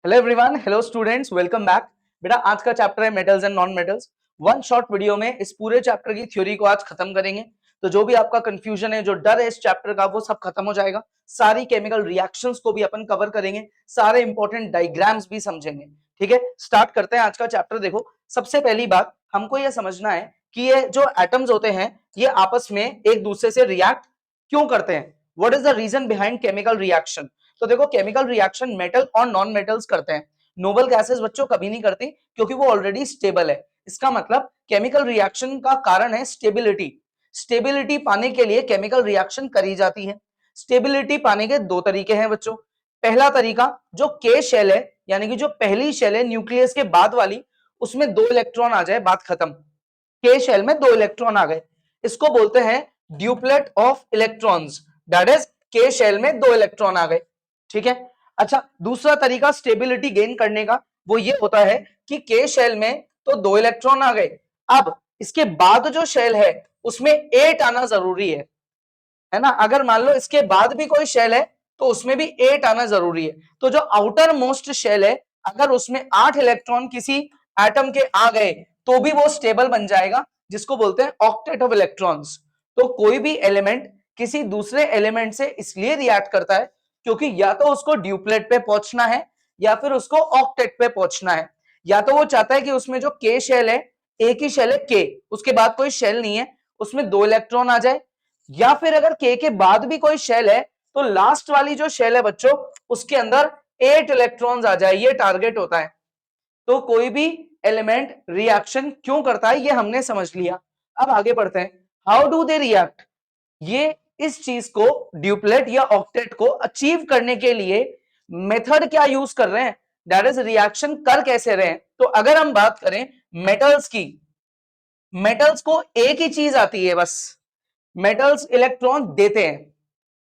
Hello everyone, hello students, welcome back. बेटा आज का चैप्टर है metals and non metals. One short video में इस पूरे चैप्टर की थ्योरी को आज खत्म करेंगे। तो जो भी आपका कंफ्यूजन है, जो डर है इस चैप्टर का, वो सब खत्म हो जाएगा। सारी केमिकल रिएक्शंस को भी अपन कवर करेंगे, सारे इंपॉर्टेंट डायग्राम्स भी समझेंगे। ठीक है, स्टार्ट करते हैं आज का चैप्टर। देखो, सबसे पहली बात हमको यह समझना है कि ये जो एटम्स होते हैं ये आपस में एक दूसरे से रिएक्ट क्यों करते हैं। What is the reason behind chemical reaction. तो देखो, केमिकल रिएक्शन मेटल और नॉन मेटल्स करते हैं। नोबल गैसेस बच्चों कभी नहीं करती, क्योंकि वो ऑलरेडी स्टेबल है। इसका मतलब केमिकल रिएक्शन का कारण है स्टेबिलिटी। स्टेबिलिटी पाने के लिए केमिकल रिएक्शन करी जाती है। स्टेबिलिटी पाने के दो तरीके हैं बच्चों। पहला तरीका जो के शेल है, यानी कि जो पहली शेल है न्यूक्लियस के बाद वाली, उसमें दो इलेक्ट्रॉन आ जाए, बात खत्म। के शेल में दो इलेक्ट्रॉन आ गए, इसको बोलते हैं duplet of electrons. That is के शेल में दो इलेक्ट्रॉन आ गए। ठीक है। अच्छा, दूसरा तरीका स्टेबिलिटी गेन करने का वो ये होता है कि के शेल में तो दो इलेक्ट्रॉन आ गए, अब इसके बाद जो शेल है उसमें 8 आना जरूरी है ना। अगर मान लो इसके बाद भी कोई शेल है तो उसमें भी 8 आना जरूरी है। तो जो आउटर मोस्ट शेल है, अगर उसमें 8 इलेक्ट्रॉन किसी एटम के आ गए तो भी वो स्टेबल बन जाएगा, जिसको बोलते हैं ऑक्टेट ऑफ इलेक्ट्रॉन्स। तो कोई भी एलिमेंट किसी दूसरे एलिमेंट से इसलिए रिएक्ट करता है क्योंकि या तो उसको ड्यूप्लेट पे पहुंचना है या फिर उसको ऑक्टेट पे पहुंचना है। या तो वो चाहता है कि उसमें जो के शेल है, एक ही शेल है के, उसके बाद कोई शेल नहीं है, उसमें दो इलेक्ट्रॉन आ जाए। या फिर अगर के बाद भी कोई शेल है तो लास्ट वाली जो शेल है बच्चों, उसके अंदर 8 इलेक्ट्रॉन्स आ जाए, ये टारगेट होता है। तो कोई भी एलिमेंट रिएक्शन क्यों करता है ये हमने समझ लिया। अब आगे बढ़ते हैं, हाउ डू दे रिएक्ट। ये इस चीज को, ड्यूप्लेट या ऑक्टेट को अचीव करने के लिए मेथड क्या यूज कर रहे हैं, दैट इज रिएक्शन कर कैसे रहे हैं। तो अगर हम बात करें मेटल्स की, मेटल्स को एक ही चीज आती है बस, मेटल्स इलेक्ट्रॉन देते हैं।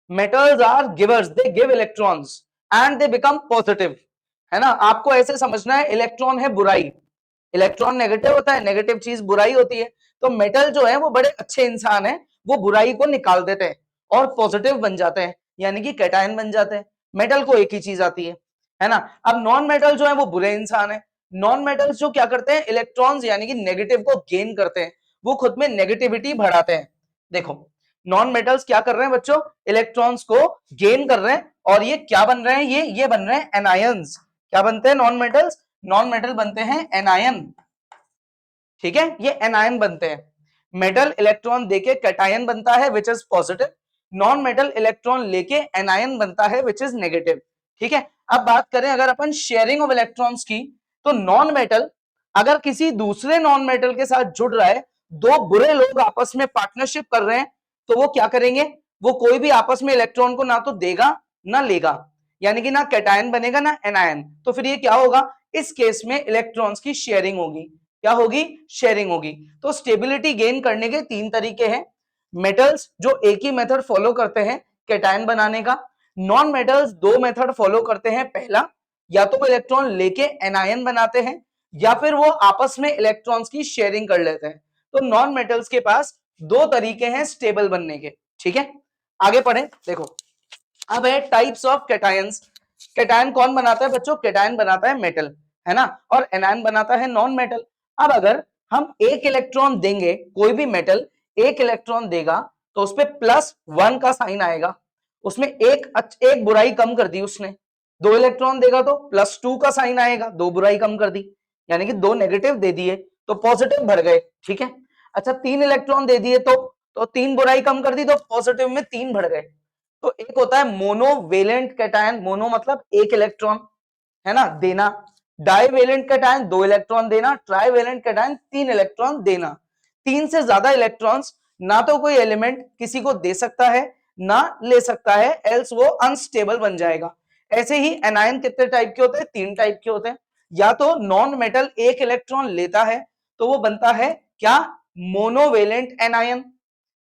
Metals are givers, they give electrons and they become positive. है ना, आपको ऐसे समझना है इलेक्ट्रॉन है बुराई, इलेक्ट्रॉन नेगेटिव होता है, नेगेटिव चीज बुराई होती है। तो मेटल जो है वो बड़े अच्छे इंसान है, वो बुराई को निकाल देते हैं और पॉजिटिव बन जाते हैं, यानी कि कैटायन बन जाते हैं। मेटल को एक ही चीज आती है ना। अब नॉन मेटल जो है वो बुरे इंसान है। नॉन मेटल्स जो क्या करते हैं, इलेक्ट्रॉन्स यानी कि नेगेटिव को गेन करते हैं, वो खुद में नेगेटिविटी बढ़ाते हैं। देखो, नॉन मेटल्स क्या कर रहे हैं बच्चों, इलेक्ट्रॉन्स को गेन कर रहे हैं, और ये क्या बन रहे हैं, ये बन रहे हैं एनायंस। क्या बनते हैं नॉन मेटल्स, नॉन मेटल बनते हैं एनायन। ठीक है, ये एनायन बनते हैं। मेटल इलेक्ट्रॉन देके कैटायन बनता है which is positive, non metal electron लेके एनायन बनता है विच इज नेगेटिव। ठीक है। अब बात करें अगर अपन शेयरिंग ऑफ इलेक्ट्रॉन्स की, तो नॉन मेटल अगर किसी दूसरे नॉन मेटल के साथ जुड़ रहा है, दो बुरे लोग आपस में पार्टनरशिप कर रहे हैं, तो वो क्या करेंगे, वो कोई भी आपस में इलेक्ट्रॉन को ना तो देगा ना लेगा, यानी कि ना कैटायन बनेगा ना एनायन। तो फिर ये क्या होगा, इस केस में इलेक्ट्रॉन्स की शेयरिंग होगी। क्या होगी, शेयरिंग होगी। तो स्टेबिलिटी गेन करने के तीन तरीके हैं। मेटल्स जो एक ही मेथड फॉलो करते हैं कैटायन बनाने का, नॉन मेटल्स दो मेथड फॉलो करते हैं। पहला, या तो वो इलेक्ट्रॉन लेके एनायन बनाते हैं या फिर वो आपस में इलेक्ट्रॉन्स की शेयरिंग कर लेते हैं। तो नॉन मेटल्स के पास दो तरीके हैं स्टेबल बनने के। ठीक है, आगे पढ़े। देखो, अब है टाइप्स ऑफ कैटायंस। कैटायन कौन बनाता है बच्चों, कैटायन बनाता है मेटल, है ना, और एनायन बनाता है नॉन मेटल। अब अगर हम एक इलेक्ट्रॉन देंगे, कोई भी मेटल एक इलेक्ट्रॉन देगा, तो उस पर +1 का साइन आएगा। उसमें एक बुराई कम कर दी उसने। दो इलेक्ट्रॉन देगा तो +2 का साइन आएगा, दो बुराई कम कर दी, यानी कि दो नेगेटिव दे दिए तो पॉजिटिव भर गए। ठीक है। अच्छा, तीन इलेक्ट्रॉन दे दिए तो तीन बुराई कम कर दी तो पॉजिटिव में तीन भर गए। तो एक होता है मोनोवेलेंट कैटायन, मोनो मतलब एक इलेक्ट्रॉन, है ना, देना। डाईवेलेंट कैटायन दो इलेक्ट्रॉन देना। ट्राईवेलेंट कैटायन तीन इलेक्ट्रॉन देना। तीन से ज्यादा इलेक्ट्रॉन्स ना तो कोई एलिमेंट किसी को दे सकता है ना ले सकता है, एल्स वो अनस्टेबल बन जाएगा। ऐसे ही एनायन कितने टाइप के होते हैं, तीन टाइप के होते हैं। या तो नॉन मेटल एक इलेक्ट्रॉन लेता है तो वो बनता है क्या, मोनोवेलेंट एनायन।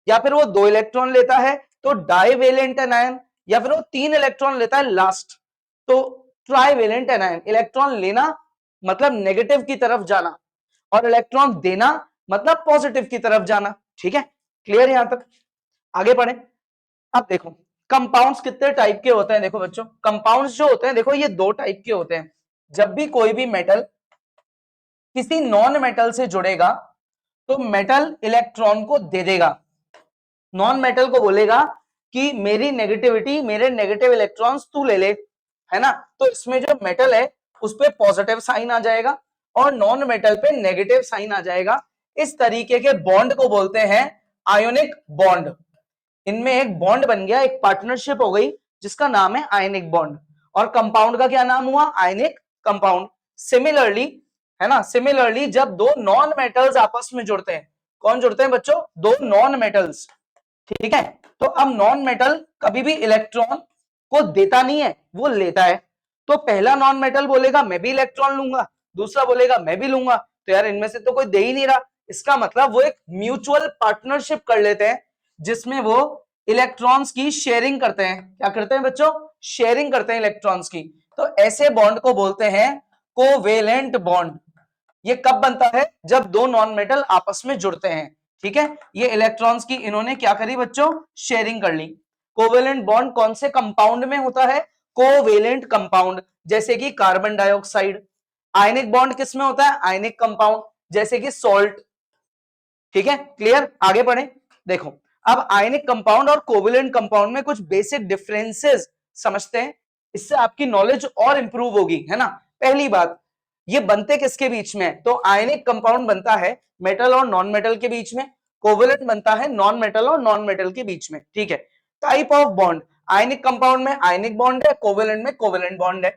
या फिर वो दो इलेक्ट्रॉन लेता है तो डाईवेलेंट एनायन। या फिर वो तीन इलेक्ट्रॉन लेता है लास्ट, तो ट्राईवेलेंट एनायन। इलेक्ट्रॉन लेना मतलब नेगेटिव की तरफ जाना, और इलेक्ट्रॉन देना मतलब पॉजिटिव की तरफ जाना। ठीक है, क्लियर यहां तक, आगे बढ़े। अब देखो, कंपाउंड्स कितने टाइप के होते हैं। देखो बच्चों, कंपाउंड्स जो होते हैं, देखो ये दो टाइप के होते हैं। जब भी कोई भी मेटल किसी नॉन मेटल से जुड़ेगा तो मेटल इलेक्ट्रॉन को दे देगा, नॉन मेटल को बोलेगा कि मेरी नेगेटिविटी, मेरे नेगेटिव इलेक्ट्रॉन्स तू ले ले, है ना। तो इसमें जो मेटल है उस पे पॉजिटिव साइन आ जाएगा और नॉन मेटल पे नेगेटिव साइन आ जाएगा। इस तरीके के बॉन्ड को बोलते हैं आयोनिक बॉन्ड। इनमें एक बॉन्ड बन गया, एक पार्टनरशिप हो गई जिसका नाम है आयनिक बॉन्ड। और कंपाउंड का क्या नाम हुआ? Ionic compound. सिमिलरली, है ना, सिमिलरली जब दो नॉन मेटल्स आपस में जुड़ते हैं, कौन जुड़ते हैं बच्चों? दो नॉन मेटल्स, ठीक है। तो अब नॉन मेटल कभी भी इलेक्ट्रॉन को देता नहीं है, वो लेता है। तो पहला नॉन मेटल बोलेगा मैं भी इलेक्ट्रॉन लूंगा, दूसरा बोलेगा मैं भी लूंगा। तो यार इनमें से तो कोई दे ही नहीं रहा, इसका मतलब वो एक म्यूचुअल पार्टनरशिप कर लेते हैं जिसमें वो इलेक्ट्रॉन्स की शेयरिंग करते हैं। क्या करते हैं बच्चों? शेयरिंग करते हैं इलेक्ट्रॉन्स की। तो ऐसे बॉन्ड को बोलते हैं कोवेलेंट बॉन्ड। ये कब बनता है? जब दो नॉन मेटल आपस में जुड़ते हैं, ठीक है। ये इलेक्ट्रॉन्स की इन्होंने क्या करी बच्चों? शेयरिंग कर ली। कोवेलेंट बॉन्ड कौन से कंपाउंड में होता है? कोवेलेंट कंपाउंड, जैसे कि कार्बन डाइऑक्साइड। आयनिक बॉन्ड किस में होता है? आयनिक कंपाउंड, जैसे कि सॉल्ट, ठीक है। क्लियर? आगे बढ़े। देखो, अब आयनिक कंपाउंड और कोवेलेंट कंपाउंड में कुछ बेसिक डिफरेंसेस समझते हैं, इससे आपकी नॉलेज और इंप्रूव होगी, है ना। पहली बात, ये बनते किसके बीच में है? तो आयनिक कंपाउंड बनता है मेटल और नॉन मेटल के बीच में, कोवेलेंट बनता है नॉन मेटल और नॉन मेटल के बीच में, ठीक है। Type of bond, ionic compound में आयनिक बॉन्ड है, कोवेलेंट में कोवेलेंट बॉन्ड है।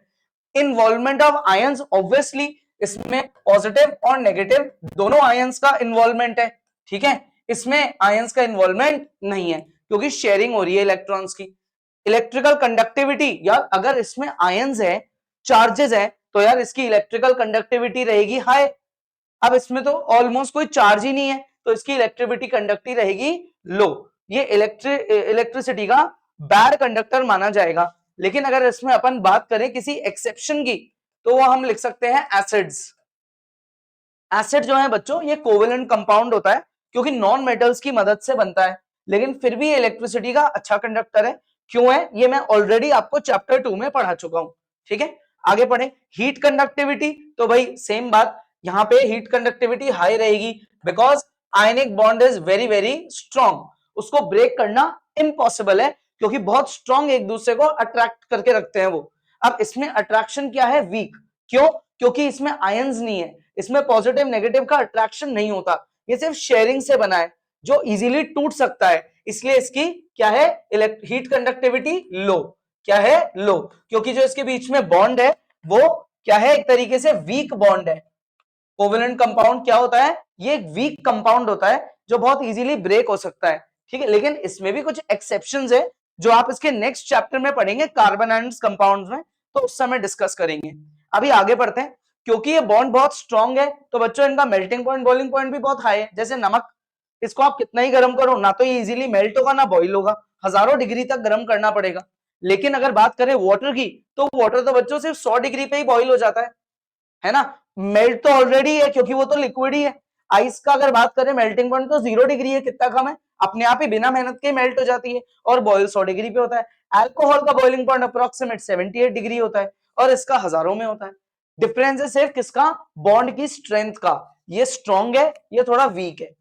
इन्वॉल्वमेंट ऑफ आयंस, ऑब्वियसली इसमें पॉजिटिव और नेगेटिव दोनों आयंस का इन्वॉल्वमेंट है, ठीक है। इसमें आयंस का इन्वॉल्वमेंट नहीं है क्योंकि शेयरिंग हो रही है इलेक्ट्रॉन्स की। इलेक्ट्रिकल कंडक्टिविटी, यार अगर इसमें आयंस है, चार्जेस है, तो यार इसकी इलेक्ट्रिकल कंडक्टिविटी रहेगी हाई। अब इसमें तो ऑलमोस्ट कोई चार्ज ही नहीं है, तो इसकी इलेक्ट्रिविटी कंडक्टिविटी रहेगी लो। ये इलेक्ट्रिसिटी का बैड कंडक्टर माना जाएगा। लेकिन अगर इसमें अपन बात करें किसी एक्सेप्शन की, तो वो हम लिख सकते हैं एसिड्स। एसिड जो है बच्चों, ये कोवेलेंट कंपाउंड होता है क्योंकि नॉन मेटल्स की मदद से बनता है, लेकिन फिर भी इलेक्ट्रिसिटी का अच्छा कंडक्टर है। क्यों है? ये मैं ऑलरेडी आपको चैप्टर 2 में पढ़ा चुका हूं, ठीक है। आगे पढ़े। हीट कंडक्टिविटी, तो भाई सेम बात, यहां पे हीट कंडक्टिविटी हाई रहेगी because ionic bond is very very strong, उसको ब्रेक करना इम्पॉसिबल है क्योंकि बहुत स्ट्रॉन्ग एक दूसरे को अट्रैक्ट करके रखते हैं वो। अब इसमें अट्रैक्शन क्या है? वीक। क्यों? क्योंकि इसमें आयंस नहीं है, इसमें पॉजिटिव नेगेटिव का अट्रैक्शन नहीं होता, ये सिर्फ शेयरिंग से बना है जो इजीली टूट सकता है, इसलिए इसकी क्या है? हीट कंडक्टिविटी लो। क्या है? लो, क्योंकि जो इसके बीच में बॉन्ड है वो क्या है? एक तरीके से वीक बॉन्ड है। कोवेलेंट कंपाउंड क्या होता है? ये एक वीक कंपाउंड होता है जो बहुत इजीली ब्रेक हो सकता है, ठीक है। लेकिन इसमें भी कुछ एक्सेप्शंस है जो आप इसके नेक्स्ट चैप्टर में पढ़ेंगे कार्बन एंड कंपाउंड्स में, तो उस समय डिस्कस करेंगे। अभी आगे बढ़ते हैं। क्योंकि ये बॉन्ड बहुत स्ट्रॉन्ग है तो बच्चों इनका मेल्टिंग पॉइंट, बॉइलिंग पॉइंट भी बहुत हाई है। जैसे नमक, इसको आप कितना ही गर्म करो ना तो ये इजीली मेल्ट होगा ना बॉइल होगा, हजारों डिग्री तक गर्म करना पड़ेगा। लेकिन अगर बात करें वाटर की, तो वाटर तो बच्चों सिर्फ 100 डिग्री पे ही बॉइल हो जाता है ना। मेल्ट तो ऑलरेडी है क्योंकि वो तो लिक्विड ही है। आइस का अगर बात करें मेल्टिंग पॉइंट तो 0 डिग्री है, कितना कम है, अपने आप ही बिना मेहनत के मेल्ट हो जाती है, और बॉयल 100 डिग्री पे होता है। अल्कोहल का बॉइलिंग पॉइंट अप्रोक्सीमेट 78 डिग्री होता है और इसका हजारों में होता है। डिफरेंस है सिर्फ किसका? बॉन्ड की स्ट्रेंथ का, ये स्ट्रॉन्ग है, ये थोड़ा वीक है।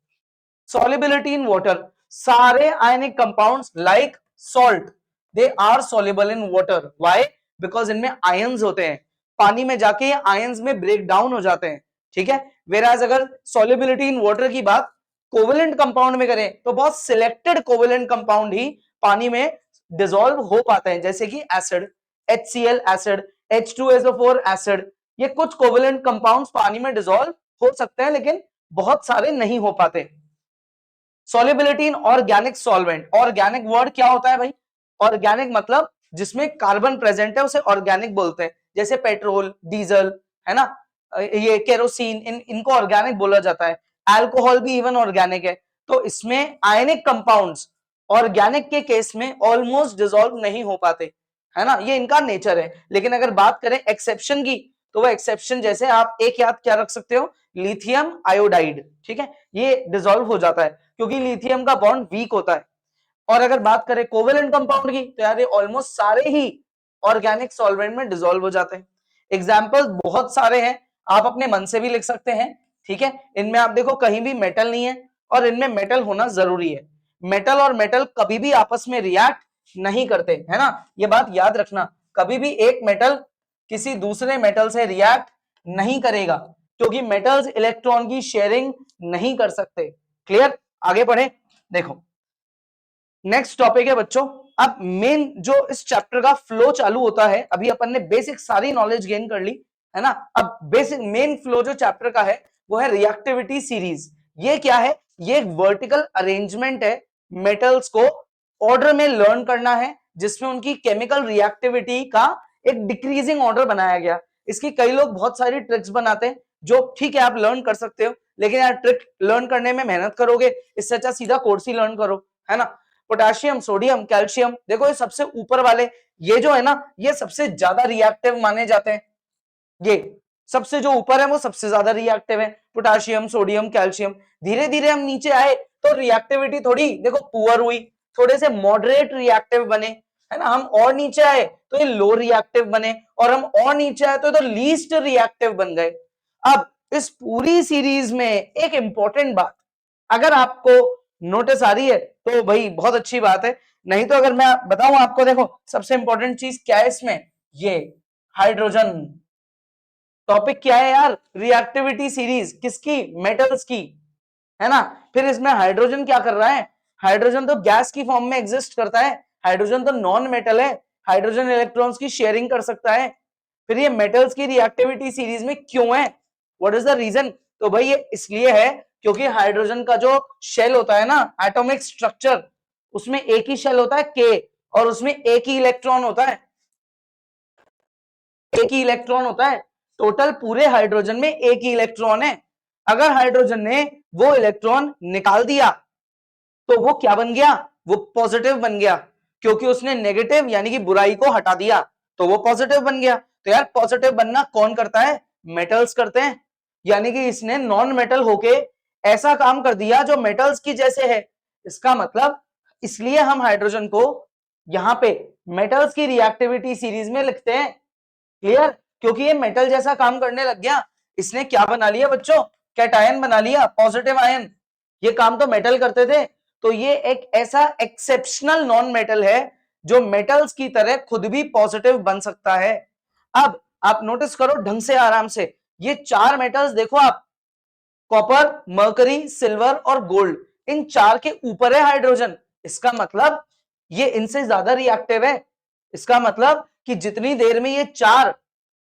solubility in water, सारे ionic compounds like salt they are soluble in water, why? Because इनमें आयंस होते हैं, पानी में जाके ये आयंस में ब्रेक डाउन हो जाते हैं, ठीक है। वेराज अगर solubility in water की बात कोवेलेंट कंपाउंड में करें तो बहुत सिलेक्टेड कोवेलेंट कंपाउंड ही पानी में डिसॉल्व हो पाते हैं, जैसे कि acid, HCl acid, H2SO4 acid, ये कुछ कोवेलेंट कंपाउंड्स पानी में डिसॉल्व हो सकते हैं लेकिन बहुत सारे नहीं हो पाते। Solubility in organic solvent, organic word क्या होता है भाई? ऑर्गेनिक मतलब जिसमें कार्बन प्रेजेंट है उसे ऑर्गेनिक बोलते हैं, जैसे पेट्रोल, डीजल, है ना, ये केरोसिन, इनको ऑर्गेनिक बोला जाता है। अल्कोहल भी इवन ऑर्गेनिक है। तो इसमें आयनिक कंपाउंड्स ऑर्गेनिक के केस में ऑलमोस्ट डिसॉल्व नहीं हो पाते, है ना, ये इनका नेचर है। लेकिन अगर बात करें एक्सेप्शन की, तो वो एक्सेप्शन जैसे आप एक याद क्या रख सकते हो? लिथियम आयोडाइड, ठीक है, ये डिसॉल्व हो जाता है क्योंकि लिथियम का बॉन्ड वीक होता है। और अगर बात करें कोवेलेंट कंपाउंड की, तो यार ये ऑलमोस्ट सारे ही ऑर्गेनिक सॉल्वेंट में डिसॉल्व हो जाते हैं। एग्जाम्पल बहुत सारे हैं, आप अपने मन से भी लिख सकते हैं, ठीक है। इनमें आप देखो कहीं भी मेटल नहीं है और इनमें मेटल होना जरूरी है। मेटल और मेटल कभी भी आपस में रिएक्ट नहीं करते, है ना, ये बात याद रखना। कभी भी एक मेटल किसी दूसरे मेटल से रिएक्ट नहीं करेगा, क्योंकि मेटल्स इलेक्ट्रॉन की शेयरिंग नहीं कर सकते। क्लियर, आगे बढ़े। देखो नेक्स्ट टॉपिक है बच्चों, अब मेन जो इस चैप्टर का फ्लो चालू होता है, अभी अपन ने बेसिक सारी नॉलेज गेन कर ली, है ना। अब बेसिक मेन फ्लो जो चैप्टर का है वो है रिएक्टिविटी सीरीज। ये क्या है, ये एक वर्टिकल अरेंजमेंट है, मेटल्स को ऑर्डर में लर्न करना है, जिसमें उनकी केमिकल रिएक्टिविटी का एक डिक्रीजिंग ऑर्डर बनाया गया। इसकी कई लोग बहुत सारी ट्रिक्स बनाते हैं, जो ठीक है आप लर्न कर सकते हो, लेकिन यार ट्रिक लर्न करने में मेहनत करोगे, इससे अच्छा सीधा कोर्स ही लर्न करो, है ना। पोटेशियम, सोडियम, कैल्शियम, देखो ये सबसे ऊपर वाले, ये जो है ना, ये सबसे ज्यादा रिएक्टिव माने जाते हैं। ये सबसे जो ऊपर है वो सबसे ज्यादा रिएक्टिव है, पोटेशियम, सोडियम, कैल्शियम। धीरे धीरे हम नीचे आए तो रिएक्टिविटी थोड़ी देखो पुअर हुई, थोड़े से मॉडरेट रिएक्टिव बने, है ना। हम और नीचे आए तो ये लो रिएक्टिव बने, और हम और नीचे आए तो लीस्ट रिएक्टिव बन गए। अब इस पूरी सीरीज में एक इंपॉर्टेंट बात अगर आपको नोटिस आ रही है तो भाई बहुत अच्छी बात है, नहीं तो अगर मैं बताऊं आपको, देखो सबसे इंपॉर्टेंट चीज क्या है इसमें, ये हाइड्रोजन। टॉपिक क्या है यार, रिएक्टिविटी सीरीज, किसकी, मेटल्स की, है ना। फिर इसमें हाइड्रोजन क्या कर रहा है, हाइड्रोजन तो गैस की फॉर्म में एग्जिस्ट करता है, हाइड्रोजन तो नॉन मेटल है, हाइड्रोजन इलेक्ट्रॉन्स की शेयरिंग कर सकता है। फिर ये मेटल्स की रिएक्टिविटी सीरीज में क्यों है, व्हाट इज द रीजन, तो भाई ये इसलिए है क्योंकि हाइड्रोजन का जो शेल होता है ना, एटॉमिक स्ट्रक्चर, उसमें एक ही शेल होता है के, और उसमें एक ही इलेक्ट्रॉन होता है, एक ही इलेक्ट्रॉन होता है। टोटल पूरे हाइड्रोजन में एक ही इलेक्ट्रॉन है। अगर हाइड्रोजन ने वो इलेक्ट्रॉन निकाल दिया तो वो क्या बन गया, वो पॉजिटिव बन गया, क्योंकि उसने नेगेटिव यानी कि बुराई को हटा दिया तो वो पॉजिटिव बन गया। तो यार पॉजिटिव बनना कौन करता है, मेटल्स करते हैं, यानी कि इसने नॉन मेटल होके ऐसा काम कर दिया जो मेटल्स की जैसे है। इसका मतलब इसलिए हम हाइड्रोजन को यहां पे मेटल्स की रिएक्टिविटी सीरीज में लिखते हैं। क्लियर, क्योंकि ये मेटल जैसा काम करने लग गया। इसने क्या बना लिया बच्चों, कैटायन बना लिया, पॉजिटिव आयन। ये काम तो मेटल करते थे, तो ये एक ऐसा एक्सेप्शनल नॉन मेटल है जो मेटल्स की तरह खुद भी पॉजिटिव बन सकता है। अब आप नोटिस करो ढंग से, आराम से, ये चार मेटल्स देखो आप, कॉपर, मर्करी, सिल्वर और गोल्ड, इन चार के ऊपर है हाइड्रोजन। इसका मतलब ये इनसे ज्यादा रिएक्टिव है। इसका मतलब कि जितनी देर में ये चार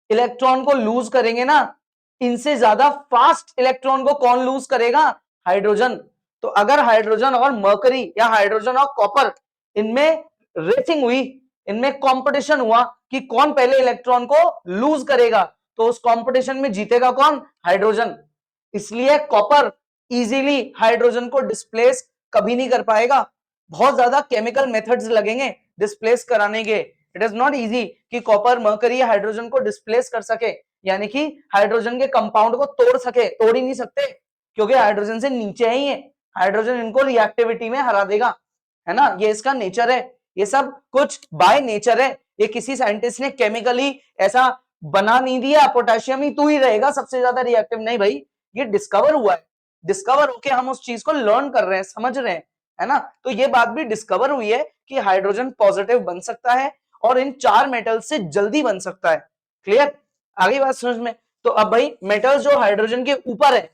इलेक्ट्रॉन को लूज करेंगे ना, इनसे ज्यादा फास्ट इलेक्ट्रॉन को कौन लूज करेगा, हाइड्रोजन। तो अगर हाइड्रोजन और मर्करी या हाइड्रोजन और कॉपर, इनमें रेसिंग हुई, इनमें कंपटीशन हुआ कि कौन पहले इलेक्ट्रॉन को लूज करेगा, तो उस कंपटीशन में जीतेगा कौन, हाइड्रोजन। इसलिए कॉपर इजीली हाइड्रोजन को डिस्प्लेस कभी नहीं कर पाएगा। बहुत ज्यादा केमिकल मेथड्स लगेंगे डिस्प्लेस कराने के। इट इज नॉट इजी कि कॉपर मर्करी या हाइड्रोजन को डिस्प्लेस कर सके, यानी कि हाइड्रोजन के कंपाउंड को तोड़ सके, तोड़ ही नहीं सकते, क्योंकि हाइड्रोजन से नीचे ही है। हाइड्रोजन इनको रिएक्टिविटी में हरा देगा, है ना, ये इसका नेचर है। ये सब कुछ बाय नेचर है, ये किसी साइंटिस्ट ने केमिकली ऐसा बना नहीं दिया पोटेशियम ही तू ही रहेगा सबसे ज्यादा रिएक्टिव, नहीं भाई, ये डिस्कवर हुआ है। डिस्कवर होके हम उस चीज को लर्न कर रहे हैं, समझ रहे हैं, है ना। तो ये बात भी डिस्कवर हुई है कि हाइड्रोजन पॉजिटिव बन सकता है और इन चार मेटल से जल्दी बन सकता है। क्लियर, आगे बात समझ में। तो अब भाई मेटल्स जो हाइड्रोजन के ऊपर है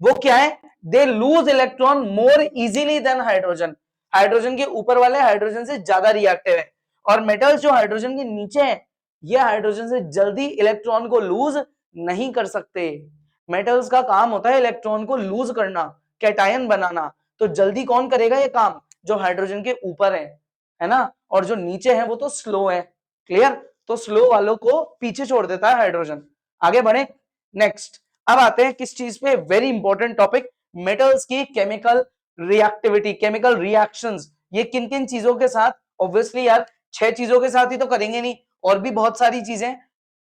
वो क्या है, they lose electron more easily than hydrogen. Hydrogen के ऊपर वाले हाइड्रोजन से ज्यादा रिएक्टिव है, और मेटल्स जो हाइड्रोजन के नीचे है ये हाइड्रोजन से जल्दी इलेक्ट्रॉन को लूज नहीं कर सकते। मेटल्स का काम होता है इलेक्ट्रॉन को लूज करना, कैटायन बनाना। तो जल्दी कौन करेगा ये काम, जो हाइड्रोजन के ऊपर है ना, और जो नीचे है वो तो स्लो है। क्लियर, तो स्लो वालों को पीछे छोड़ देता है हाइड्रोजन। आगे बढ़े नेक्स्ट। अब आते हैं किस चीज पे, वेरी इंपॉर्टेंट टॉपिक, मेटल्स की केमिकल रिएक्टिविटी, केमिकल रिएक्शंस। ये किन किन चीजों के साथ, ऑब्वियसली यार 6 चीजों के साथ ही तो करेंगे नहीं, और भी बहुत सारी चीजें।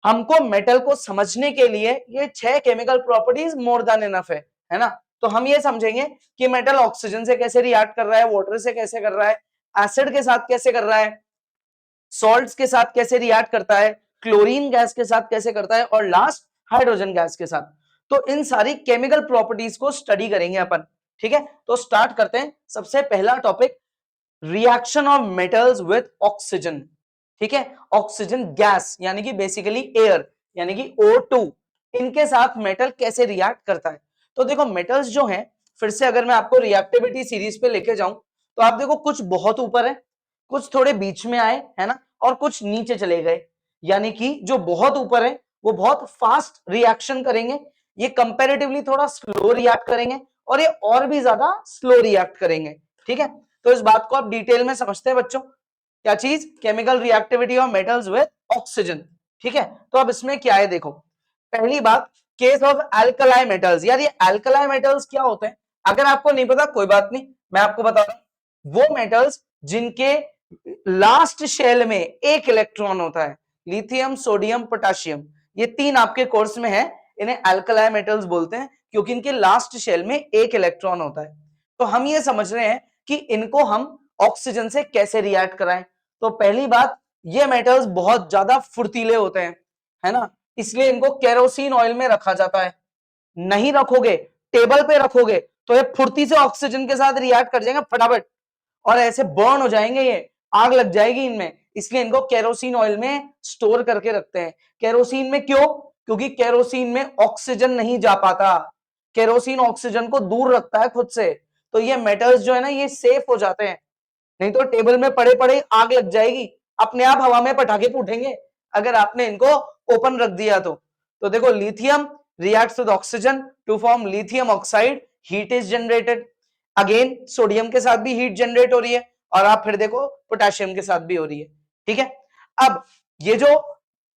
हमको मेटल को समझने के लिए ये 6 chemical properties more than enough है ना। तो हम ये समझेंगे कि मेटल ऑक्सीजन से कैसे रिएक्ट कर रहा है, वाटर से कैसे कर रहा है, एसिड के साथ कैसे कर रहा है, सॉल्ट्स के साथ कैसे रिएक्ट करता है, क्लोरीन गैस के साथ कैसे करता है और लास्ट हाइड्रोजन गैस के साथ। तो इन सारी केमिकल प्रॉपर्टीज को स्टडी करेंगे अपन, ठीक है। तो स्टार्ट करते हैं। सबसे पहला topic, reaction of metals with oxygen, ठीक है। ऑक्सीजन गैस यानी कि बेसिकली एयर यानी कि O2, इनके साथ मेटल कैसे रिएक्ट करता है। तो देखो मेटल्स जो हैं, फिर से अगर मैं आपको रिएक्टिविटी सीरीज पे लेके जाऊं तो आप देखो कुछ बहुत ऊपर है, कुछ थोड़े बीच में आए, है ना, और कुछ नीचे चले गए। यानी कि जो बहुत ऊपर है वो बहुत फास्ट रिएक्शन करेंगे, ये कंपैरेटिवली थोड़ा स्लो रिएक्ट करेंगे, और ये और भी ज्यादा स्लो रिएक्ट करेंगे, ठीक है। तो इस बात को आप डिटेल में समझते हैं बच्चों, क्या चीज, chemical reactivity of metals with oxygen, ठीक है। तो अब इसमें क्या है देखो, पहली बात, केस ऑफ एल्कलाई मेटल्स। यार ये एल्कलाई मेटल्स क्या होते हैं, अगर आपको नहीं पता कोई बात नहीं, मैं आपको बता रहा हूं। वो मेटल्स जिनके लास्ट शेल में एक इलेक्ट्रॉन होता है, लिथियम, सोडियम, पोटेशियम, ये तीन आपके कोर्स में है, इन्हें एल्कलाई मेटल्स बोलते हैं क्योंकि इनके लास्ट शेल में एक इलेक्ट्रॉन होता है। तो हम ये समझ रहे हैं कि इनको हम ऑक्सीजन से कैसे रिएक्ट कराएं। तो पहली बात, ये मेटल्स बहुत ज्यादा फुर्तीले होते हैं, है ना, इसलिए इनको केरोसिन ऑयल में रखा जाता है। नहीं रखोगे, टेबल पे रखोगे, तो ये फुर्ती से ऑक्सीजन के साथ रिएक्ट कर जाएंगे फटाफट, और ऐसे बर्न हो जाएंगे, ये आग लग जाएगी इनमें, इसलिए इनको केरोसिन ऑयल में स्टोर करके रखते हैं। केरोसिन में क्यों, क्योंकि केरोसिन में ऑक्सीजन नहीं जा पाता, केरोसिन ऑक्सीजन को दूर रखता है खुद से, तो ये मेटल्स जो है ना ये सेफ हो जाते हैं। नहीं तो टेबल में पड़े पड़े आग लग जाएगी, अपने आप हवा में पटाखे फूटेंगे अगर आपने इनको ओपन रख दिया तो देखो lithium reacts with oxygen to form lithium oxide, heat is generated. Again sodium के साथ भी हीट जनरेट हो रही है, और आप फिर देखो पोटेशियम के साथ भी हो रही है, ठीक है। अब ये जो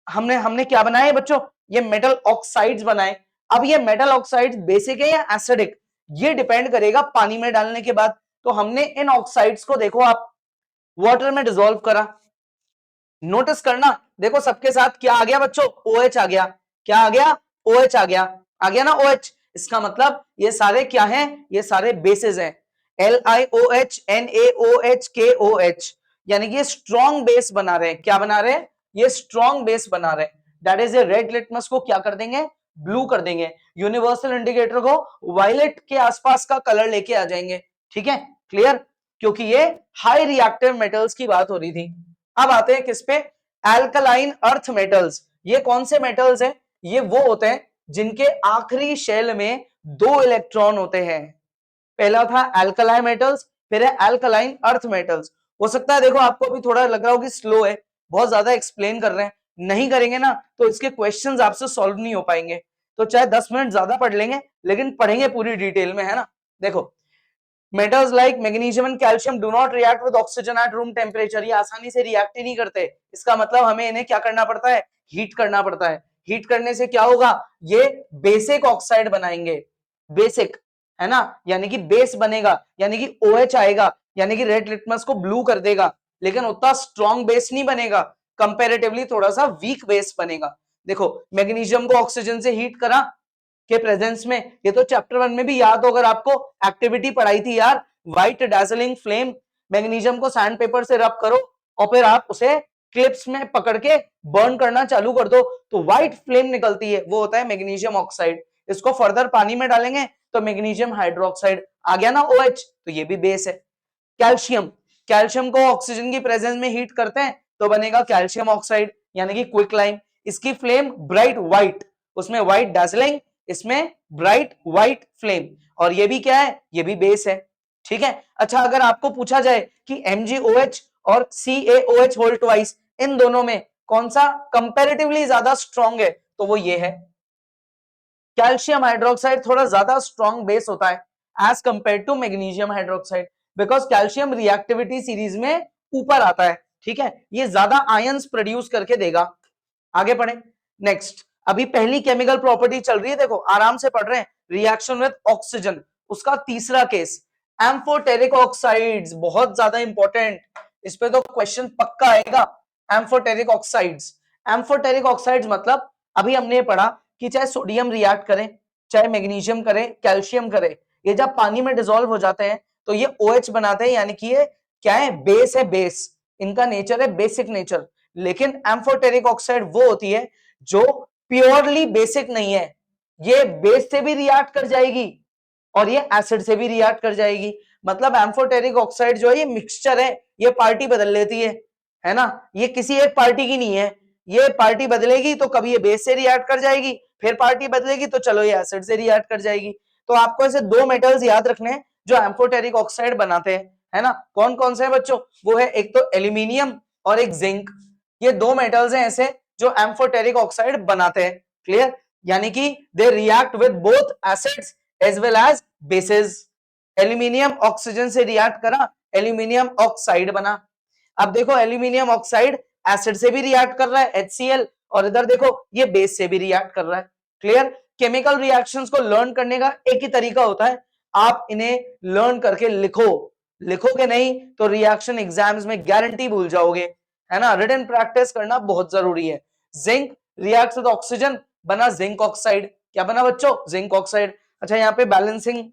हमने हमने क्या बनाए बच्चों, ये मेटल ऑक्साइड्स बनाए। अब ये मेटल ऑक्साइड्स बेसिक है या एसिडिक, ये डिपेंड करेगा पानी में डालने के बाद। तो हमने इन ऑक्साइड्स को देखो आप वाटर में डिसॉल्व करा, नोटिस करना, देखो सबके साथ क्या आ गया बच्चों, OH आ गया। क्या आ गया, OH आ गया, आ गया ना OH। इसका मतलब ये सारे क्या हैं, ये सारे बेसेस हैं, LiOH, NaOH, KOH, यानी कि ये स्ट्रॉन्ग बेस बना रहे हैं। क्या बना रहे हैं, ये स्ट्रॉन्ग बेस बना रहे हैं। That is a red litmus को क्या कर देंगे, ब्लू कर देंगे, यूनिवर्सल इंडिकेटर को वायलेट के आसपास का कलर लेके आ जाएंगे, ठीक है, क्लियर। क्योंकि ये हाई रिएक्टिव मेटल्स की बात हो रही थी। अब आते हैं किस पे, एल्कलाइन अर्थ मेटल्स। ये कौन से मेटल्स हैं, ये वो होते हैं जिनके आखिरी शेल में 2 इलेक्ट्रॉन होते हैं। पहला था एल्कलाई मेटल्स, फिर है एल्कलाइन अर्थ मेटल्स। हो सकता है देखो आपको अभी थोड़ा लग रहा हो कि स्लो है, बहुत ज्यादा एक्सप्लेन कर रहे हैं, नहीं करेंगे ना तो इसके क्वेश्चंस आपसे सॉल्व नहीं हो पाएंगे। तो चाहे 10 मिनट ज्यादा पढ़ लेंगे लेकिन पढ़ेंगे पूरी डिटेल में, है ना। देखो metals like magnesium and calcium do not react with oxygen at room temperature, ये आसानी से रिएक्ट ही नहीं करते। इसका मतलब हमें इन्हें क्या करना पड़ता है, हीट करना पड़ता है। हीट करने से क्या होगा, ये बेसिक ऑक्साइड बनाएंगे, बेसिक, है ना, यानी कि बेस बनेगा, यानी कि OH आएगा, यानी कि रेड लिटमस को ब्लू कर देगा, लेकिन उतना स्ट्रॉन्ग बेस नहीं बनेगा, कंपैरेटिवली थोड़ा सा वीक बेस बनेगा। देखो मैग्नीशियम को ऑक्सीजन से हीट करा के प्रेजेंस में, ये तो चैप्टर 1 में भी याद हो अगर आपको, एक्टिविटी पढ़ाई थी यार, व्हाइट डार्जलिंग फ्लेम। मैग्नीशियम को सैंड पेपर से रब करो और फिर आप उसे क्लिप्स में पकड़ के बर्न करना चालू कर दो तो व्हाइट फ्लेम निकलती है, वो होता है मैग्नीशियम ऑक्साइड। इसको फर्दर पानी में डालेंगे तो मैग्नीशियम हाइड्रोक्साइड आ गया ना OH, तो ये भी बेस है। कैल्शियम, कैल्शियम को ऑक्सीजन की प्रेजेंस में हीट करते हैं तो बनेगा कैल्शियम ऑक्साइड यानी कि क्विक लाइम। इसकी फ्लेम ब्राइट व्हाइट, उसमें व्हाइट डार्जलिंग, इसमें ब्राइट व्हाइट फ्लेम, और ये भी क्या है, ये भी बेस है, ठीक है। अच्छा अगर आपको पूछा जाए कि MgOH और CaOH होल ट्वाइस, इन दोनों में कौन सा कंपैरेटिवली ज्यादा स्ट्रॉन्ग है, तो वो ये है, कैल्शियम हाइड्रोक्साइड थोड़ा ज्यादा स्ट्रॉन्ग बेस होता है as compare to magnesium hydroxide, because calcium reactivity series में ऊपर आता है, ठीक है, ये ज्यादा आयंस प्रोड्यूस करके देगा। आगे पढ़े नेक्स्ट, अभी पहली केमिकल प्रॉपर्टी चल रही है, देखो आराम से पढ़ रहे हैं, रिएक्शन विद ऑक्सीजन, उसका तीसरा केस एम्फोटेरिक ऑक्साइड्स, बहुत ज्यादा इंपॉर्टेंट, इस पे तो क्वेश्चन पक्का आएगा। एम्फोटेरिक ऑक्साइड्स, एम्फोटेरिक ऑक्साइड्स मतलब अभी हमने पढ़ा कि चाहे सोडियम रिएक्ट करे, चाहे मैग्नीशियम करे, कैल्शियम करे, ये जब पानी में डिसॉल्व हो जाते हैं तो ये OH बनाते हैं, यानी कि ये क्या है, बेस है, बेस, इनका नेचर है बेसिक नेचर। लेकिन एम्फोटेरिक ऑक्साइड वो होती है जो प्योरली बेसिक नहीं है, ये बेस से भी रिएक्ट कर जाएगी और ये एसिड से भी रिएक्ट कर जाएगी। मतलब एम्फोटेरिक ऑक्साइड जो है ये मिक्सचर है, ये पार्टी बदल लेती है ना, ये किसी एक पार्टी की नहीं है, ये पार्टी बदलेगी तो कभी ये बेस से रिएक्ट कर जाएगी, फिर पार्टी बदलेगी तो चलो ये एसिड से रिएक्ट कर जाएगी। तो आपको ऐसे दो मेटल्स याद रखने हैं जो एम्फोटेरिक ऑक्साइड बनाते हैं, है ना। कौन कौन से हैं बच्चों? वो है एक तो एल्यूमिनियम और एक जिंक। ये दो मेटल्स हैं ऐसे जो एम्फोटेरिक ऑक्साइड बनाते हैं। क्लियर? यानी कि they react with both acids as well as bases. Aluminium oxygen से रिएक्ट करा, एल्यूमिनियम ऑक्साइड बना। अब देखो एल्यूमिनियम ऑक्साइड एसिड से भी रिएक्ट कर रहा है HCl, और इधर देखो ये बेस से भी रिएक्ट कर रहा है। क्लियर? केमिकल रिएक्शंस को लर्न करने का एक ही तरीका होता है, आप इन्हें लर्न करके लिखो। लिखोगे नहीं तो रिएक्शन एग्जाम्स में गारंटी भूल जाओगे, है ना। रिटन प्रैक्टिस करना बहुत जरूरी है। जिंक रिएक्ट्स विद ऑक्सीजन, बना जिंक ऑक्साइड। क्या बना बच्चों? Zinc oxide. अच्छा यहाँ पे बैलेंसिंग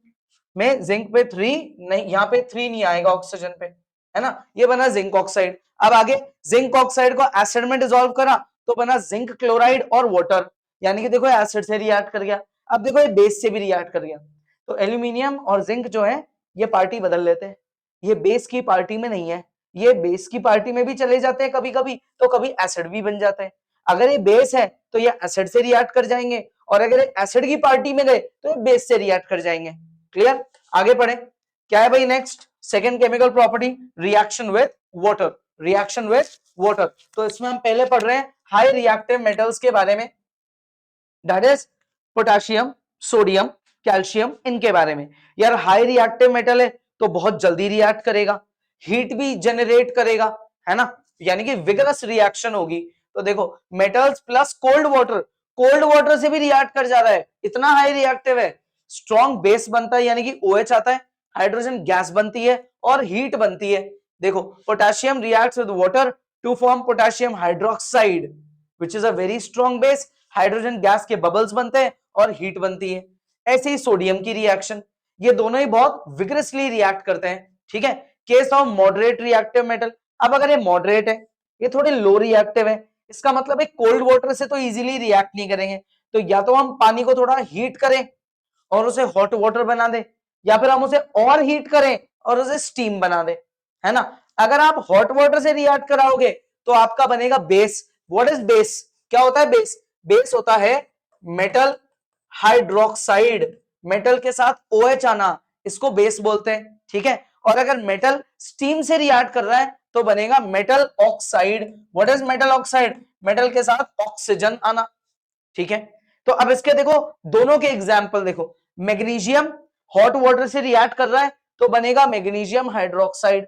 में जिंक पे 3 नहीं, यहाँ पे 3 नहीं आएगा ऑक्सीजन पे, है ना। ये बना जिंक ऑक्साइड। अब आगे जिंक ऑक्साइड को एसिड में डिसॉल्व करा तो बना जिंक क्लोराइड और वाटर, यानी कि देखो एसिड से रिएक्ट कर गया। अब देखो ये बेस से भी रिएक्ट कर गया। तो एल्यूमिनियम और जिंक जो है ये पार्टी बदल लेते हैं, ये बेस की पार्टी में नहीं है, ये बेस की पार्टी में भी चले जाते हैं कभी कभी, तो कभी एसिड भी बन जाते हैं। अगर ये बेस है तो ये एसिड से रिएक्ट कर जाएंगे, और अगर एसिड की पार्टी में गए तो ये बेस से रिएक्ट कर जाएंगे। क्लियर? आगे पढ़े, क्या है भाई next? Second chemical property, reaction with water. Reaction with water, तो इसमें हम पहले पढ़ रहे हैं हाई रिएक्टिव मेटल्स के बारे में, that is potassium, sodium, calcium, इनके बारे में। यार हाई रिएक्टिव मेटल है तो बहुत जल्दी रिएक्ट करेगा, हीट भी जनरेट करेगा, है ना, यानी कि विगरस रिएक्शन होगी। तो देखो मेटल्स प्लस कोल्ड वाटर से भी रिएक्ट कर जा रहा है, इतना हाई रिएक्टिव है। स्ट्रॉन्ग बेस बनता है यानी कि OH आता है, हाइड्रोजन गैस बनती है और हीट बनती है। देखो potassium reacts with water to form potassium hydroxide which is a very strong base, hydrogen gas के बबल्स बनते हैं और हीट बनती है। ऐसे ही सोडियम की रिएक्शन, ये दोनों ही बहुत विग्रसली रिएक्ट करते हैं, ठीक है। Case of moderate reactive metal, अब अगर ये मॉडरेट है, ये थोड़े लो रिएक्टिव है, इसका मतलब है कोल्ड वाटर से तो इजीली रिएक्ट नहीं करेंगे, तो या तो हम पानी को थोड़ा हीट करें और उसे हॉट वाटर बना दे, या फिर हम उसे और हीट करें और उसे स्टीम बना दे, है ना। अगर आप हॉट वाटर से रिएक्ट कराओगे तो आपका बनेगा बेस। What is base? क्या होता है बेस? बेस होता है मेटल हाइड्रोक्साइड, मेटल के साथ OH आना, इसको बेस बोलते हैं, ठीक है। और अगर मेटल स्टीम से रिएक्ट कर रहा है तो बनेगा metal oxide. What is metal oxide? Metal के साथ ऑक्सीजन आना, ठीक है। तो अब इसके देखो दोनों के एग्जाम्पल देखो, मैग्नीशियम हॉट वाटर से रिएक्ट कर रहा है तो बनेगा मैग्नीशियम हाइड्रोक्साइड,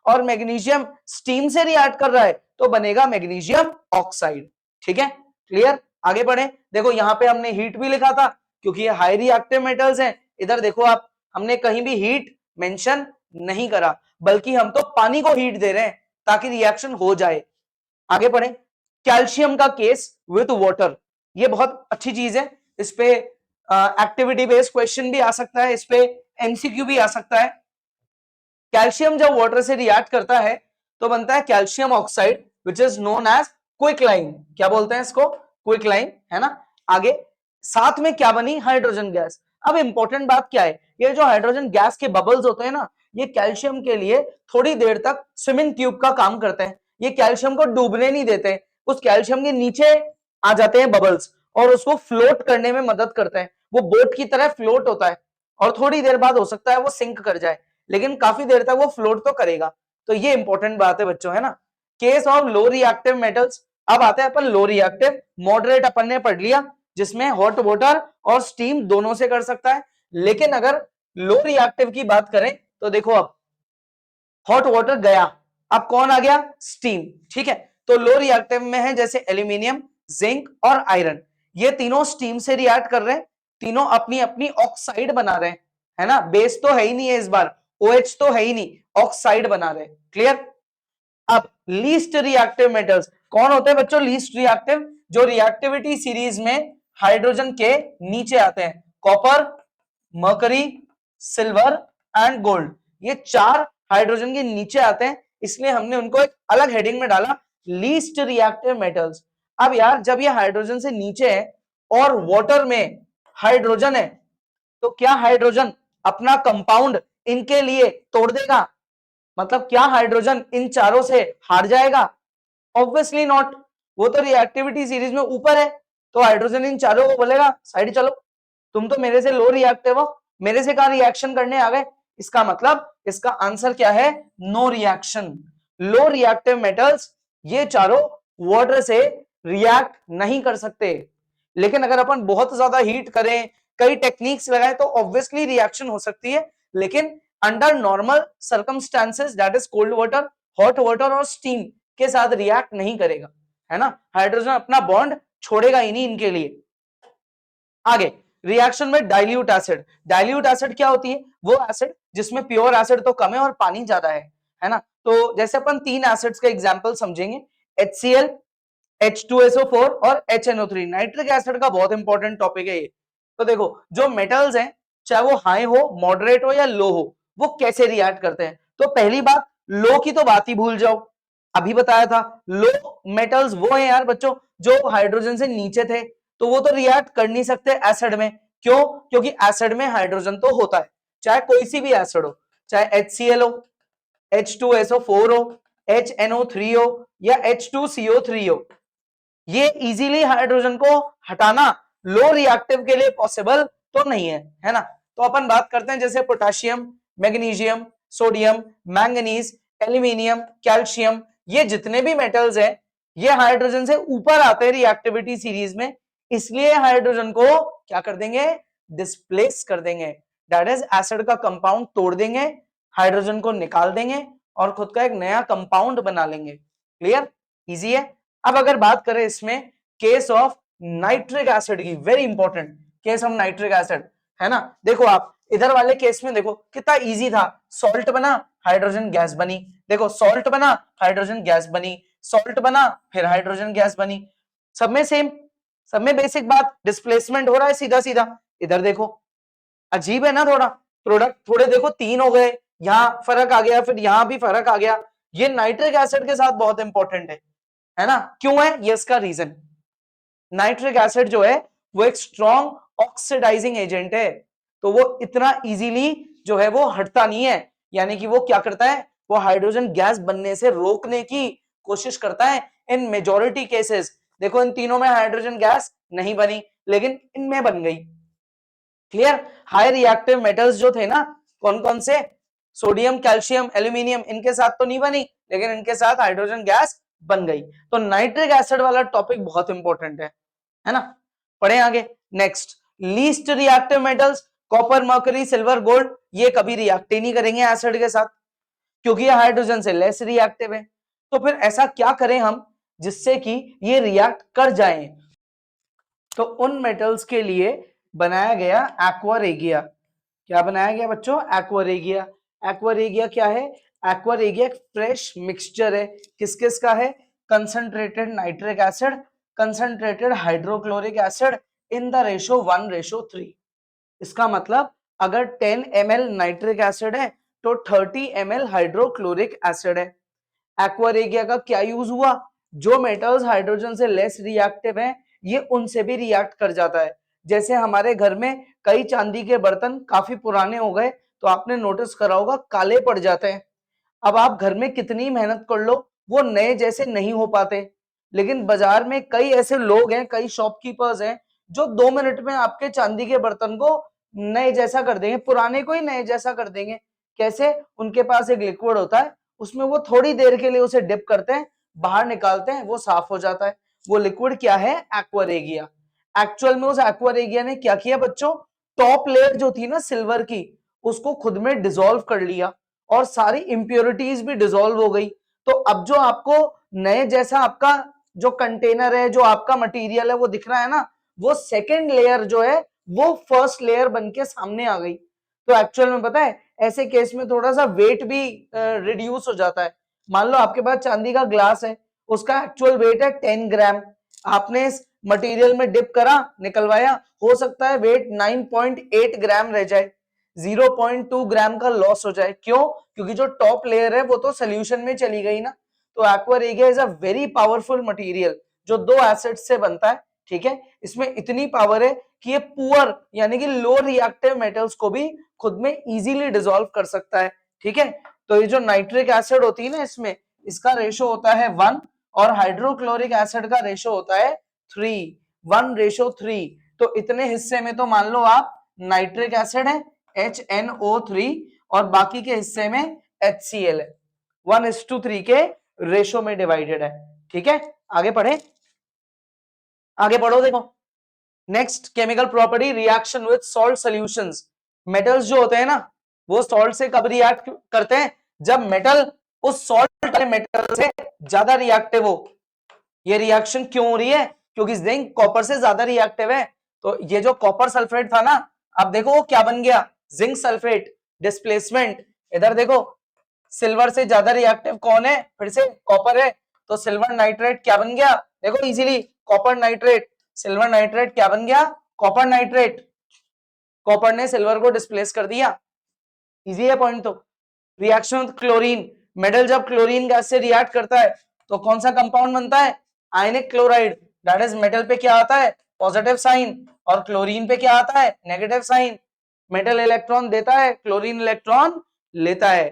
और मैग्नीशियम स्टीम से रिएक्ट कर रहा है तो बनेगा मैग्नीशियम ऑक्साइड, ठीक है। क्लियर? आगे बढ़े, देखो यहां पे हमने हीट भी लिखा था क्योंकि ये हाई रिएक्टिव मेटल्स हैं। इधर देखो आप, हमने कहीं भी हीट मेंशन नहीं करा, बल्कि हम तो पानी को हीट दे रहे हैं ताकि रिएक्शन हो जाए। आगे बढ़े, कैल्शियम का केस विद वाटर, ये बहुत अच्छी चीज है, इस पे एक्टिविटी बेस्ड क्वेश्चन भी आ सकता है, इस पे MCQ भी आ सकता है। कैल्शियम जब वाटर से रिएक्ट करता है तो बनता है calcium oxide which is known as quicklime. क्या बोलते हैं इसको? क्विकलाइन, है ना। आगे साथ में क्या बनी? Hydrogen gas. अब इंपॉर्टेंट बात क्या है, ये जो हाइड्रोजन गैस के बबल्स होते हैं ना, ये कैल्शियम के लिए थोड़ी देर तक स्विमिंग ट्यूब का काम करते हैं, ये कैल्शियम को डूबने नहीं देते, उस कैल्शियम के नीचे आ जाते हैं बबल्स और उसको फ्लोट करने में मदद करते हैं, वो बोट की तरह फ्लोट होता है और थोड़ी देर बाद हो सकता है वो सिंक कर जाए, लेकिन काफी देर तक वो फ्लोट तो करेगा। तो ये इंपॉर्टेंट बात है बच्चों, है ना। Case of low reactive metals, अब आते हैं अपन लो रिएक्टिव। मॉडरेट अपन ने पढ़ लिया जिसमें हॉट वाटर और स्टीम दोनों से कर सकता है, लेकिन अगर लो रिएक्टिव की बात करें तो देखो अब हॉट वाटर गया, अब कौन आ गया? स्टीम, ठीक है। तो लो रिएक्टिव में है जैसे एल्यूमिनियम, जिंक और आयरन, ये तीनों स्टीम से रिएक्ट कर रहे हैं, तीनों अपनी अपनी ऑक्साइड बना रहे हैं, है ना। बेस तो है ही नहीं है इस बार, OH तो है ही नहीं, ऑक्साइड बना रहे हैं। क्लियर? अब लीस्ट रिएक्टिव मेटल्स कौन होते हैं बच्चों? लीस्ट रिएक्टिव, जो रिएक्टिविटी सीरीज में हाइड्रोजन के नीचे आते हैं, copper, mercury, silver and gold, ये चार हाइड्रोजन के नीचे आते हैं, इसलिए हमने उनको एक अलग हेडिंग में डाला, लीस्ट रिएक्टिव मेटल्स। अब यार जब ये हाइड्रोजन से नीचे है और वाटर में हाइड्रोजन है, तो क्या हाइड्रोजन अपना कंपाउंड इनके लिए तोड़ देगा? मतलब क्या हाइड्रोजन इन चारों से हार जाएगा? Obviously not. वो तो रिएक्टिविटी सीरीज में ऊपर है, तो हाइड्रोजन इन चारों को बोलेगा साइड चलो, तुम तो मेरे से लो रिएक्टिव हो, मेरे से कहां रिएक्शन करने आ गए। इसका मतलब इसका आंसर क्या है? No reaction. Low reactive metals ये चारों वाटर से रिएक्ट नहीं कर सकते। लेकिन अगर अपन बहुत ज्यादा हीट करें, कई टेक्निक्स लगाएं, तो ऑब्वियसली रिएक्शन हो सकती है, लेकिन under normal circumstances that is cold water, hot water और स्टीम के साथ रिएक्ट नहीं करेगा, है ना। हाइड्रोजन अपना बॉन्ड छोड़ेगा ही नहीं इनके लिए। आगे रिएक्शन में डाइल्यूट एसिड। डाइल्यूट एसिड क्या होती है? वो एसिड जिसमें प्योर एसिड तो कम है और पानी ज्यादा है ना। तो जैसे अपन तीन एसिड्स का एग्जांपल समझेंगे, HCl, H2SO4 और HNO3। नाइट्रिक एसिड का बहुत इंपॉर्टेंट टॉपिक है ये। तो देखो जो मेटल्स हैं, चाहे वो हाई हो, मॉडरेट हो या लो हो, वो कैसे रिएक्ट करते हैं। तो पहली बात, लो की तो बात ही भूल जाओ, अभी बताया था। लो मेटल्स वो है यार बच्चों जो हाइड्रोजन से नीचे थे, तो वो तो रिएक्ट कर नहीं सकते एसिड में। क्यों? क्योंकि एसिड में हाइड्रोजन तो होता है, चाहे कोई सी भी एसिड हो, चाहे HCl हो, H2SO4 हो, HNO3 हो या H2CO3 हो। ये इजीली हाइड्रोजन को हटाना लो रिएक्टिव के लिए पॉसिबल तो नहीं है ना। तो अपन बात करते हैं जैसे potassium, magnesium, sodium, manganese, aluminium, calcium, ये जितने भी मेटल्स हैं ये हाइड्रोजन से ऊपर आते हैं रिएक्टिविटी सीरीज में, इसलिए हाइड्रोजन को क्या कर देंगे? डिस्प्लेस कर देंगे। दैट इज एसिड का कंपाउंड तोड़ देंगे, हाइड्रोजन को निकाल देंगे और खुद का एक नया कंपाउंड बना लेंगे। क्लियर? इजी है। अब अगर बात करें इसमें केस ऑफ नाइट्रिक एसिड की, very important case of nitric acid, है ना। देखो आप इधर वाले केस में देखो कितना इजी था, सॉल्ट बना, हाइड्रोजन गैस बनी। देखो सॉल्ट बना, हाइड्रोजन गैस बनी, सॉल्ट बना, फिर हाइड्रोजन गैस बनी। सब में सेम, सब में बेसिक बात, डिस्प्लेसमेंट हो रहा है सीधा सीधा। इधर देखो अजीब है ना थोड़ा, प्रोडक्ट थोड़े देखो तीन हो गए, यहां फर्क आ गया, फिर यहां भी फर्क आ गया। ये नाइट्रिक एसिड के साथ बहुत इंपॉर्टेंट है ना। क्यों है ये? इसका रीजन, नाइट्रिक एसिड जो है वो एक स्ट्रॉन्ग ऑक्सीडाइजिंग एजेंट है, तो वो इतना इजीली जो है वो हटता नहीं है। यानी कि वो क्या करता है? वो हाइड्रोजन गैस बनने से रोकने की कोशिश करता है इन मेजॉरिटी केसेस। देखो इन तीनों में हाइड्रोजन गैस नहीं बनी, लेकिन इनमें बन गई। क्लियर? हाई रिएक्टिव मेटल्स जो थे ना, कौन कौन से? सोडियम, कैल्शियम, एल्यूमिनियम, इनके साथ तो नहीं बनी, लेकिन इनके साथ हाइड्रोजन गैस बन गई। तो नाइट्रिक एसिड वाला टॉपिक बहुत इंपॉर्टेंट है ना। पढ़े आगे। Next, least reactive metals, copper, mercury, silver, gold, ये कभी रिएक्ट ही नहीं करेंगे एसिड के साथ, क्योंकि ये हाइड्रोजन से लेस रिएक्टिव है। तो फिर ऐसा क्या करें हम जिससे कि ये रिएक्ट कर जाएं? तो उन मेटल्स के लिए बनाया गया एक्वा रेगिया। क्या बनाया गया बच्चों? एक्वा रेगिया। एक्वा रेगिया क्या है? एक्वा रेगिया एक फ्रेश मिक्सचर है, किस किस का है? Concentrated nitric acid, concentrated hydrochloric acid in the ratio 1:3। इसका मतलब अगर 10 ml नाइट्रिक एसिड है तो 30 ml हाइड्रोक्लोरिक एसिड है। एक्वा रेगिया का क्या यूज हुआ? जो मेटल्स हाइड्रोजन से लेस रिएक्टिव हैं ये उनसे भी रिएक्ट कर जाता है। जैसे हमारे घर में कई चांदी के बर्तन काफी पुराने हो गए तो आपने नोटिस करा होगा काले पड़ जाते हैं। अब आप घर में कितनी मेहनत कर लो वो नए जैसे नहीं हो पाते, लेकिन बाजार में कई ऐसे लोग हैं, कई शॉपकीपर्स हैं जो 2 मिनट में आपके चांदी के बर्तन को नए जैसा कर देंगे, पुराने को ही नए जैसा कर देंगे। कैसे? उनके पास एक लिक्विड होता है, उसमें वो थोड़ी देर के लिए उसे डिप करते हैं, बाहर निकालते हैं, वो साफ हो जाता है। वो लिक्विड क्या है? एक्वा रेगिया। एक्चुअल में उस एक्वा रेगिया ने क्या किया बच्चों? टॉप लेयर जो थी ना सिल्वर की, उसको खुद में डिसॉल्व कर लिया और सारी इंप्योरिटीज भी डिसॉल्व हो गई। तो अब जो आपको नए जैसा आपका जो कंटेनर है, जो आपका मटेरियल है वो दिख रहा है ना, वो सेकेंड लेयर जो है वो फर्स्ट लेयर बन के सामने आ गई। तो एक्चुअल में पता है ऐसे केस में थोड़ा सा वेट भी रिड्यूस हो जाता है। मान लो आपके पास चांदी का ग्लास है, उसका एक्चुअल वेट है 10 ग्राम, आपने इस मटेरियल में डिप करा, निकलवाया, हो सकता है वेट 9.8 ग्राम रह जाए, 0.2 ग्राम का लॉस हो जाए। क्यों? क्योंकि जो टॉप लेयर है वो तो सोल्यूशन में चली गई ना। तो aqua regia is a very powerful material जो दो एसिड से बनता है, ठीक है। इसमें इतनी पावर है कि ये पुअर यानी कि लो रिएक्टिव मेटल्स को भी खुद में इजीली डिसॉल्व कर सकता है, ठीक है। तो ये जो नाइट्रिक एसिड होती है ना, इसमें इसका रेशो होता है 1 और हाइड्रोक्लोरिक एसिड का रेशो होता है 3, 1:3। तो इतने हिस्से में तो मान लो आप नाइट्रिक एसिड है HNO3 और बाकी के हिस्से में HCl है, 1:3 के रेशो में डिवाइडेड है, ठीक है। आगे पढ़े, आगे बढ़ो। देखो next chemical property, reaction with salt solutions. Metals जो होते हैं ना वो सॉल्ट से कब रिएक्ट करते हैं, जब मेटल उस सॉल्ट वाले मेटल से ज्यादा रिएक्टिव हो। ये रिएक्शन क्यों हो रही है, क्योंकि जिंक कॉपर से ज्यादा रिएक्टिव है। तो ये जो कॉपर सल्फेट था ना, अब देखो वो क्या बन गया, जिंक सल्फेट, डिस्प्लेसमेंट। इधर देखो सिल्वर से ज्यादा रिएक्टिव कौन है, फिर से कॉपर है, तो सिल्वर नाइट्रेट क्या बन गया, देखो easily copper nitrate, silver nitrate क्या बन गया, कॉपर नाइट्रेट। कॉपर ने सिल्वर को डिस्प्लेस कर दिया, इजी है पॉइंट। तो रिएक्शन विद क्लोरीन, मेटल जब क्लोरीन गैस से रिएक्ट करता है तो कौन सा कंपाउंड बनता है, आयनिक क्लोराइड। दैट इज मेटल पे क्या आता है, पॉजिटिव साइन, और क्लोरीन पे क्या आता है, नेगेटिव साइन। मेटल इलेक्ट्रॉन देता है, क्लोरीन इलेक्ट्रॉन लेता है,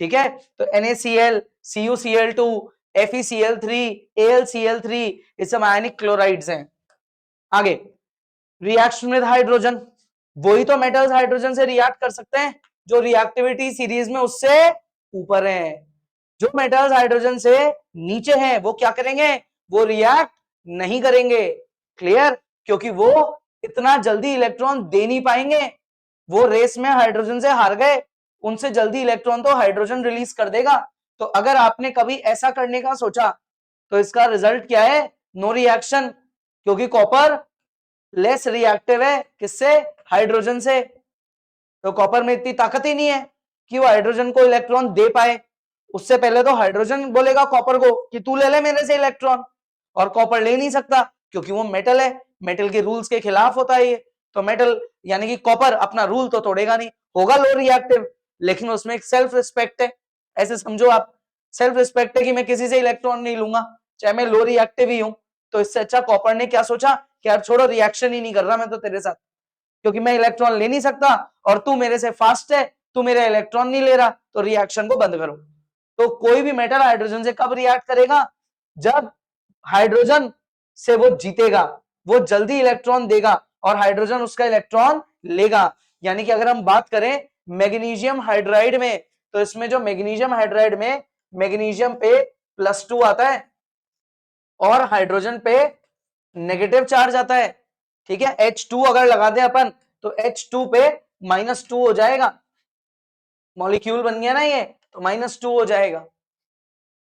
ठीक है। तो NaCl, CuCl2, FeCl3, AlCl3 ये सब आयनिक क्लोराइड्स हैं। आगे रिएक्शन विद हाइड्रोजन, वही तो मेटल्स हाइड्रोजन से रिएक्ट कर सकते हैं जो रिएक्टिविटी सीरीज में उससे ऊपर हैं। जो मेटल्स हाइड्रोजन से नीचे हैं वो क्या करेंगे, वो रिएक्ट नहीं करेंगे, क्लियर, क्योंकि वो इतना जल्दी इलेक्ट्रॉन दे नहीं पाएंगे। वो रेस में हाइड्रोजन से हार गए, उनसे जल्दी इलेक्ट्रॉन तो हाइड्रोजन रिलीज कर देगा। तो अगर आपने कभी ऐसा करने का सोचा तो इसका रिजल्ट क्या है, नो रिएक्शन, क्योंकि कॉपर लेस रिएक्टिव है किससे, हाइड्रोजन से। तो कॉपर में इतनी ताकत ही नहीं है कि वो हाइड्रोजन को इलेक्ट्रॉन दे पाए। उससे पहले तो हाइड्रोजन बोलेगा कॉपर को कि तू ले ले मेरे से इलेक्ट्रॉन, और कॉपर ले नहीं सकता क्योंकि वो मेटल है, मेटल के रूल्स के खिलाफ होता है ये। तो मेटल यानी कि कॉपर अपना रूल तो तोड़ेगा नहीं, होगा लो रिएक्टिव, लेकिन उसमें एक सेल्फ रिस्पेक्ट है। ऐसे समझो आप, सेल्फ रिस्पेक्ट है कि मैं किसी से इलेक्ट्रॉन नहीं लूंगा चाहे मैं लो रिएक्टिव ही हूं। तो इससे अच्छा कॉपर ने क्या सोचा कि यार छोड़ो, रिएक्शन ही नहीं कर रहा मैं तो तेरे साथ, क्योंकि मैं इलेक्ट्रॉन ले नहीं सकता और तू मेरे से फास्ट है, तू मेरा इलेक्ट्रॉन नहीं ले रहा, तो रिएक्शन को बंद करो। तो कोई भी मेटल हाइड्रोजन से कब रिएक्ट करेगा, जब हाइड्रोजन से वो जीतेगा, वो जल्दी इलेक्ट्रॉन देगा और हाइड्रोजन उसका इलेक्ट्रॉन लेगा। यानी कि अगर हम बात करें मैग्नीशियम हाइड्राइड में, तो इसमें जो मैग्नीशियम हाइड्राइड में मैग्नीशियम पे +2 आता है और हाइड्रोजन पे नेगेटिव चार्ज आता है, ठीक है। H2 अगर लगा दे अपन तो H2 पे -2 हो जाएगा, मॉलिक्यूल बन गया ना ये, तो -2 हो जाएगा।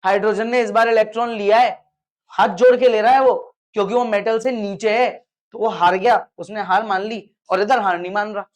हाइड्रोजन ने इस बार इलेक्ट्रॉन लिया है, हाथ जोड़ के ले रहा है वो, क्योंकि वो मेटल से नीचे है, तो वो हार गया, उसने हार मान ली, और इधर हार नहीं मान रहा,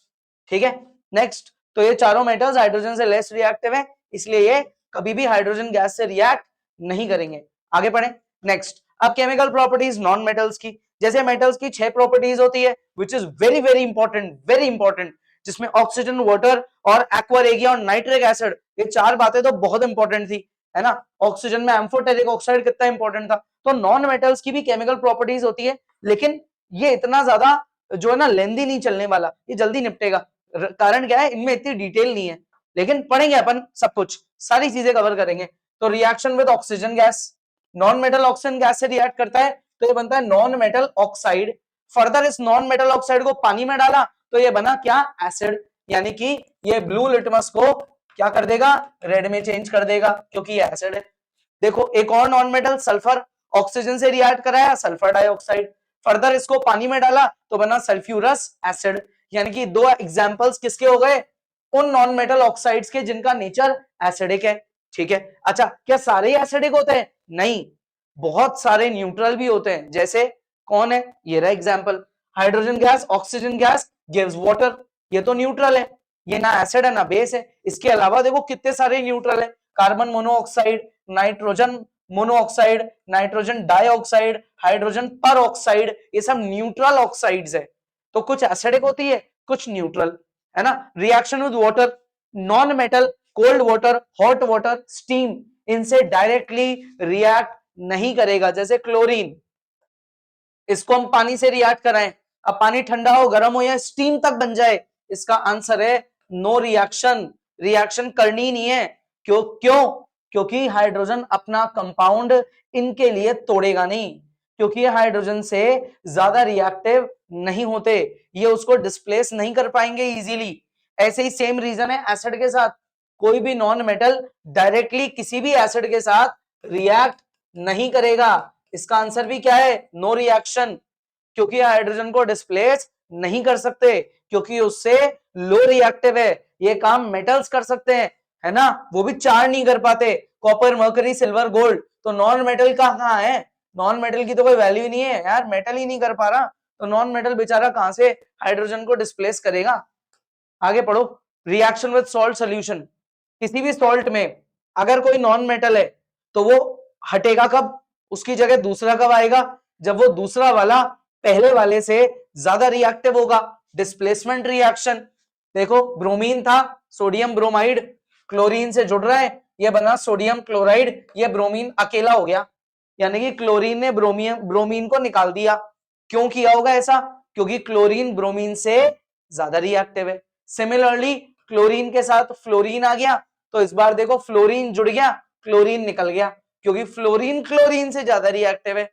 ठीक है। नेक्स्ट, तो ये चारों मेटल्स हाइड्रोजन से लेस रिएक्टिव है, इसलिए ये कभी भी हाइड्रोजन गैस से रिएक्ट नहीं करेंगे। आगे पढ़े नेक्स्ट। अब केमिकल प्रॉपर्टीज नॉन मेटल्स की, जैसे मेटल्स की 6 प्रॉपर्टीज होती है which is very very important, very important, जिसमें ऑक्सीजन, वाटर और एक्वा रेगिया और नाइट्रिक एसिड, ये 4 बातें तो बहुत इंपॉर्टेंट थी, है ना। ऑक्सीजन में एम्फोटेरिक ऑक्साइड कितना इंपॉर्टेंट था। तो नॉन मेटल्स की भी केमिकल प्रॉपर्टीज होती है, लेकिन ये इतना ज्यादा जो है ना लेंदी नहीं चलने वाला, ये जल्दी निपटेगा। कारण क्या है, इनमें इतनी डिटेल नहीं है, लेकिन पढ़ेंगे अपन सब कुछ, सारी चीजें कवर करेंगे। तो reaction with oxygen gas, non metal oxygen gas से रिएक्ट करता है तो ये बनता है नॉन मेटल ऑक्साइड। फर्दर इस नॉन मेटल ऑक्साइड को पानी में डाला तो ये बना क्या, एसिड, यानी कि ये ब्लू लिटमस को क्या कर देगा, रेड में चेंज कर देगा, क्योंकि ये एसिड है। देखो एक और नॉन मेटल सल्फर, ऑक्सीजन से रिएक्ट कराया सल्फर डाइऑक्साइड, फर्दर इसको पानी में डाला तो बना सल्फ्यूरस एसिड। यानी कि 2 एग्जांपल्स किसके हो गए, उन नॉन मेटल ऑक्साइड्स के जिनका नेचर एसिडिक है, ठीक है। अच्छा, क्या सारे ही एसिडिक होते हैं, नहीं, बहुत सारे न्यूट्रल भी होते हैं। जैसे कौन है, ये रहा example, hydrogen gas, oxygen gas gives water, ये तो न्यूट्रल है, ये ना एसिड है ना बेस है। इसके अलावा देखो कितने सारे न्यूट्रल है, carbon monoxide, nitrogen monoxide, nitrogen dioxide, hydrogen पर ऑक्साइड, ये सब न्यूट्रल ऑक्साइड्स है। तो कुछ एसिडिक होती है, कुछ न्यूट्रल, है ना। Reaction with water, non metal, cold water, hot water, steam, इनसे डायरेक्टली रिएक्ट नहीं करेगा। जैसे क्लोरीन, इसको हम पानी से रिएक्ट कराएं, अब पानी ठंडा हो, गर्म हो या स्टीम तक बन जाए, इसका आंसर है नो रिएक्शन, रिएक्शन करनी ही नहीं है। क्यों? क्योंकि हाइड्रोजन अपना कंपाउंड इनके लिए तोड़ेगा नहीं, क्योंकि ये हाइड्रोजन से ज्यादा रिएक्टिव नहीं होते, ये उसको डिस्प्लेस नहीं कर पाएंगे इजीली। ऐसे ही सेम रीजन है एसिड के साथ, कोई भी नॉन मेटल डायरेक्टली किसी भी एसिड के साथ रिएक्ट नहीं करेगा। इसका आंसर भी क्या है? नो रिएक्शन, क्योंकि हाइड्रोजन को डिस्प्लेस नहीं कर सकते, क्योंकि उससे लो रिएक्टिव है। ये काम मेटल्स कर सकते हैं, है ना, वो भी चार्ज नहीं कर पाते, कॉपर, मर्करी, सिल्वर, गोल्ड। तो नॉन मेटल कहाँ है? नॉन मेटल की तो कोई वैल्यू नहीं है यार, मेटल ही नहीं कर पा रहा, तो नॉन मेटल बेचारा कहां से हाइड्रोजन को डिस्प्लेस करेगा। आगे पढ़ो, रिएक्शन विद सॉल्ट सोल्यूशन, किसी भी सॉल्ट में अगर कोई नॉन मेटल है तो वो हटेगा कब, उसकी जगह दूसरा कब आएगा? जब वो दूसरा वाला पहले वाले से ज्यादा रिएक्टिव होगा, डिस्प्लेसमेंट रिएक्शन। देखो ब्रोमीन था, सोडियम ब्रोमाइड, क्लोरीन से जुड़ रहा है, ये बना सोडियम क्लोराइड, ये ब्रोमीन अकेला हो गया, यानी कि क्लोरीन ने ब्रोमीन को निकाल दिया। क्यों किया होगा ऐसा? क्योंकि क्लोरीन ब्रोमीन से ज्यादा रिएक्टिव है। सिमिलरली क्लोरीन के साथ फ्लोरीन आ गया, तो इस बार देखो फ्लोरीन जुड़ गया, क्लोरीन निकल गया, क्योंकि फ्लोरीन क्लोरीन से ज्यादा रिएक्टिव है।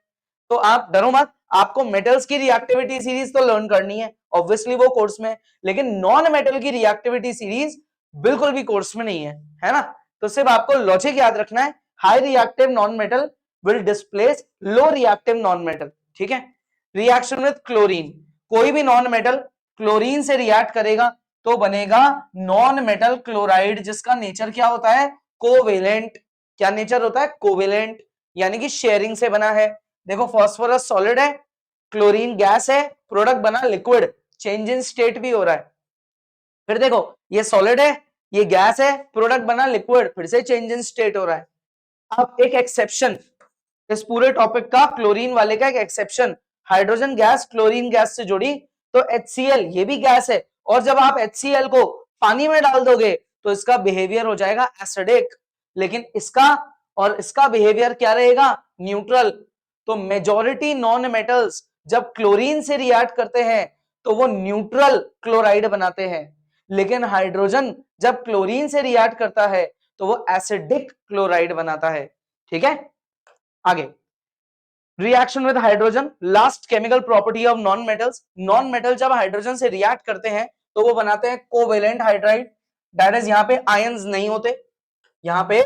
तो आप डरो मत, आपको मेटल्स की रिएक्टिविटी सीरीज तो लर्न करनी है, ऑब्वियसली वो कोर्स में, लेकिन नॉन मेटल की रिएक्टिविटी सीरीज बिल्कुल भी कोर्स में नहीं है ना। तो सिर्फ आपको लॉजिक याद रखना है, high reactive non metal will displace low reactive non metal, ठीक है। रिएक्शन विद क्लोरीन, कोई भी नॉन मेटल क्लोरीन से रिएक्ट करेगा तो बनेगा नॉन मेटल क्लोराइड, जिसका नेचर क्या होता है? कोवेलेंट। क्या नेचर होता है? कोवेलेंट, यानी कि शेयरिंग से बना है। देखो फास्फोरस सॉलिड है, क्लोरीन गैस है, प्रोडक्ट बना लिक्विड, चेंज इन स्टेट भी हो रहा है। फिर देखो ये सॉलिड है, ये गैस है, प्रोडक्ट बना लिक्विड, फिर से चेंज इन स्टेट हो रहा है। अब एक एक्सेप्शन इस पूरे टॉपिक का, क्लोरीन वाले का एक exception, hydrogen gas chlorine gas से जुड़ी तो HCl ये भी गैस है, और जब आप HCl को पानी में डाल दोगे तो इसका बिहेवियर हो जाएगा एसिडिक, लेकिन इसका बिहेवियर क्या रहेगा? न्यूट्रल। तो मेजॉरिटी नॉन मेटल्स जब क्लोरीन से रिएक्ट करते हैं तो वो न्यूट्रल क्लोराइड बनाते हैं, लेकिन हाइड्रोजन जब क्लोरीन से रिएक्ट करता है तो वो एसिडिक क्लोराइड बनाता है, ठीक है। आगे, reaction with hydrogen, last chemical property of non metals, non metal जब हाइड्रोजन से रिएक्ट करते हैं तो वो बनाते हैं कोवेलेंट हाइड्राइड। दैट इज यहां पे आयंस नहीं होते, यहां पे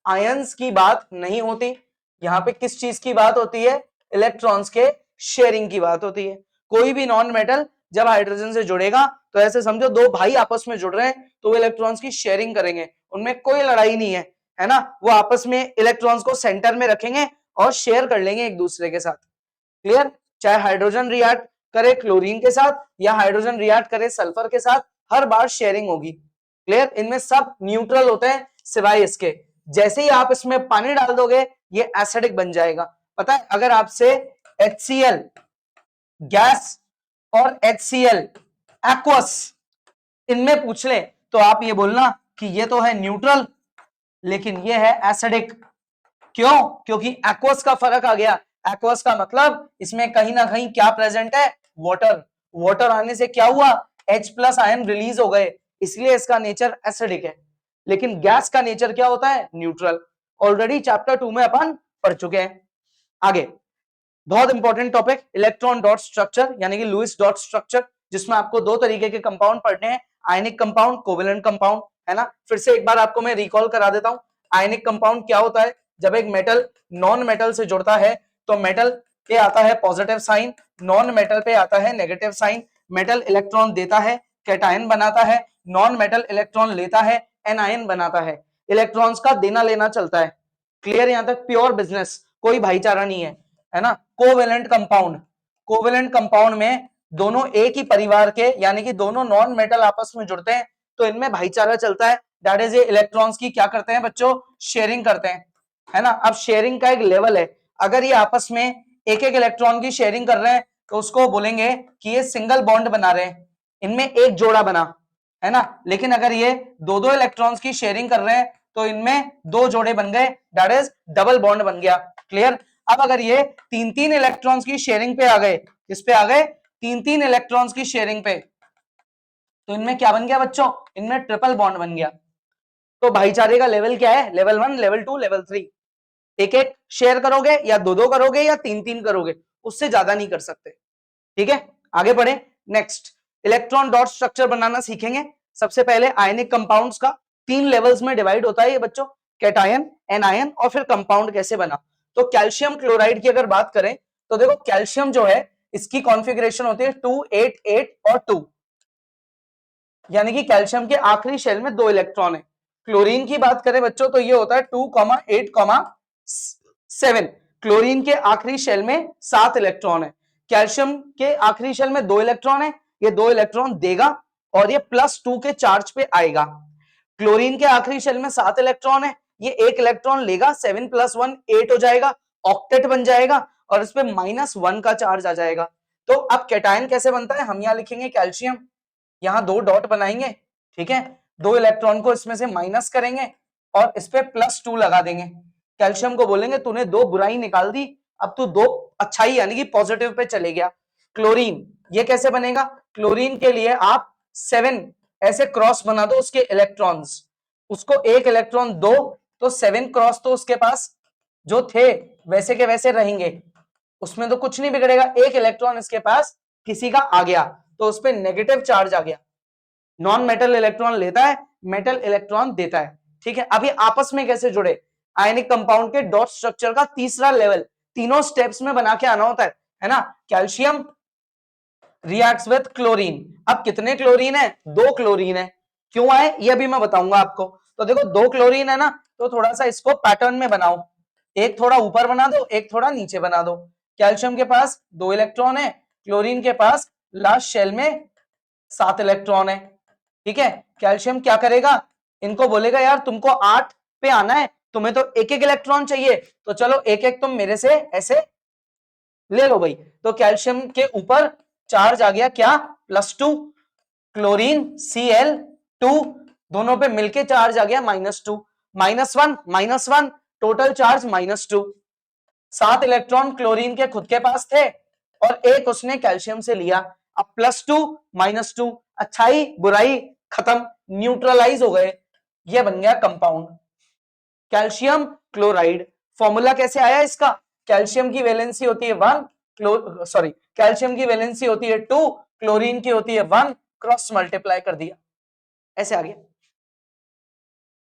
आयंस की बात नहीं होती, यहां पे किस चीज की बात होती है? इलेक्ट्रॉन्स के शेयरिंग की बात होती है। कोई भी नॉन मेटल जब हाइड्रोजन से जुड़ेगा तो ऐसे समझो दो भाई आपस में जुड़ रहे हैं तो वो इलेक्ट्रॉन्स की शेयरिंग करेंगे, उनमें कोई लड़ाई नहीं है ना, वो आपस में इलेक्ट्रॉन्स को सेंटर में रखेंगे और शेयर कर लेंगे एक दूसरे के साथ। क्लियर? चाहे हाइड्रोजन रिएक्ट करे क्लोरीन के साथ या हाइड्रोजन रिएक्ट करे सल्फर के साथ, हर बार शेयरिंग होगी। क्लियर? इनमें सब न्यूट्रल होते हैं सिवाय इसके। जैसे ही आप इसमें पानी डाल दोगे ये एसिडिक बन जाएगा। पता है, अगर आपसे HCl गैस और HCl एक्वस इनमें पूछ ले तो आप ये बोलना कि ये तो है न्यूट्रल लेकिन ये है एसिडिक। क्यों? क्योंकि एक्वस का फर्क आ गया। एक्वस का मतलब इसमें कहीं ना कहीं क्या प्रेजेंट है? वाटर। वाटर आने से क्या हुआ? H+ आयन रिलीज हो गए, इसलिए इसका नेचर एसिडिक है। लेकिन गैस का नेचर क्या होता है? न्यूट्रल। ऑलरेडी चैप्टर 2 में अपन पढ़ चुके हैं। आगे, बहुत important topic, electron dot structure यानी कि लुईस डॉट स्ट्रक्चर, जिसमें आपको दो तरीके के कंपाउंड पढ़ने हैं, आयनिक कंपाउंड, कोवेलेंट कंपाउंड, है ना। फिर से एक बार आपको मैं रिकॉल करा देता हूं। आयनिक कंपाउंड क्या होता है? जब एक मेटल नॉन मेटल से जुड़ता है तो मेटल पे आता है पॉजिटिव साइन, नॉन मेटल पे आता है नेगेटिव साइन। मेटल इलेक्ट्रॉन देता है, कैटायन बनाता है, नॉन मेटल इलेक्ट्रॉन लेता है, एनायन बनाता है। इलेक्ट्रॉन्स का देना लेना चलता है। क्लियर? यहां तक प्योर बिजनेस, कोई भाईचारा नहीं है ना। कोवेलेंट कंपाउंड, कोवेलेंट कंपाउंड में दोनों एक ही परिवार के यानी कि दोनों नॉन मेटल आपस में जुड़ते हैं तो इनमें भाईचारा चलता है। दैट इज ये इलेक्ट्रॉन्स की क्या करते हैं बच्चों? शेयरिंग करते हैं, है ना। अब शेयरिंग का एक लेवल है, अगर ये आपस में एक एक इलेक्ट्रॉन की शेयरिंग कर रहे हैं तो उसको बोलेंगे कि ये सिंगल बॉन्ड बना रहे हैं, इनमें एक जोड़ा बना, है ना। लेकिन अगर ये दो दो इलेक्ट्रॉन्स की शेयरिंग कर रहे हैं तो इनमें दो जोड़े बन गए, दैट इज डबल बॉन्ड बन गया। क्लियर। अब अगर ये तीन तीन इलेक्ट्रॉन्स की शेयरिंग पे आ गए, किस पे आ गए, तीन तीन इलेक्ट्रॉन्स की शेयरिंग पे, तो इनमें क्या बन गया बच्चों, इनमें ट्रिपल बॉन्ड बन गया। तो भाईचारे का लेवल क्या है, लेवल 1, लेवल 2, लेवल 3। एक एक शेयर करोगे या दो दो करोगे या तीन तीन करोगे, उससे ज्यादा नहीं कर सकते। ठीक है, आगे बढ़े। नेक्स्ट, इलेक्ट्रॉन डॉट स्ट्रक्चर बनाना सीखेंगे। सबसे पहले आयनिक कंपाउंड्स का 3 लेवल्स में डिवाइड होता है ये बच्चों, कैटायन, एनायन और फिर कंपाउंड कैसे बना। तो कैल्शियम क्लोराइड की अगर बात करें तो देखो कैल्शियम जो है इसकी कॉन्फ़िगरेशन होती है 2 8 8 और 2, यानी कि कैल्शियम के आखिरी शेल में 2 इलेक्ट्रॉन है। क्लोरीन की बात करें बच्चों तो ये होता है 2, 8, 7। क्लोरीन के आखिरी शेल में 7 इलेक्ट्रॉन है। कैल्शियम के आखिरी शेल में 2 इलेक्ट्रॉन है, ये 2 इलेक्ट्रॉन देगा और ये +2 के चार्ज पे आएगा। क्लोरीन के आखिरी शेल में 7 इलेक्ट्रॉन है, ये 1 इलेक्ट्रॉन लेगा, 7 + 1 8 हो जाएगा, ऑक्टेट बन जाएगा और इस पे -1 का चार्ज आ जाएगा। तो अब कैटायन कैसे बनता है, हम यहां लिखेंगे कैल्शियम, यहां 2 डॉट बनाएंगे। ठीक है, 2 इलेक्ट्रॉन को इसमें से माइनस करेंगे और इस पे +2 लगा देंगे। कैल्शियम को बोलेंगे तूने 2 बुराई निकाल दी, अब तू 2 अच्छाई यानी कि पॉजिटिव पे चले गया। क्लोरीन, ये कैसे बनेगा, क्लोरीन के लिए आप 7 ऐसे क्रॉस बना दो उसके इलेक्ट्रॉन्स, उसको 1 इलेक्ट्रॉन दो तो 7 क्रॉस तो उसके पास जो थे वैसे के वैसे रहेंगे, उसमें तो कुछ नहीं बिगड़ेगा। 1 इलेक्ट्रॉन इसके पास किसी का आ गया तो उस पर नेगेटिव चार्ज आ गया, नॉन मेटल इलेक्ट्रॉन लेता है, मेटल इलेक्ट्रॉन देता है। ठीक है, अभी आपस में कैसे जुड़े, आयनिक कंपाउंड के डॉट स्ट्रक्चर का तीसरा लेवल तीनों स्टेप्स में बना के आना होता है ना। कैल्शियम रिएक्ट्स विद क्लोरीन, अब कितने क्लोरीन है, 2 क्लोरीन है, क्यों आए ये भी मैं बताऊंगा आपको। तो देखो 2 क्लोरीन है ना, तो थोड़ा सा इसको पैटर्न में बनाओ, एक थोड़ा ऊपर बना दो, एक थोड़ा नीचे बना दो। कैल्शियम के पास 2 इलेक्ट्रॉन है, क्लोरीन के पास लास्ट शेल में 7 इलेक्ट्रॉन है। ठीक है, कैल्शियम क्या करेगा, इनको बोलेगा यार तुमको 8 पे आना है, तुम्हें तो एक एक इलेक्ट्रॉन चाहिए, तो चलो एक एक तुम मेरे से ऐसे ले लो भाई। तो कैल्शियम के ऊपर चार्ज आ गया क्या, +2, क्लोरीन Cl2 दोनों पे मिलके चार्ज आ गया -2, -1 -1 टोटल चार्ज -2। 7 इलेक्ट्रॉन क्लोरीन के खुद के पास थे और एक उसने कैल्शियम से लिया, अब +2 -2, अच्छाई बुराई खत्म, न्यूट्रलाइज हो गए, ये बन गया कंपाउंड कैल्शियम क्लोराइड। फॉर्मूला कैसे आया इसका, कैल्शियम की वैलेंसी होती है 1, कैल्शियम की वैलेंसी होती है 2, क्लोरीन की होती है 1, क्रॉस मल्टीप्लाई कर दिया, ऐसे आ गया।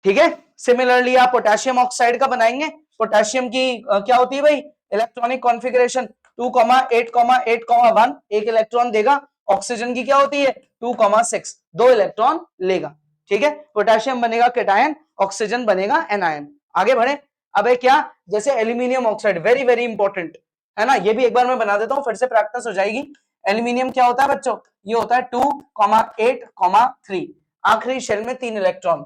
ठीक है, सिमिलरली आप पोटेशियम ऑक्साइड का बनाएंगे, पोटेशियम की क्या होती है भाई, इलेक्ट्रॉनिक कॉन्फ़िगरेशन 2, 8, 8, 1, एक इलेक्ट्रॉन देगा। ऑक्सीजन की क्या होती है 2, 6, 2 इलेक्ट्रॉन लेगा। ठीक है, पोटेशियम बनेगा कैटायन, ऑक्सीजन बनेगा एनायन। आगे बढ़े। अब क्या, जैसे aluminium oxide, very very important है ना, ये भी एक बार मैं बना देता हूं, फिर से प्रैक्टिस हो जाएगी। एल्यूमिनियम क्या होता है बच्चों, ये होता है 2, 8, 3, आखिरी शेल में 3 इलेक्ट्रॉन।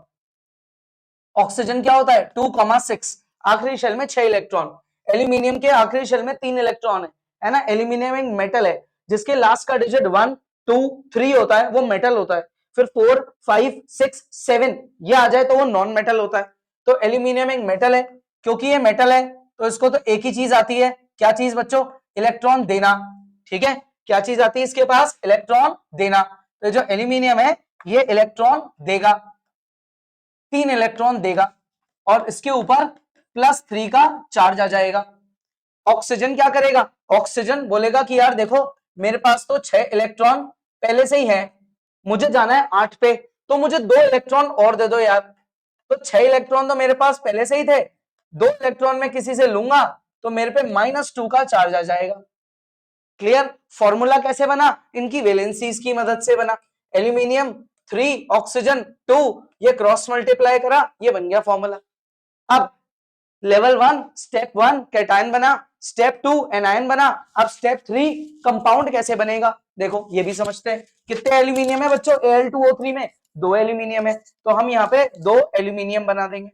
ऑक्सीजन क्या होता है 2, 6, आखिरी शेल में 6 इलेक्ट्रॉन। एल्यूमिनियम के आखिरी शेल में 3 इलेक्ट्रॉन है ना। एल्यूमिनियम एक मेटल है जिसके लास्ट का डिजिट 1, 2, 3 होता है, वो मेटल होता है। फिर 4, 5, 6, 7 ये आ जाए तो वो नॉन मेटल होता है। तो एल्यूमिनियम एक मेटल है, क्योंकि ये मेटल है तो इसको तो एक ही चीज आती है, क्या चीज बच्चों, इलेक्ट्रॉन देना। ठीक है, क्या चीज आती है इसके पास, इलेक्ट्रॉन देना। तो जो एल्यूमिनियम है ये इलेक्ट्रॉन देगा, 3 इलेक्ट्रॉन देगा और इसके ऊपर +3 का चार्ज आ जाएगा। ऑक्सीजन क्या करेगा, ऑक्सीजन बोलेगा कि यार देखो मेरे पास तो 6 इलेक्ट्रॉन पहले से ही है, मुझे जाना है 8 पे, तो मुझे 2 इलेक्ट्रॉन और दे दो यार। तो 6 इलेक्ट्रॉन तो मेरे पास पहले से ही थे, 2 इलेक्ट्रॉन में किसी से लूंगा तो मेरे पे -2 का चार्ज आ जाएगा। क्लियर। फॉर्मूला कैसे बना, इनकी वैलेंसीज की मदद से बना। एल्यूमिनियम 3, ऑक्सीजन 2, ये क्रॉस मल्टीप्लाई करा, ये बन गया फॉर्मूला। अब लेवल 1 स्टेप 1 कैटायन बना, स्टेप 2 एनायन बना, अब स्टेप 3 कंपाउंड कैसे बनेगा, देखो ये भी समझते हैं। कितने एल्यूमिनियम है बच्चों, Al2O3 में 2 एल्यूमिनियम है, तो हम यहाँ पे 2 एल्यूमिनियम बना देंगे,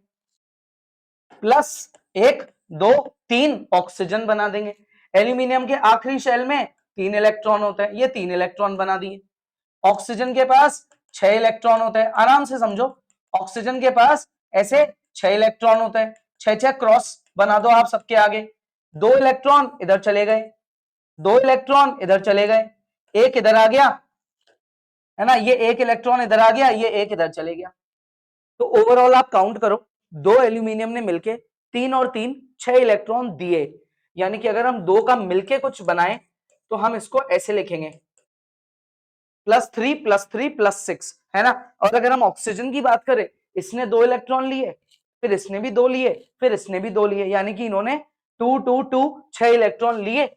प्लस 1, 2, 3 ऑक्सीजन बना देंगे। एल्यूमिनियम के आखिरी शेल में 3 इलेक्ट्रॉन होते हैं, ये 3 इलेक्ट्रॉन बना दिए। ऑक्सीजन के पास 6 इलेक्ट्रॉन होते हैं, आराम से समझो, ऑक्सीजन के पास ऐसे 6 इलेक्ट्रॉन होते हैं, 6 क्रॉस बना दो आप सबके आगे, 2 इलेक्ट्रॉन इधर चले गए, 2 इलेक्ट्रॉन इधर चले गए, एक इधर आ गया है ना, ये एक इलेक्ट्रॉन इधर आ गया, ये एक इधर चले गया। तो ओवरऑल आप काउंट करो, 2 एल्यूमिनियम ने मिलके 3 और 3 6 इलेक्ट्रॉन दिए। यानी कि अगर हम 2 का मिलके कुछ बनाए तो हम इसको ऐसे लिखेंगे +3 +3 +6, है ना। और अगर हम ऑक्सीजन की बात करें, इसने 2 इलेक्ट्रॉन लिए, फिर इसने भी 2 लिए, फिर इसने भी 2 लिए, यानी कि इन्होंने 2 2 2 6 इलेक्ट्रॉन लिए,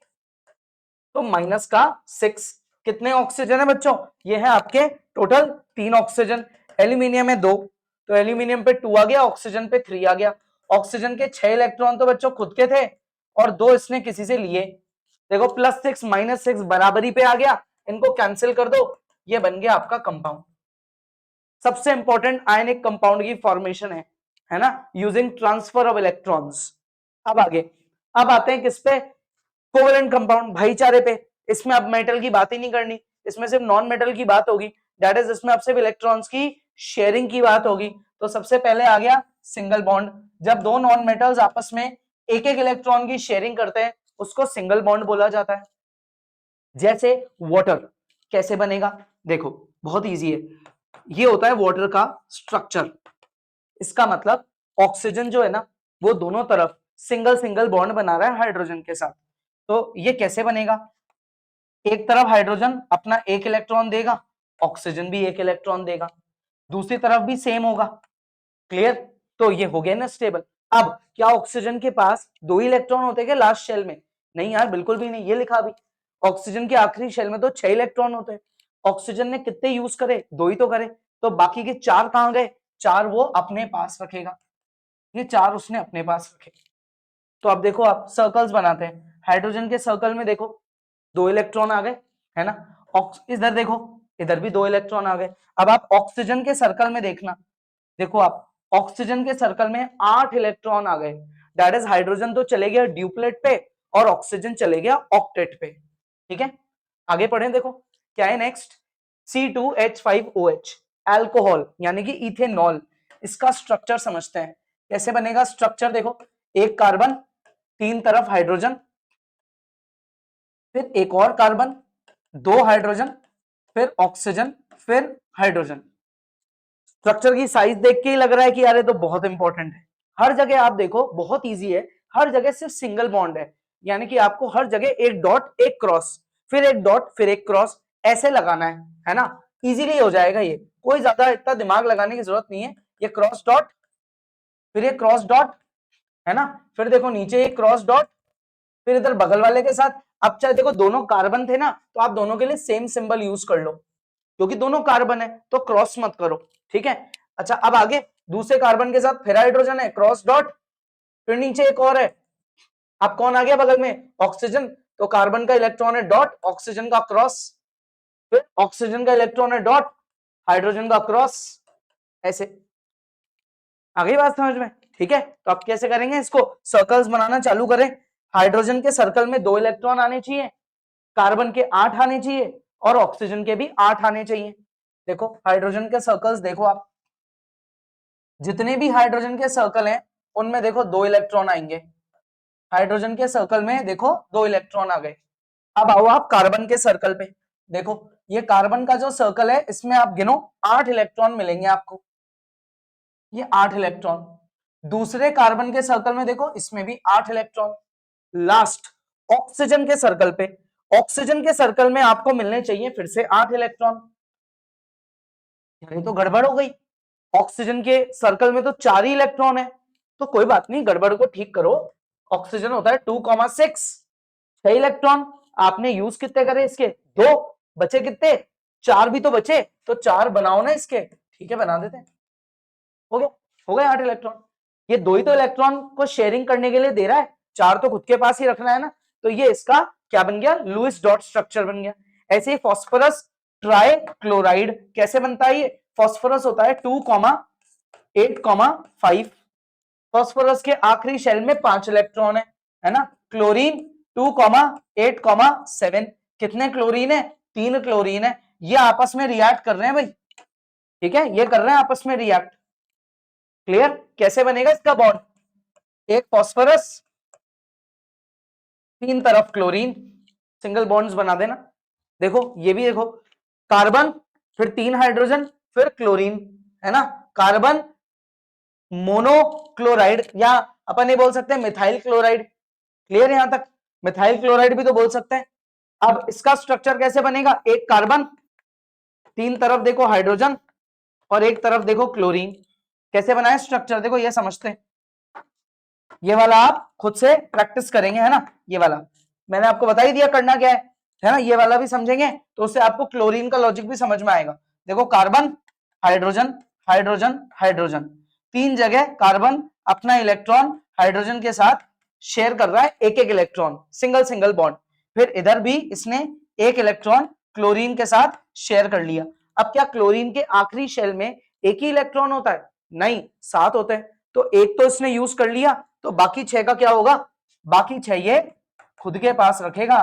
तो माइनस का 6। कितने ऑक्सीजन है बच्चों? ये है आपके टोटल 3 ऑक्सीजन। एल्यूमिनियम है 2, तो एल्यूमिनियम पे 2 आ गया, ऑक्सीजन पे 3 आ गया। ऑक्सीजन के 6 इलेक्ट्रॉन तो बच्चों खुद के थे और 2 इसने किसी से लिए। देखो +6 -6 बराबरी पे आ गया, इनको कैंसिल कर दो, ये बन गया आपका कंपाउंड। सबसे इंपॉर्टेंट आयनिक कंपाउंड की फॉर्मेशन है ना, यूजिंग ट्रांसफर ऑफ इलेक्ट्रॉन्स। अब आगे, अब आते हैं किस पे? कोवेलेंट कंपाउंड, भाईचारे पे। इसमें अब मेटल की बात ही नहीं करनी, इसमें सिर्फ नॉन मेटल की बात होगी, दैट इज इसमें अब सिर्फ इलेक्ट्रॉन्स की शेयरिंग की बात होगी। तो सबसे पहले आ गया सिंगल बॉन्ड। जब 2 नॉन मेटल्स आपस में एक एक इलेक्ट्रॉन की शेयरिंग करते हैं उसको सिंगल बॉन्ड बोला जाता है। जैसे वाटर कैसे बनेगा, देखो बहुत इजी है। ये होता है वाटर का स्ट्रक्चर। इसका मतलब ऑक्सीजन जो है ना, वो दोनों तरफ सिंगल सिंगल बॉन्ड बना रहा है हाइड्रोजन के साथ। तो ये कैसे बनेगा? एक तरफ हाइड्रोजन अपना एक इलेक्ट्रॉन देगा, ऑक्सीजन भी एक इलेक्ट्रॉन देगा, दूसरी तरफ भी सेम होगा। क्लियर? तो ये हो गया ना स्टेबल। अब क्या ऑक्सीजन के पास 2 इलेक्ट्रॉन होते हैं लास्ट शेल में? नहीं यार, बिल्कुल भी नहीं। ये लिखा भी, ऑक्सीजन के आखिरी शेल में तो 6 इलेक्ट्रॉन होते हैं। ऑक्सीजन ने कितने यूज करे? 2 ही तो करे, तो बाकी के 4 कहां गए? 4 वो अपने पास रखेगा, ये 4 उसने अपने पास रखे। तो अब देखो, आप सर्कल्स बनाते हैं, हाइड्रोजन के सर्कल में देखो 2 इलेक्ट्रॉन आ गए, है ना। इधर देखो, इधर भी 2 इलेक्ट्रॉन आ गए। अब आप ऑक्सीजन के सर्कल में देखना, देखो आप ऑक्सीजन के सर्कल में 8 इलेक्ट्रॉन आ गए, दैट इज हाइड्रोजन तो चले गया ड्यूप्लेट पे और ऑक्सीजन चले गया ऑक्टेट पे। ठीक है, आगे पढ़े, देखो क्या है नेक्स्ट। C2H5OH, अल्कोहल यानी कि इथेनॉल। इसका स्ट्रक्चर समझते हैं, कैसे बनेगा स्ट्रक्चर। देखो, एक कार्बन, 3 तरफ हाइड्रोजन, फिर एक और कार्बन, 2 हाइड्रोजन, फिर ऑक्सीजन, फिर हाइड्रोजन। स्ट्रक्चर की साइज देख के ही लग रहा है कि यार ये तो बहुत इंपॉर्टेंट है। हर जगह आप देखो बहुत इजी है, हर जगह सिर्फ सिंगल बॉन्ड है, यानी कि आपको हर जगह एक डॉट एक क्रॉस, फिर एक डॉट फिर एक क्रॉस, ऐसे लगाना है ना। इजीली हो जाएगा ये, कोई ज्यादा इतना दिमाग लगाने की जरूरत नहीं है। ये क्रॉस डॉट, फिर ये क्रॉस डॉट, है ना, फिर देखो नीचे एक क्रॉस डॉट, फिर इधर बगल वाले के साथ। अब चाहे देखो दोनों कार्बन थे ना, तो आप दोनों के लिए सेम सिंबल यूज कर लो, क्योंकि दोनों कार्बन है तो क्रॉस मत करो। ठीक है, अच्छा अब आगे, दूसरे कार्बन के साथ फिर हाइड्रोजन है, क्रॉस डॉट, फिर नीचे एक और है। अब कौन आ गया बगल में? ऑक्सीजन, तो कार्बन का इलेक्ट्रॉन है डॉट, ऑक्सीजन का क्रॉस, फिर ऑक्सीजन का इलेक्ट्रॉन है डॉट, हाइड्रोजन का क्रॉस, ऐसे। आ गई बात समझ में? ठीक है, तो आप कैसे करेंगे इसको, सर्कल्स बनाना चालू करें। हाइड्रोजन के सर्कल में 2 इलेक्ट्रॉन आने चाहिए, कार्बन के 8 आने चाहिए और ऑक्सीजन के भी 8 आने चाहिए। देखो हाइड्रोजन के सर्कल्स देखो आप, जितने भी हाइड्रोजन के सर्कल हैं उनमें देखो 2 इलेक्ट्रॉन आएंगे। हाइड्रोजन के सर्कल में देखो 2 इलेक्ट्रॉन आ गए। अब आओ आप कार्बन के सर्कल पे, देखो ये कार्बन का जो सर्कल है इसमें आप गिनो 8 इलेक्ट्रॉन मिलेंगे आपको, ये 8 इलेक्ट्रॉन। दूसरे कार्बन के सर्कल में देखो, इसमें भी 8 इलेक्ट्रॉन। लास्ट ऑक्सीजन के सर्कल पे, ऑक्सीजन के सर्कल में आपको मिलने चाहिए फिर से 8 इलेक्ट्रॉन। ये तो गड़बड़ हो गई, ऑक्सीजन के सर्कल में तो 4 ही इलेक्ट्रॉन है। तो कोई बात नहीं, गड़बड़ को ठीक करो। ऑक्सीजन होता है 2,6, 6 इलेक्ट्रॉन। आपने यूज कितने करे इसके? 2, बचे कितने? 4 भी तो बचे, तो 4 बनाओ ना इसके। ठीक है, बना देते हैं, हो गया, हो गए 8 इलेक्ट्रॉन। ये 2 ही तो इलेक्ट्रॉन को शेयरिंग करने के लिए दे रहा है, 4 तो खुद के पास ही रखना है ना। तो ये इसका क्या बन गया? लुईस डॉट स्ट्रक्चर बन गया। ऐसे ही फॉस्फोरस ट्राई क्लोराइड कैसे बनता है? ये फॉस्फोरस होता है 2,8,5। फॉस्फोरस के आखिरी शेल में 5 इलेक्ट्रॉन है ना। क्लोरीन 2,8,7। कितने क्लोरीन है? 3 क्लोरीन है। ये आपस में रिएक्ट कर रहे हैं भाई, ठीक है, ये कर रहे हैं आपस में रिएक्ट। क्लियर? कैसे बनेगा इसका बॉन्ड? एक फॉस्फोरस, तीन तरफ क्लोरीन, सिंगल बॉन्ड्स बना देना। देखो ये भी देखो, कार्बन, फिर तीन हाइड्रोजन, फिर क्लोरीन, है ना, कार्बन मोनोक्लोराइड, या अपन ये बोल सकते हैं मिथाइल क्लोराइड। क्लियर यहां तक? मिथाइल क्लोराइड भी तो बोल सकते हैं। अब इसका स्ट्रक्चर कैसे बनेगा? एक कार्बन, तीन तरफ देखो हाइड्रोजन, और एक तरफ देखो क्लोरीन। कैसे बनाए स्ट्रक्चर? देखो ये समझते हैं, ये वाला आप खुद से प्रैक्टिस करेंगे, है ना। ये वाला मैंने आपको बता ही दिया करना क्या है ना। ये वाला भी समझेंगे तो उससे आपको क्लोरीन का लॉजिक भी समझ में आएगा। देखो कार्बन, हाइड्रोजन, हाइड्रोजन, हाइड्रोजन, तीन जगह कार्बन अपना इलेक्ट्रॉन हाइड्रोजन के साथ शेयर कर रहा है, एक एक इलेक्ट्रॉन, सिंगल सिंगल बॉन्ड। फिर इधर भी इसने एक इलेक्ट्रॉन क्लोरीन के साथ शेयर कर लिया। अब क्या क्लोरीन के आखिरी शेल में एक ही इलेक्ट्रॉन होता है? नहीं, 7 होते हैं। तो एक तो इसने यूज कर लिया, तो बाकी 6 का क्या होगा? बाकी 6 ये खुद के पास रखेगा,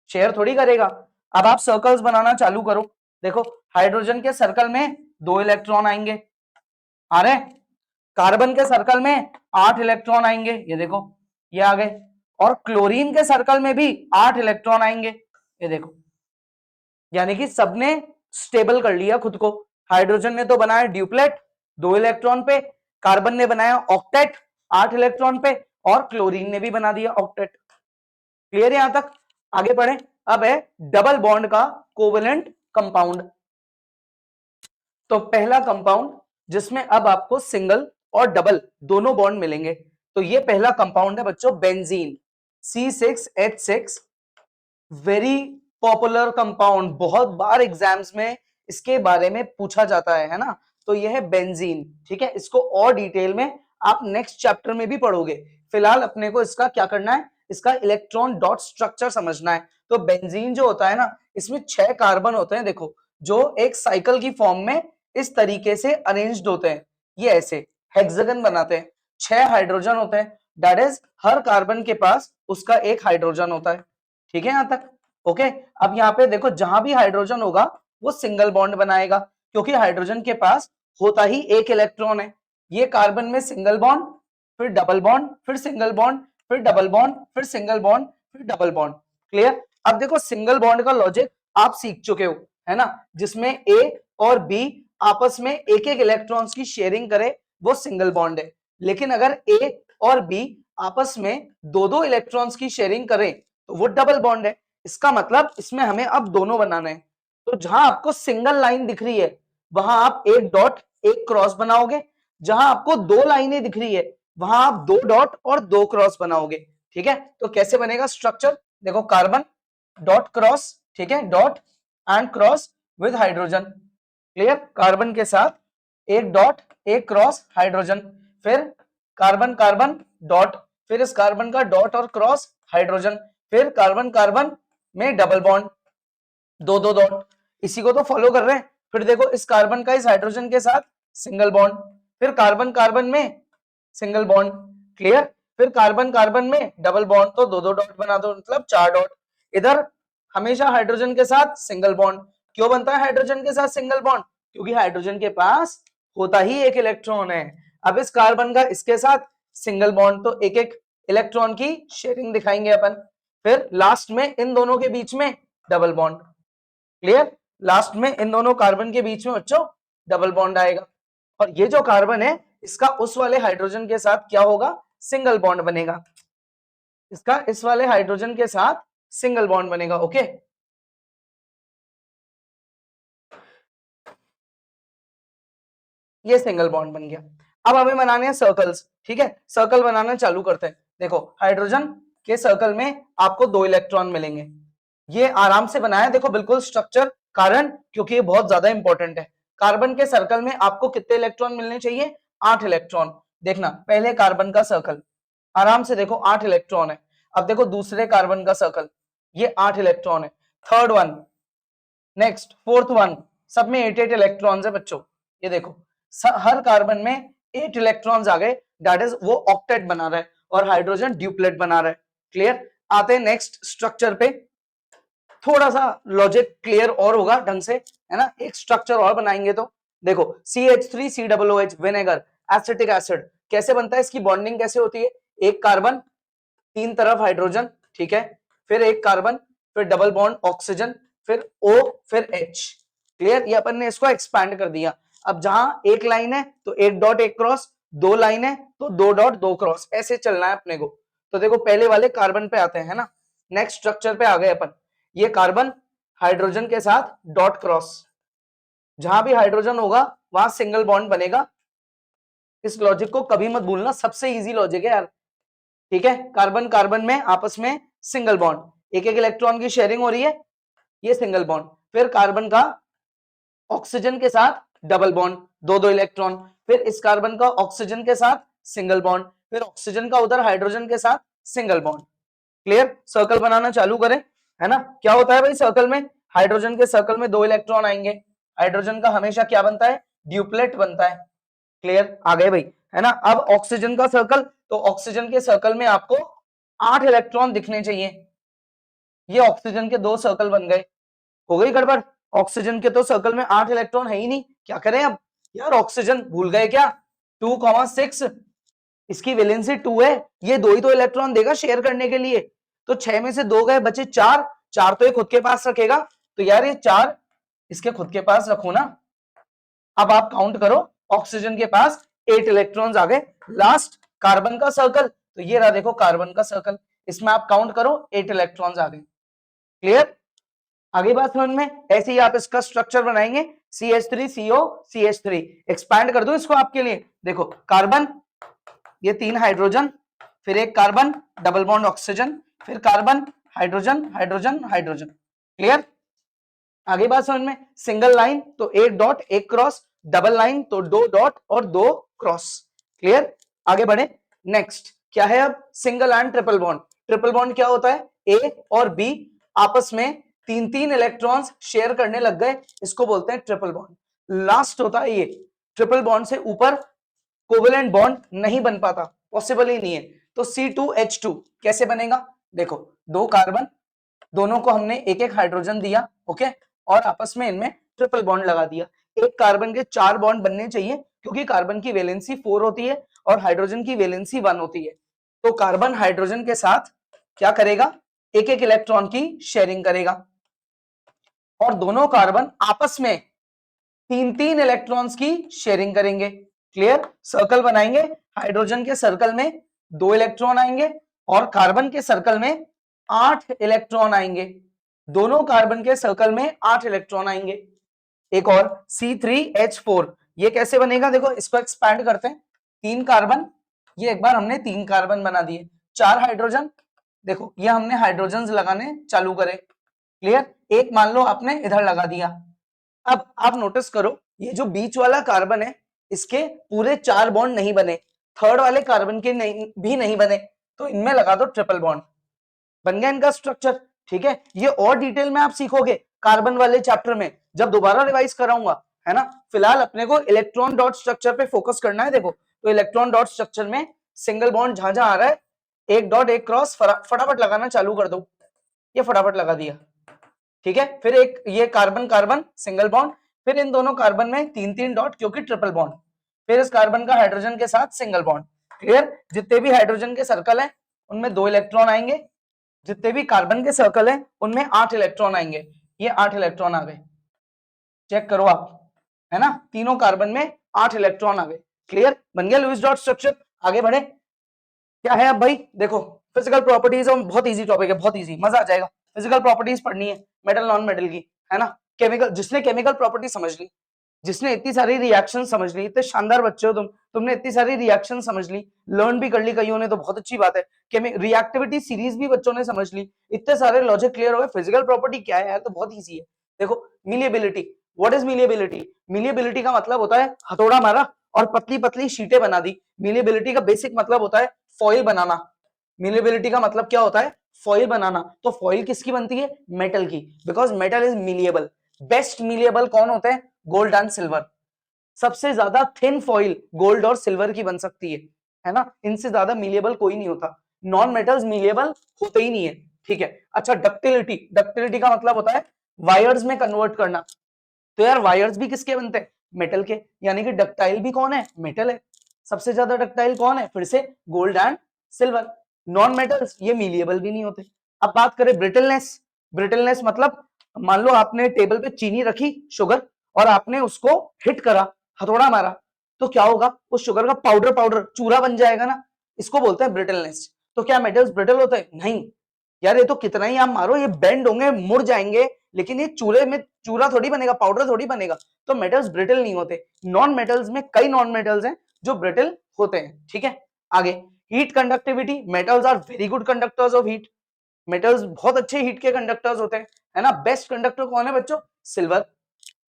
शेयर थोड़ी करेगा। अब आप सर्कल्स बनाना चालू करो। देखो हाइड्रोजन के सर्कल में 2 इलेक्ट्रॉन आएंगे, आ रहे। कार्बन के सर्कल में 8 इलेक्ट्रॉन आएंगे, ये देखो ये आ गए। और क्लोरीन के सर्कल में भी 8 इलेक्ट्रॉन आएंगे, ये देखो। यानी कि सबने स्टेबल कर लिया खुद को। हाइड्रोजन ने तो बनाया ड्यूप्लेट 2 इलेक्ट्रॉन पे, कार्बन ने बनाया ऑक्टेट 8 इलेक्ट्रॉन पे, और क्लोरीन ने भी बना दिया ऑक्टेट। क्लियर यहां तक? आगे बढ़े। अब है डबल बॉन्ड का कोवेलेंट कंपाउंड। तो पहला कंपाउंड जिसमें अब आपको सिंगल और डबल दोनों बॉन्ड मिलेंगे, तो ये पहला कंपाउंड है बच्चों benzene, C6H6। Very popular compound, बहुत बार एग्जाम्स में इसके बारे में पूछा जाता है ना। तो यह है बेंजीन, ठीक है। इसको और डिटेल में आप नेक्स्ट चैप्टर में भी पढ़ोगे। फिलहाल अपने को इसका क्या करना है? इसका इलेक्ट्रॉन डॉट स्ट्रक्चर समझना है। तो बेंजीन जो होता है ना, इसमें 6 कार्बन होते हैं, देखो, जो एक साइकिल की फॉर्म में इस तरीके से अरेंज्ड होते हैं। ये ऐसे हेक्सागन बनाते हैं। 6 हाइड्रोजन होते हैं, दैट इज हर कार्बन के पास उसका एक हाइड्रोजन होता है। ठीक है यहां तक? ओके। अब यहाँ पे देखो, जहां भी हाइड्रोजन होगा वो सिंगल बॉन्ड बनाएगा, क्योंकि हाइड्रोजन के पास होता ही एक इलेक्ट्रॉन है। ये कार्बन में सिंगल बॉन्ड, फिर डबल बॉन्ड, फिर सिंगल बॉन्ड, फिर डबल बॉन्ड, फिर सिंगल बॉन्ड, फिर डबल बॉन्ड। क्लियर? अब देखो सिंगल बॉन्ड का लॉजिक आप सीख चुके हो, है ना, जिसमें ए और बी आपस में एक एक इलेक्ट्रॉन्स की शेयरिंग करे, वो सिंगल बॉन्ड है। लेकिन अगर ए और बी आपस में दो दो इलेक्ट्रॉन्स की शेयरिंग करें तो वो डबल बॉन्ड है। इसका मतलब इसमें हमें अब दोनों बनाना है। तो जहां आपको सिंगल लाइन दिख रही है वहां आप एक डॉट एक क्रॉस बनाओगे, जहां आपको दो लाइनें दिख रही है वहां आप दो डॉट और दो क्रॉस बनाओगे। ठीक है? तो कैसे बनेगा स्ट्रक्चर? देखो कार्बन डॉट क्रॉस, ठीक है, dot and cross with hydrogen. Clear? Carbon के साथ एक डॉट एक क्रॉस हाइड्रोजन, फिर कार्बन कार्बन डॉट, फिर इस कार्बन का डॉट और क्रॉस हाइड्रोजन, फिर कार्बन कार्बन में डबल बॉन्ड, दो दो डॉट। इसी को तो फॉलो कर रहे हैं। फिर देखो इस कार्बन का इस हाइड्रोजन के साथ सिंगल बॉन्ड, फिर कार्बन कार्बन में सिंगल बॉन्ड। क्लियर? फिर कार्बन कार्बन में डबल बॉन्ड, तो दो दो डॉट बना दो, मतलब 4 डॉट। इधर हमेशा हाइड्रोजन के साथ सिंगल बॉन्ड। क्यों बनता है हाइड्रोजन के साथ सिंगल बॉन्ड? क्योंकि हाइड्रोजन के पास होता ही एक इलेक्ट्रॉन है। अब इस कार्बन का इसके साथ सिंगल बॉन्ड, तो एक एक इलेक्ट्रॉन की शेयरिंग दिखाएंगे अपन। फिर लास्ट में इन दोनों के बीच में डबल बॉन्ड। क्लियर? लास्ट में इन दोनों कार्बन के बीच में बच्चों डबल बॉन्ड आएगा, और ये जो कार्बन है इसका उस वाले हाइड्रोजन के साथ क्या होगा? सिंगल बॉन्ड बनेगा। इसका इस वाले हाइड्रोजन के साथ सिंगल बॉन्ड बनेगा। ओके, ये सिंगल बॉन्ड बन गया। अब हमें बनाने हैं सर्कल्स। ठीक है, सर्कल बनाना चालू करते हैं। देखो हाइड्रोजन के सर्कल में आपको 2 इलेक्ट्रॉन मिलेंगे। ये आराम से बनाया, देखो बिल्कुल स्ट्रक्चर, कारण क्योंकि ये बहुत ज्यादा इंपॉर्टेंट है। कार्बन के सर्कल में आपको कितने इलेक्ट्रॉन मिलने चाहिए? 8 इलेक्ट्रॉन। देखना पहले कार्बन का सर्कल, आराम से देखो 8 इलेक्ट्रॉन है। अब देखो दूसरे कार्बन का सर्कल, ये 8 इलेक्ट्रॉन है। Third one, next fourth one, सब में 8 इलेक्ट्रॉन्स है बच्चों। ये देखो हर कार्बन में 8 इलेक्ट्रॉन्स आ गए, दैट इज वो ऑक्टेट बना रहा है, और हाइड्रोजन ड्यूप्लेट बना रहा है। क्लियर? आते हैं नेक्स्ट स्ट्रक्चर पे, थोड़ा सा लॉजिक क्लियर और होगा ढंग से, है ना। एक स्ट्रक्चर और बनाएंगे तो देखो CH3COOH विनेगर एसिटिक एसिड। कैसे बनता है, इसकी बॉन्डिंग कैसे होती है, एक कार्बन, तीन तरफ हाइड्रोजन, ठीक है, फिर एक कार्बन, फिर डबल बॉन्ड ऑक्सीजन, फिर O, फिर H। क्लियर, ये अपन ने इसको एक्सपैंड कर दिया। अब जहां एक लाइन है तो एक डॉट एक क्रॉस, दो लाइन है तो दो डॉट दो क्रॉस, ऐसे चलना है अपने को। तो देखो पहले वाले कार्बन पे आते हैं ना, नेक्स्ट स्ट्रक्चर पे आ गए अपन। ये कार्बन हाइड्रोजन के साथ डॉट क्रॉस, जहां भी हाइड्रोजन होगा वहां सिंगल बॉन्ड बनेगा। इस लॉजिक को कभी मत भूलना, सबसे इजी लॉजिक है यार, ठीक है। कार्बन कार्बन में आपस में सिंगल बॉन्ड, एक एक इलेक्ट्रॉन की शेयरिंग हो रही है, ये सिंगल बॉन्ड। फिर कार्बन का ऑक्सीजन के साथ डबल बॉन्ड, दो दो इलेक्ट्रॉन। फिर इस कार्बन का ऑक्सीजन के साथ सिंगल बॉन्ड, फिर ऑक्सीजन का उधर हाइड्रोजन के साथ सिंगल बॉन्ड। क्लियर, सर्कल बनाना चालू करें, है ना। क्या होता है भाई सर्कल में, हाइड्रोजन के सर्कल में दो इलेक्ट्रॉन आएंगे, हाइड्रोजन का हमेशा क्या बनता है, ड्यूप्लेट बनता है। क्लियर, आ गए भाई, है ना। अब ऑक्सीजन का सर्कल, तो ऑक्सीजन के सर्कल में आपको 8 इलेक्ट्रॉन दिखने चाहिए। ये ऑक्सीजन के दो सर्कल बन गए, हो गई गड़बड़। ऑक्सीजन के तो सर्कल में 8 इलेक्ट्रॉन है ही नहीं, क्या करें अब यार, ऑक्सीजन भूल गए क्या, 2,6 इसकी वैलेंसी 2 है, ये दो ही तो इलेक्ट्रॉन देगा शेयर करने के लिए, तो 6 में से 2 गए, बचे 4, 4 तो ये खुद के पास रखेगा, तो यार ये 4 इसके खुद के पास रखो ना। अब आप काउंट करो, ऑक्सीजन के पास 8 इलेक्ट्रॉन्स आ गए। लास्ट कार्बन का सर्कल, तो ये रहा देखो कार्बन का सर्कल, इसमें आप काउंट करो 8 इलेक्ट्रॉन्स आ गए। क्लियर, आगे बात समझ में। ऐसे ही आप इसका स्ट्रक्चर बनाएंगे, CH3CO CH3, एक्सपैंड कर दो इसको आपके लिए। देखो कार्बन, ये 3 हाइड्रोजन, फिर एक कार्बन डबल बॉन्ड ऑक्सीजन, फिर carbon hydrogen hydrogen hydrogen. Clear, आगे बात समझ में। सिंगल लाइन तो एक डॉट एक क्रॉस, डबल लाइन तो दो डॉट और दो क्रॉस। क्लियर, आगे बढ़े। नेक्स्ट क्या है अब, single and triple bond. Triple bond क्या होता है, A और B आपस में तीन तीन इलेक्ट्रॉन्स शेयर करने लग गए, इसको बोलते हैं ट्रिपल बॉन्ड। लास्ट होता है ये, ट्रिपल बॉन्ड से ऊपर कोवेलेंट बॉन्ड नहीं बन पाता, पॉसिबल ही नहीं है। तो C2H2 कैसे बनेगा, देखो दो कार्बन, दोनों को हमने एक एक हाइड्रोजन दिया, ओके, और आपस में इनमें ट्रिपल बॉन्ड लगा दिया। एक कार्बन के 4 बॉन्ड बनने चाहिए, क्योंकि कार्बन की वैलेंसी 4 होती है और हाइड्रोजन की वैलेंसी 1 होती है। तो कार्बन हाइड्रोजन के साथ क्या करेगा, एक एक इलेक्ट्रॉन की शेयरिंग करेगा, और दोनों कार्बन आपस में तीन तीन इलेक्ट्रॉन्स की शेयरिंग करेंगे। क्लियर, सर्कल बनाएंगे, हाइड्रोजन के सर्कल में 2 इलेक्ट्रॉन आएंगे और कार्बन के सर्कल में 8 इलेक्ट्रॉन आएंगे, दोनों कार्बन के सर्कल में 8 इलेक्ट्रॉन आएंगे। एक और C3H4, ये कैसे बनेगा, देखो इसको एक्सपैंड करते हैं, 3 कार्बन, ये एक बार हमने 3 कार्बन बना दिए, 4 हाइड्रोजन, देखो ये हमने हाइड्रोजन लगाने चालू करे। क्लियर, एक मान लो आपने इधर लगा दिया। अब आप नोटिस करो, ये जो बीच वाला कार्बन है, इसके पूरे 4 बॉन्ड नहीं बने, थर्ड वाले कार्बन के भी नहीं बने, तो इनमें लगा दो ट्रिपल बॉन्ड, बन गया इनका स्ट्रक्चर। ठीक है, ये और डिटेल में आप सीखोगे कार्बन वाले चैप्टर में, जब दोबारा रिवाइज कराऊंगा, है ना। फिलहाल अपने को इलेक्ट्रॉन डॉट स्ट्रक्चर पे फोकस करना है। देखो तो इलेक्ट्रॉन डॉट स्ट्रक्चर में सिंगल बॉन्ड जहां जहां आ रहा है, एक डॉट एक क्रॉस फटाफट लगाना चालू कर दो, ये फटाफट लगा दिया। ठीक है, फिर एक ये कार्बन कार्बन सिंगल बॉन्ड, फिर इन दोनों कार्बन में तीन तीन डॉट क्योंकि ट्रिपल बॉन्ड, फिर इस कार्बन का हाइड्रोजन के साथ सिंगल बॉन्ड। क्लियर, जितने भी हाइड्रोजन के सर्कल है उनमें 2 इलेक्ट्रॉन आएंगे, जितने भी कार्बन के सर्कल है उनमें 8 इलेक्ट्रॉन आएंगे, ये 8 इलेक्ट्रॉन आ गए, चेक करो आप, है ना, तीनों कार्बन में 8 इलेक्ट्रॉन आ गए। क्लियर, बन गया लुईस डॉट स्ट्रक्चर। आगे बढ़े, क्या है अब भाई, देखो फिजिकल प्रॉपर्टीज, और बहुत इजी टॉपिक है, बहुत इजी, मजा आ जाएगा। फिजिकल प्रॉपर्टीज पढ़नी है मेटल नॉन मेटल की, है ना। केमिकल, जिसने केमिकल प्रॉपर्टी समझ ली, जिसने इतनी सारी रिएक्शन समझ ली, इतने शानदार बच्चे हो तुमने इतनी सारी रिएक्शन समझ ली, लर्न भी कर ली कईयों ने, तो बहुत अच्छी बात है। रिएक्टिविटी सीरीज भी बच्चों ने समझ ली, इतने सारे लॉजिक क्लियर हो गए। फिजिकल प्रॉपर्टी क्या है यार, तो बहुत ईजी है। देखो मिलिएबिलिटी, व्हाट इज मिलिएबिलिटी, मिलिएबिलिटी का मतलब होता है हथौड़ा मारा और पतली पतली शीटें बना दी। मिलिएबिलिटी का बेसिक मतलब होता है फॉइल बनाना। मिलिएबिलिटी का मतलब क्या होता है, फॉइल बनाना। तो फॉइल किसकी बनती है, मेटल की, because metal is malleable. Best malleable कौन होते हैं, गोल्ड एंड सिल्वर। सबसे ज्यादा थिन फॉइल गोल्ड और सिल्वर की बन सकती है ना, इनसे ज्यादा मिलिएबल कोई नहीं होता। नॉन मेटल्स मिलिएबल होते ही नहीं है। ठीक है, अच्छा डक्टिलिटी, डक्टिलिटी का मतलब होता है वायर्स में कन्वर्ट करना। तो यार वायर्स भी किसके बनते हैं, मेटल के, यानी कि डक्टाइल भी कौन है, मेटल है। सबसे ज्यादा डक्टाइल कौन है? फिर से gold and silver. Non metals ये मीलिएबल भी नहीं होते। अब बात करें ब्रिटलनेस, ब्रिटलनेस मतलब मान लो आपने टेबल पे चीनी रखी, शुगर, और आपने उसको हिट करा, हथौड़ा मारा, तो क्या होगा? उस शुगर का पाउडर पाउडर चूरा बन जाएगा ना, इसको बोलते हैं ब्रिटलनेस। तो क्या मेटल्स ब्रिटल होते हैं? नहीं यार, ये तो कितना ही आप मारो ये बेंड होंगे, मुड़ जाएंगे, लेकिन ये चूरे में चूरा थोड़ी बनेगा, पाउडर थोड़ी बनेगा। तो मेटल्स ब्रिटल नहीं होते। नॉन मेटल्स में कई नॉन मेटल्स हैं जो ब्रिटल होते हैं। ठीक है, आगे heat conductivity, metals are very good conductors of heat. Metals बहुत अच्छे हीट के कंडक्टर्स होते हैं, है ना। बेस्ट कंडक्टर कौन है बच्चों? सिल्वर।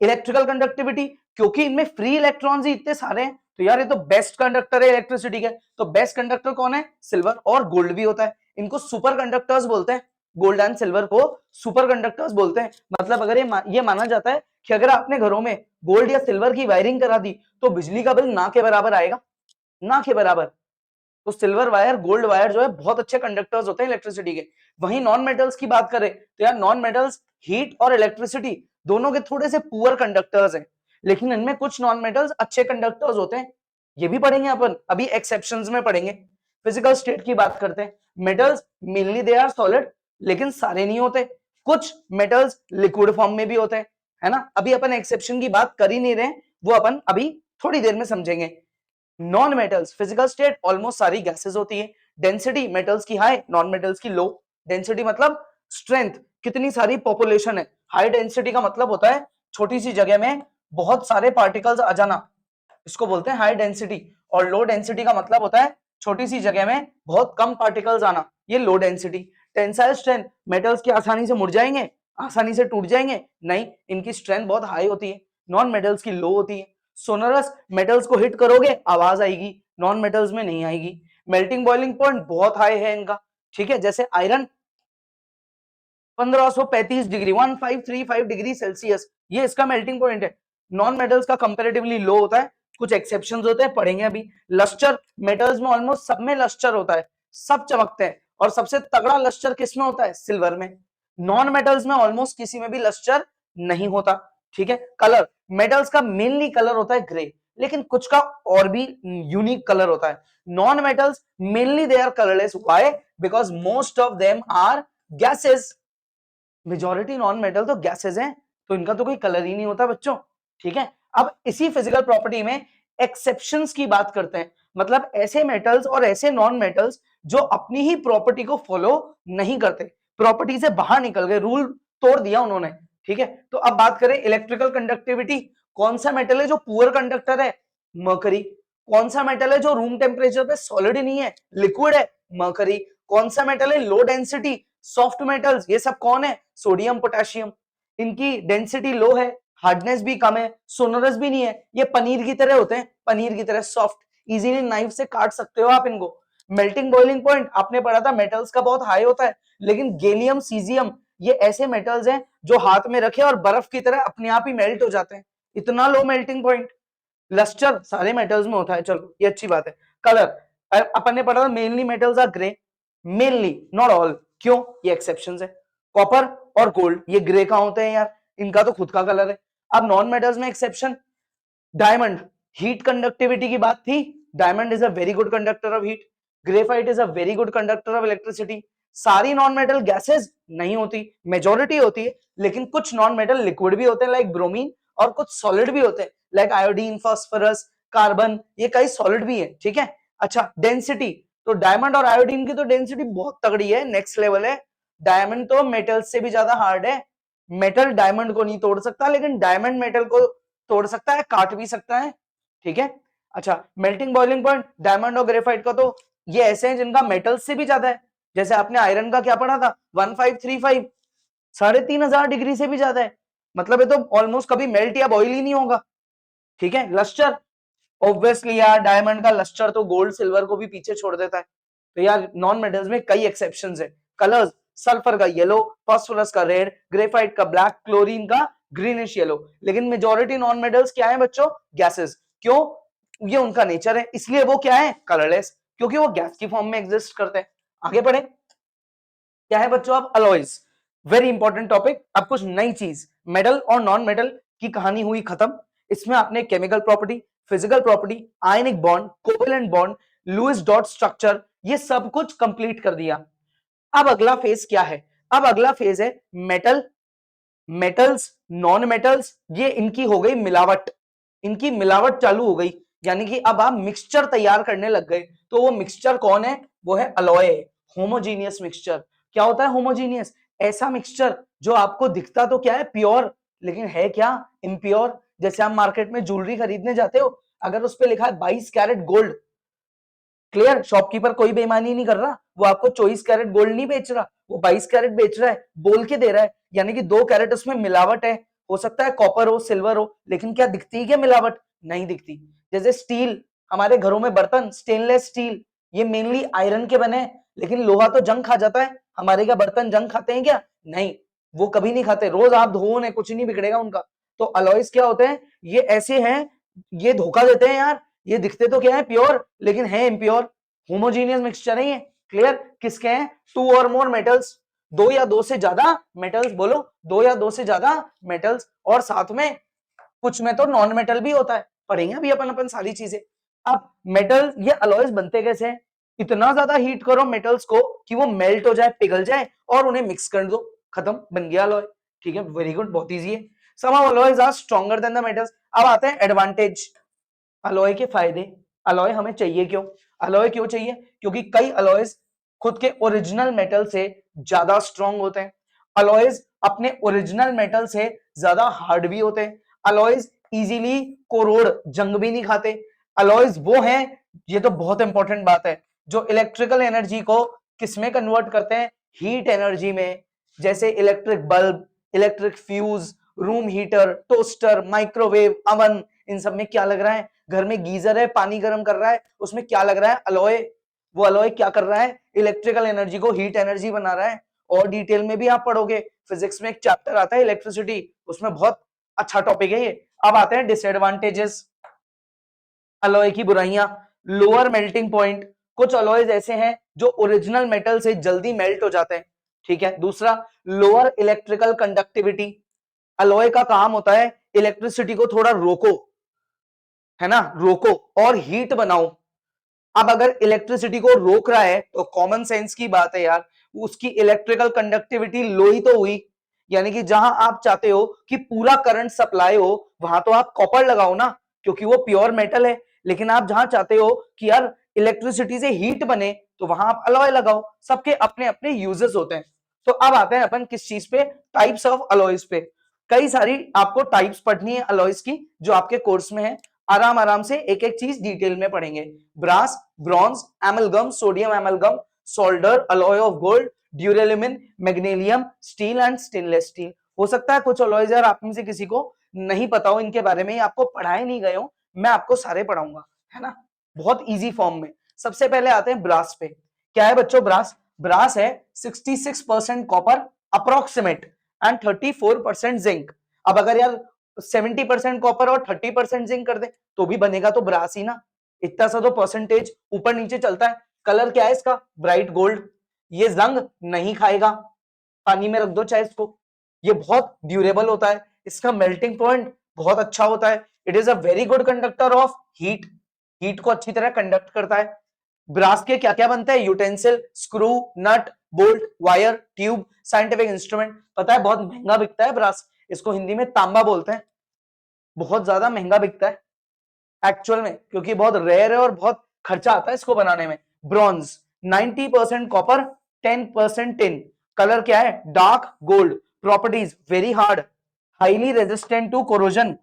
इलेक्ट्रिकल कंडक्टिविटी, क्योंकि इनमें फ्री इलेक्ट्रॉन्स ही इतने सारे हैं, तो यार ये तो बेस्ट कंडक्टर है इलेक्ट्रिसिटी के। तो बेस्ट कंडक्टर कौन है? सिल्वर। और गोल्ड भी होता है, इनको सुपर कंडक्टर्स बोलते हैं। गोल्ड एंड सिल्वर को सुपर कंडक्टर्स बोलते हैं। मतलब अगर ये माना जाता है कि अगर आपने घरों में गोल्ड या सिल्वर की वायरिंग करा दी तो बिजली का बिल ना के बराबर आएगा, ना के बराबर। तो सिल्वर वायर, गोल्ड वायर जो है बहुत अच्छे कंडक्टर्स होते हैं इलेक्ट्रिसिटी के। वहीं नॉन मेटल्स की बात करें तो यार नॉन मेटल्स हीट और इलेक्ट्रिसिटी दोनों के थोड़े से पुअर कंडक्टर्स हैं, लेकिन इनमें कुछ नॉन मेटल्स अच्छे कंडक्टर्स होते हैं। ये भी पढ़ेंगे अपन, अभी एक्सेप्शंस में पढ़ेंगे। फिजिकल स्टेट की बात करते हैं। Metals mainly they are solid, लेकिन सारे नहीं होते। कुछ मेटल्स लिक्विड फॉर्म में भी होते हैं, है ना। अभी अपन एक्सेप्शन की बात कर ही नहीं रहे, वो अपन अभी थोड़ी देर में समझेंगे। Non metals physical state almost सारी गैसेस होती है। डेंसिटी मेटल्स की हाई, नॉन मेटल्स की लो। डेंसिटी मतलब स्ट्रेंथ, कितनी सारी पॉपुलेशन है। हाई डेंसिटी का मतलब होता है छोटी सी जगह में बहुत सारे पार्टिकल्स आ जाना, इसको बोलते हैं हाई डेंसिटी। और लो डेंसिटी का मतलब होता है छोटी सी जगह में बहुत कम पार्टिकल्स आना, ये low density. Tensile strength, metals की आसानी से मुड़ जाएंगे, आसानी से टूट जाएंगे? नहीं, इनकी स्ट्रेंथ बहुत हाई होती है। नॉन मेटल्स की लो होती है। सोनरस, मेटल्स को हिट करोगे आवाज आएगी, नॉन मेटल्स में नहीं आएगी। मेल्टिंग बॉइलिंग पॉइंट बहुत हाई है इनका, ठीक है। जैसे आयरन 1535 डिग्री 1535 डिग्री सेल्सियस, ये इसका मेल्टिंग पॉइंट है। नॉन मेटल्स का कंपैरेटिवली लो होता है, कुछ एक्सेप्शंस होते हैं, पढ़ेंगे अभी। लस्टर, मेटल्स में ऑलमोस्ट सब में लस्टर होता है, सब चमकते हैं। और सबसे तगड़ा लस्टर किसमें होता है? सिल्वर में। नॉन मेटल्स में ऑलमोस्ट किसी में भी लस्टर नहीं होता, ठीक है। कलर, मेटल्स का मेनली कलर होता है ग्रे, लेकिन कुछ का और भी यूनिक कलर होता है। Non metals mainly they are colourless, why? Because most of them are gases. Majority non metal तो गैसेस हैं, तो इनका तो कोई कलर ही नहीं होता बच्चों, ठीक है। अब इसी फिजिकल प्रॉपर्टी में एक्सेप्शंस की बात करते हैं, मतलब ऐसे मेटल्स और ऐसे नॉन मेटल्स जो अपनी ही प्रॉपर्टी को फॉलो नहीं करते, प्रॉपर्टी से बाहर निकल गए, रूल तोड़ दिया उन्होंने, ठीक है। तो अब बात करें इलेक्ट्रिकल कंडक्टिविटी, कौन सा मेटल है जो पुअर कंडक्टर है? मरकरी। कौन सा मेटल है जो रूम टेम्परेचर पे सॉलिड ही नहीं है, लिक्विड है? मरकरी। कौन सा मेटल है लो डेंसिटी, सॉफ्ट मेटल्स, ये सब कौन है? Sodium potassium. इनकी डेंसिटी लो है, हार्डनेस भी कम है, सोनरस भी नहीं है, ये पनीर की तरह होते हैं, पनीर की तरह सॉफ्ट, इजीली नाइफ से काट सकते हो आप इनको। मेल्टिंग बॉइलिंग पॉइंट आपने पढ़ा था मेटल्स का बहुत हाई होता है, लेकिन गैलियम सीजियम ये ऐसे मेटल्स हैं जो हाथ में रखे और बर्फ की तरह अपने आप ही मेल्ट हो जाते हैं, इतना लो मेल्टिंग पॉइंट। लस्टर सारे मेटल्स में होता है, चलो ये अच्छी बात है। कलर अपन ने पढ़ा था mainly metals are grey, mainly not all, क्यों? ये एक्सेप्शंस है। कॉपर और गोल्ड ये ग्रे का होते हैं यार, इनका तो खुद का कलर है। अब नॉन मेटल्स में एक्सेप्शन, डायमंड, हीट कंडक्टिविटी की बात थी, diamond is a very good conductor of heat. Graphite is a very good conductor of electricity. सारी नॉन मेटल गैसेस नहीं होती, मेजोरिटी होती है, लेकिन कुछ नॉन मेटल लिक्विड भी होते हैं लाइक ब्रोमीन, और कुछ सॉलिड भी होते हैं लाइक आयोडीन, फास्फोरस, कार्बन, ये कई सॉलिड भी है, ठीक है। अच्छा, डेंसिटी, तो डायमंड और आयोडीन की तो डेंसिटी बहुत तगड़ी है, नेक्स्ट लेवल है। डायमंड तो मेटल से भी ज्यादा हार्ड है, मेटल डायमंड को नहीं तोड़ सकता, लेकिन डायमंड मेटल को तोड़ सकता है, काट भी सकता है, ठीक है। अच्छा, मेल्टिंग बॉइलिंग पॉइंट डायमंड और ग्रेफाइट का तो ये ऐसे हैं जिनका मेटल से भी ज्यादा है। जैसे आपने आयरन का क्या पढ़ा था, 1535, 3500 डिग्री से भी ज्यादा है, मतलब ये तो ऑलमोस्ट कभी मेल्ट या बॉइल ही नहीं होगा, ठीक है। लस्टर, ऑब्वियसली यार डायमंड का लस्टर तो गोल्ड सिल्वर को भी पीछे छोड़ देता है। तो यार नॉन मेटल्स में कई एक्सेप्शंस है। कलर्स, सल्फर का येलो, फास्फोरस का रेड, ग्रेफाइट का ब्लैक, क्लोरीन का ग्रीनिश येलो। लेकिन मेजॉरिटी नॉन मेटल्स क्या है बच्चों? गैसेस। क्यों? ये उनका नेचर है, इसलिए वो क्या है? कलरलेस, क्योंकि वो गैस की फॉर्म में एग्जिस्ट करते हैं। आगे बढ़े, क्या है बच्चों? अब अलॉयज, वेरी इंपॉर्टेंट टॉपिक। अब कुछ नई चीज, मेटल और नॉन मेटल की कहानी हुई खत्म, इसमें आपने chemical property, physical property, ionic bond, covalent bond, Lewis dot structure, ये सब कुछ कंप्लीट कर दिया। अब अगला फेज क्या है? अब अगला फेज है मेटल, मेटल्स, नॉन मेटल्स, ये इनकी हो गई मिलावट, इनकी मिलावट चालू हो गई, यानी कि अब आप मिक्सचर तैयार करने लग गए। तो वो मिक्सचर कौन है? वो है अलॉय, होमोजीनियस मिक्सचर। क्या होता है होमोजीनियस? ऐसा मिक्सचर जो आपको दिखता तो क्या है प्योर, लेकिन है क्या इम्प्योर। जैसे आप मार्केट में ज्वेलरी खरीदने जाते हो, अगर उस पर लिखा है 22 कैरेट गोल्ड, क्लियर, शॉपकीपर कोई बेईमानी नहीं कर रहा, वो आपको 24 कैरेट गोल्ड नहीं बेच रहा, वो 22 कैरेट बेच रहा है, बोल के दे रहा है, यानी कि 2 कैरेट उसमें मिलावट है। हो सकता है कॉपर हो, सिल्वर हो, लेकिन क्या दिखती है क्या मिलावट? नहीं दिखती। जैसे स्टील, हमारे घरों में बर्तन स्टेनलेस स्टील, ये मेनली आयरन के बने हैं, लेकिन लोहा तो जंग खा जाता है। हमारे क्या बर्तन जंग खाते हैं क्या? नहीं, वो कभी नहीं खाते, रोज आप धो ने कुछ नहीं बिगड़ेगा उनका। तो अलॉयज क्या होते हैं? ये ऐसे हैं, ये धोखा देते हैं यार, ये दिखते तो क्या है प्योर, लेकिन है इम्प्योर। होमोजीनियस मिक्सचर है ये, क्लियर। किसके हैं? टू और मोर मेटल्स, दो या दो से ज्यादा मेटल्स, बोलो दो या दो से ज्यादा मेटल्स, और साथ में कुछ में तो नॉन मेटल भी होता है, पढ़ेंगे अभी अपन सारी चीजें। अब मेटल, ये अलॉयज बनते कैसे हैं? इतना ज्यादा हीट करो मेटल्स को कि वो मेल्ट हो जाए, पिघल जाए, और उन्हें मिक्स कर दो, खत्म, बन गया अलॉय। ठीक है, वेरी गुड, बहुत इजी है। Some alloys are stronger than the metals. अब आते हैं एडवांटेज, अलॉय के फायदे। अलॉय हमें चाहिए क्यों? अलॉय क्यों चाहिए? क्योंकि कई अलॉयज खुद के ओरिजिनल मेटल से ज्यादा स्ट्रॉन्ग होते हैं, अलॉयज अपने ओरिजिनल मेटल से ज्यादा हार्ड भी होते हैं, अलॉयज इजीली कोरोड, जंग भी नहीं खाते। अलॉयज वो हैं, ये तो बहुत इंपॉर्टेंट बात है, जो इलेक्ट्रिकल एनर्जी को किसमें कन्वर्ट करते हैं? हीट एनर्जी में। जैसे electric bulb, electric fuse, room heater, toaster, microwave, oven, इन सब में क्या लग रहा है? घर में गीजर है, पानी गर्म कर रहा है, उसमें क्या लग रहा है? अलॉय। वो अलॉय क्या कर रहा है? इलेक्ट्रिकल एनर्जी को हीट एनर्जी बना रहा है। और डिटेल में भी आप पढ़ोगे, फिजिक्स में एक चैप्टर आता है इलेक्ट्रिसिटी, उसमें बहुत अच्छा टॉपिक है ये। अब आते हैं डिसएडवांटेजेस, अलॉय की बुराइयां। लोअर मेल्टिंग पॉइंट, कुछ अलॉयज ऐसे हैं जो ओरिजिनल मेटल से जल्दी मेल्ट हो जाते हैं, ठीक है। दूसरा, लोअर इलेक्ट्रिकल कंडक्टिविटी, अलॉय का काम होता है इलेक्ट्रिसिटी को थोड़ा रोको, है ना, रोको और हीट बनाओ। अब अगर इलेक्ट्रिसिटी को रोक रहा है तो कॉमन सेंस की बात है यार, उसकी इलेक्ट्रिकल कंडक्टिविटी लो ही तो हुई, यानी कि जहां आप चाहते हो कि पूरा करंट सप्लाई हो, वहां तो आप कॉपर लगाओ ना, क्योंकि वो प्योर मेटल है। लेकिन आप जहां चाहते हो कि यार इलेक्ट्रिसिटी से हीट बने, तो वहां आप अलॉय लगाओ। सबके अपने अपने यूजेस होते हैं। तो अब आते हैं अपन किस चीज पे? टाइप्स ऑफ अलॉयज पे। कई सारी आपको टाइप्स पढ़नी है अलॉयज की, जो आपके कोर्स में है। आराम आराम से एक एक चीज डिटेल में पढ़ेंगे। Brass, bronze, amalgam, sodium amalgam, solder, alloy of gold, duralumin, magnesium, steel and stainless steel. हो सकता है कुछ अलॉयज यार आप में से किसी को नहीं पता हो इनके बारे में, आपको पढ़ाए नहीं गए हो, मैं आपको सारे पढ़ाऊंगा, है ना, बहुत इजी फॉर्म में। सबसे पहले आते हैं ब्रास पे। क्या है बच्चों ब्रास? ब्रास है 66% कॉपर अप्रोक्सीमेट एंड 34% जिंक। अब अगर यार 70% कॉपर और 30% जिंक कर दे तो भी बनेगा तो ब्रास ही ना, इतना सा तो परसेंटेज ऊपर नीचे चलता है। कलर क्या है इसका? Bright gold. ये जंग नहीं खाएगा, पानी में रख दो चाहे इसको, ये बहुत ड्यूरेबल होता है, इसका मेल्टिंग पॉइंट बहुत अच्छा होता है। It is a very good conductor of heat, heat को अच्छी तरह कंडक्ट करता है। ब्रास के क्या क्या बनते हैं? Utensil, screw, nut, bolt, wire, tube, scientific instrument. पता है बहुत महंगा बिकता है ब्रास, इसको हिंदी में तांबा बोलते हैं, बहुत ज्यादा महंगा बिकता है एक्चुअल में, क्योंकि बहुत रेयर है और बहुत खर्चा आता है इसको बनाने में। Bronze 90% copper, 10% tin. कलर क्या है? Dark gold. Properties very hard, highly resistant to corrosion,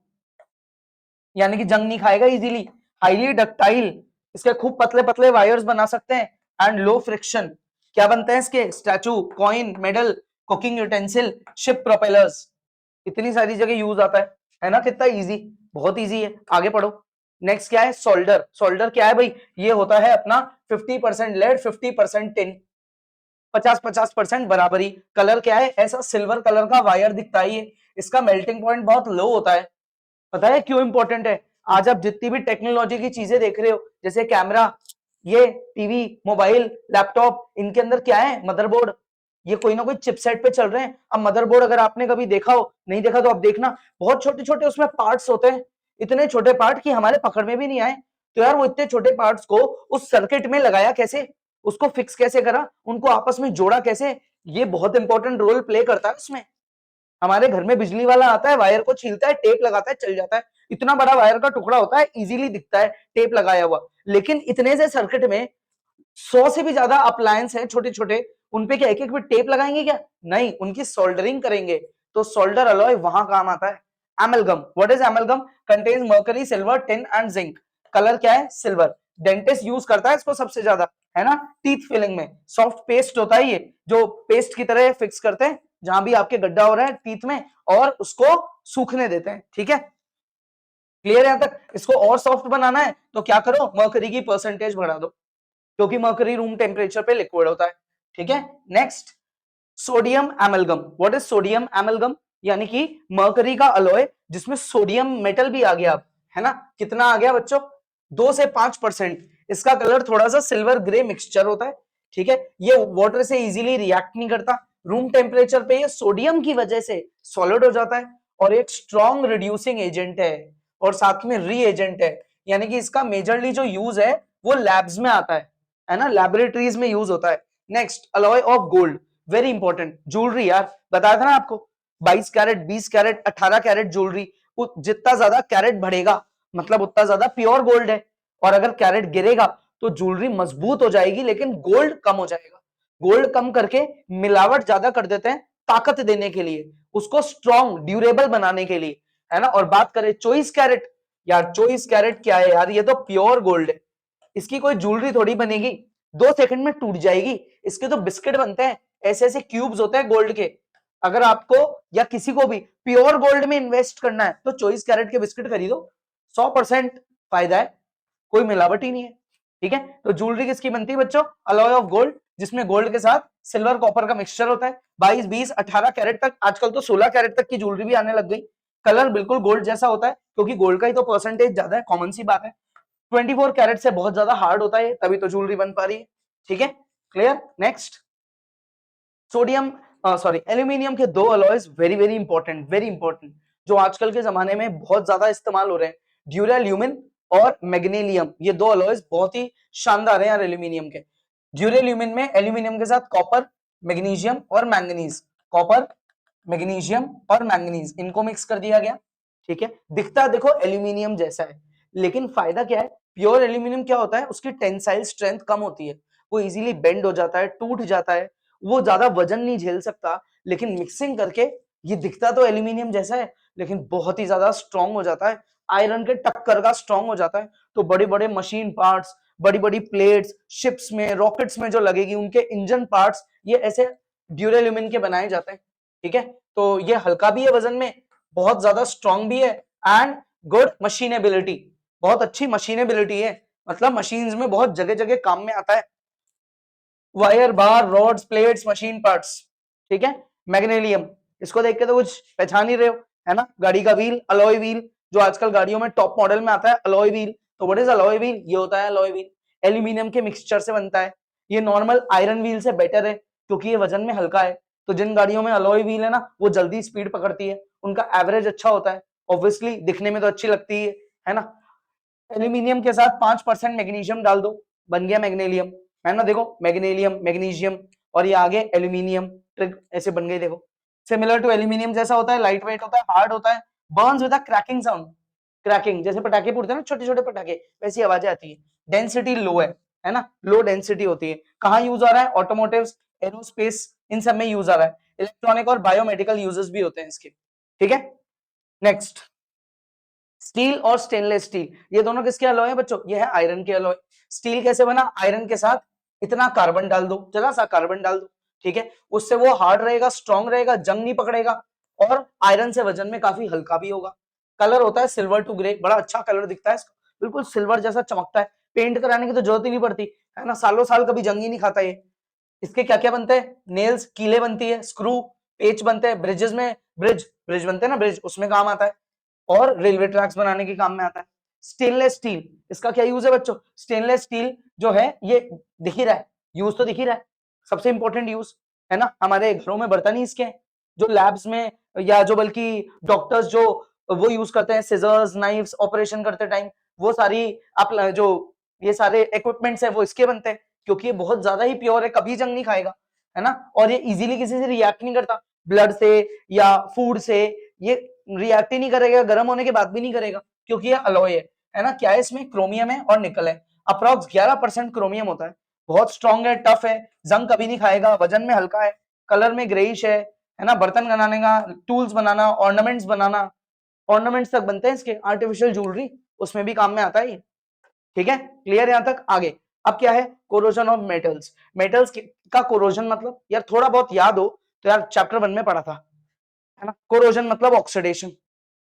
यानी कि जंग नहीं खाएगा इजीली। हाईली डक्टाइल, इसके खूब पतले पतले वायर्स बना सकते हैं। And low friction. क्या बनते हैं इसके? Statue, coin, medal, cooking utensil, ship propellers, इतनी सारी जगह यूज आता है ना। कितना इजी, बहुत इजी है, आगे पढ़ो। नेक्स्ट क्या है? सोल्डर। सोल्डर क्या है भाई? ये होता है अपना 50% लेड, 50% टिन, 50-50% बराबरी। कलर क्या है? ऐसा सिल्वर कलर का वायर दिखता है ये। इसका मेल्टिंग पॉइंट बहुत लो होता है। पता है क्यों इंपॉर्टेंट है? आज आप जितनी भी टेक्नोलॉजी की चीजें देख रहे हो, जैसे कैमरा, ये टीवी, मोबाइल, लैपटॉप, इनके अंदर क्या है? मदरबोर्ड, ये कोई ना कोई चिपसेट पे चल रहे हैं। अब मदरबोर्ड अगर आपने कभी देखा हो, नहीं देखा तो अब देखना, बहुत छोटे छोटे उसमें पार्ट्स होते हैं, इतने छोटे पार्ट कि हमारे पकड़ में भी नहीं आए। तो यार वो इतने छोटे पार्ट्स को उस सर्किट में लगाया कैसे, उसको फिक्स कैसे करा, उनको आपस में जोड़ा कैसे, ये बहुत इंपॉर्टेंट रोल प्ले करता है उसमें। हमारे घर में बिजली वाला आता है, वायर को छीलता है, टेप लगाता है, चल जाता है। इतना बड़ा वायर का टुकड़ा होता है, इजीली दिखता है टेप लगाया हुआ। लेकिन इतने से सर्किट में 100 से भी ज्यादा अप्लायंस है छोटे छोटे, उनपे क्या एक एक में टेप लगाएंगे क्या? नहीं, उनकी सोल्डरिंग करेंगे। तो सोल्डर अलॉय वहां काम आता है। Amalgam, what is amalgam? Contains mercury, silver, tin and zinc. Colour क्या है? सिल्वर। डेंटिस्ट यूज करता है इसको सबसे ज्यादा, है ना, टीथ फिलिंग में। सॉफ्ट पेस्ट होता है ये, जो पेस्ट की तरह फिक्स करते हैं जहां भी आपके गड्ढा हो रहा है टीथ में, और उसको सूखने देते हैं। ठीक है, क्लियर है यहां तक? इसको और सॉफ्ट बनाना है तो क्या करो, मर्करी की परसेंटेज बढ़ा दो, क्योंकि मर्करी रूम टेम्परेचर पे लिक्विड होता है। ठीक है, next, sodium amalgam. What is sodium amalgam? यानी कि मर्करी का अलॉय जिसमें सोडियम मेटल भी आ गया अब, है ना। कितना आ गया बच्चों? 2 से 5%। इसका कलर थोड़ा सा सिल्वर ग्रे मिक्सचर होता है। ठीक है, ये वाटर से इजीली रिएक्ट नहीं करता, रूम टेम्परेचर पे ये सोडियम की वजह से सॉलिड हो जाता है, और एक स्ट्रॉन्ग रिड्यूसिंग एजेंट है, और साथ में री एजेंट है। यानी कि इसका मेजरली जो यूज है वो लैब्स में आता है ना, लैबोरेटरीज में यूज होता है। Next, alloy of gold, very important. Jewellery, यार बताया था ना आपको, 22 कैरेट, 20 कैरेट, 18 कैरेट ज्वेलरी, जितना ज्यादा कैरेट बढ़ेगा मतलब उतना ज्यादा प्योर गोल्ड है, और अगर कैरेट गिरेगा तो ज्वेलरी मजबूत हो जाएगी लेकिन गोल्ड कम हो जाएगा। गोल्ड कम करके मिलावट ज्यादा कर देते हैं ताकत देने के लिए, उसको स्ट्रॉन्ग ड्यूरेबल बनाने के लिए, है ना। और बात करें 24 कैरेट, यार 24 कैरेट क्या है यार, ये तो प्योर गोल्ड है, इसकी कोई ज्वेलरी थोड़ी बनेगी, 2 सेकंड में टूट जाएगी। इसके तो बिस्किट बनते हैं, ऐसे ऐसे क्यूब्स होते हैं गोल्ड के। अगर आपको या किसी को भी प्योर गोल्ड में इन्वेस्ट करना है तो 24 कैरेट के बिस्किट खरीदो, 100% फायदा है, कोई मिलावट ही नहीं है। ठीक है, तो ज्वेलरी किसकी बनती है बच्चों? अलॉय ऑफ गोल्ड, जिसमें गोल्ड के साथ सिल्वर कॉपर का मिक्सचर होता है। 22, 20, 18 कैरेट तक, आजकल तो 16 कैरेट तक की ज्वेलरी भी आने लग गई। कलर बिल्कुल गोल्ड जैसा होता है, क्योंकि गोल्ड का ही तो परसेंटेज ज्यादा है, कॉमन सी बात है। 24 कैरेट से बहुत ज्यादा हार्ड होता है, तभी तो ज्वेलरी बन पा रही है। ठीक है, clear. Next, sodium, sorry, aluminium के 2 alloys very very important, very important, जो आजकल के जमाने में बहुत ज्यादा इस्तेमाल हो रहे हैं, ड्यूरेल्यूमिन और मैग्नीशियम। ये 2 अलॉयज बहुत ही शानदार है यार एल्यूमिनियम के। ड्यूरेल्यूमिन में एल्यूमिनियम के साथ कॉपर, मैग्नीशियम और मैंगनीज, कॉपर, मैग्नीशियम और मैंगनीज, इनको मिक्स कर दिया गया। ठीक है, दिखता देखो एल्यूमिनियम जैसा है, लेकिन फायदा क्या है? प्योर एल्यूमिनियम क्या होता है, उसकी टेंसाइल स्ट्रेंथ कम होती है, वो इजीली बेंड हो जाता है, टूट जाता है, वो ज्यादा वजन नहीं झेल सकता। लेकिन मिक्सिंग करके ये दिखता तो एल्यूमिनियम जैसा है, लेकिन बहुत ही ज्यादा स्ट्रांग हो जाता है, आयरन के टक्कर का स्ट्रांग हो जाता है। तो बड़े बड़े मशीन पार्ट्स, बड़ी बड़ी प्लेट्स, शिप्स में, रॉकेट्स में जो लगेगी, उनके इंजन पार्ट्स, ये ऐसे ड्यूरेल्यूमिन के बनाए जाते हैं। ठीक है, तो ये हल्का भी है वजन में, बहुत ज्यादा स्ट्रांग भी है, एंड गुड मशीनेबिलिटी, बहुत अच्छी मशीनेबिलिटी है, मतलब मशीन्स में बहुत जगह जगह काम में आता है। वायर, बार, रॉड्स, प्लेट्स, मशीन पार्ट्स। ठीक है, मैग्नीशियम, इसको देख के तो कुछ पहचान ही रहे हो, है ना। गाड़ी का व्हील, अलॉय व्हील, जो आजकल गाड़ियों में टॉप मॉडल में आता है, अलॉय व्हील। तो व्हाट इज अलॉय व्हील? ये होता है अलॉय व्हील, एल्यूमिनियम के मिक्सचर से बनता है। ये नॉर्मल आयरन व्हील से बेटर है, क्योंकि ये वजन में हल्का है। तो जिन गाड़ियों में अलॉय व्हील है ना, वो जल्दी स्पीड पकड़ती है, उनका एवरेज अच्छा होता है, ऑब्वियसली दिखने में तो अच्छी लगती है ना। एल्यूमिनियम के साथ 5% मैग्नीशियम डाल दो, बन गया मैग्नीशियम, है ना। देखो, मैग्नीशियम, मैग्नीशियम, और ये आगे एल्यूमिनियम, ट्रिक ऐसे बन गई। देखो, सिमिलर टू एल्यूमिनियम जैसा होता है, लाइट वेट होता है, हार्ड होता है, Burns with a cracking sound, cracking, जैसे पटाखे फूटते हैं ना, छोटे छोटे पटाखे, वैसी आवाजें आती है। डेंसिटी लो है ना, लो डेंसिटी होती है। कहाँ यूज आ रहा है? ऑटोमोटिव्स, एरोस्पेस, इन सब में यूज आ रहा है। इलेक्ट्रॉनिक और बायोमेडिकल यूजेस भी होते हैं इसके। ठीक है, नेक्स्ट, स्टील और स्टेनलेस स्टील, ये दोनों किसके अलॉय है बच्चों? ये है आयरन के अलॉय। स्टील कैसे बना? आयरन के साथ इतना कार्बन डाल दो, जरा सा कार्बन डाल दो, ठीक है, उससे वो हार्ड रहेगा, स्ट्रॉन्ग रहेगा, जंग नहीं पकड़ेगा, और आयरन से वजन में काफी हल्का भी होगा। कलर होता है सिल्वर टू ग्रे, बड़ा अच्छा कलर दिखता है इसका, बिल्कुल सिल्वर जैसा चमकता है, पेंट कराने की तो जरूरत ही नहीं पड़ती, है ना, सालों साल कभी जंग ही नहीं खाता ये। इसके क्या क्या बनते हैं? नेल्स, कीले बनती है, स्क्रू, पेच बनते हैं, ब्रिजेस में, ब्रिज ब्रिज बनते हैं ना, ब्रिज, उसमें काम आता है, और रेलवे ट्रैक्स बनाने के काम में आता है। स्टेनलेस स्टील, इसका क्या यूज है बच्चों? स्टेनलेस स्टील जो है ये दिख ही रहा है, यूज तो दिख ही रहा है, सबसे इंपॉर्टेंट यूज, है ना। हमारे घरों में बर्तन ही इसके हैं, जो लैब्स में, या जो बल्कि डॉक्टर्स जो वो यूज करते हैं, सिजर्स, नाइफ्स, ऑपरेशन करते टाइम, वो सारी आप जो ये सारे इक्विपमेंट्स है वो इसके बनते हैं, क्योंकि ये बहुत ज्यादा ही प्योर है, कभी जंग नहीं खाएगा, है ना, और ये इजीली किसी से रिएक्ट नहीं करता, ब्लड से या फूड से ये रिएक्ट ही नहीं करेगा, गर्म होने के बाद भी नहीं करेगा, क्योंकि ये अलॉय है ना। क्या है इसमें, क्रोमियम है और निकल है, अप्रॉक्स 11% क्रोमियम होता है, बहुत स्ट्रॉन्ग है, टफ है, जंग कभी नहीं खाएगा, वजन में हल्का है, कलर में ग्रेइश है ना, बर्तन बनाने का, टूल्स बनाना, ऑर्नामेंट्स बनाना, ऑर्नामेंट्स तक बनते हैं इसके, आर्टिफिशियल ज्वेलरी उसमें भी काम में आता है ये, ठीक है, क्लियर यहां तक, आगे अब क्या है, कोरोजन ऑफ मेटल्स, मेटल्स का कोरोजन मतलब यार थोड़ा बहुत याद हो तो यार चैप्टर 1 में पढ़ा था, है ना, कोरोजन मतलब ऑक्सीडेशन,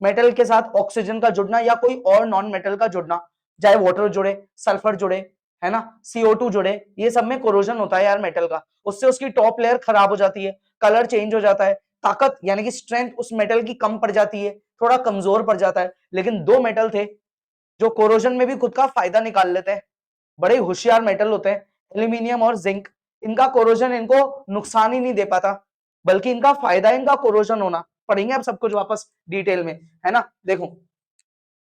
मेटल के साथ ऑक्सीजन का जुड़ना या कोई और नॉन मेटल का जुड़ना, चाहे वाटर जुड़े, सल्फर जुड़े, है ना, CO2 जुड़े, ये सब में कोरोजन होता है यार मेटल का, उससे उसकी टॉप लेयर खराब हो जाती है, कलर चेंज हो जाता है, ताकत यानी कि स्ट्रेंथ उस मेटल की कम पड़ जाती है, थोड़ा कमजोर पड़ जाता है। लेकिन दो मेटल थे जो कोरोजन में भी खुद का फायदा निकाल लेते हैं, बड़े होशियार मेटल होते हैं, एल्यूमिनियम और जिंक, इनका कोरोजन इनको नुकसान ही नहीं दे पाता, बल्कि इनका फायदा है इनका कोरोजन होना, पढ़ेंगे आप सब कुछ वापस डिटेल में, है ना। देखो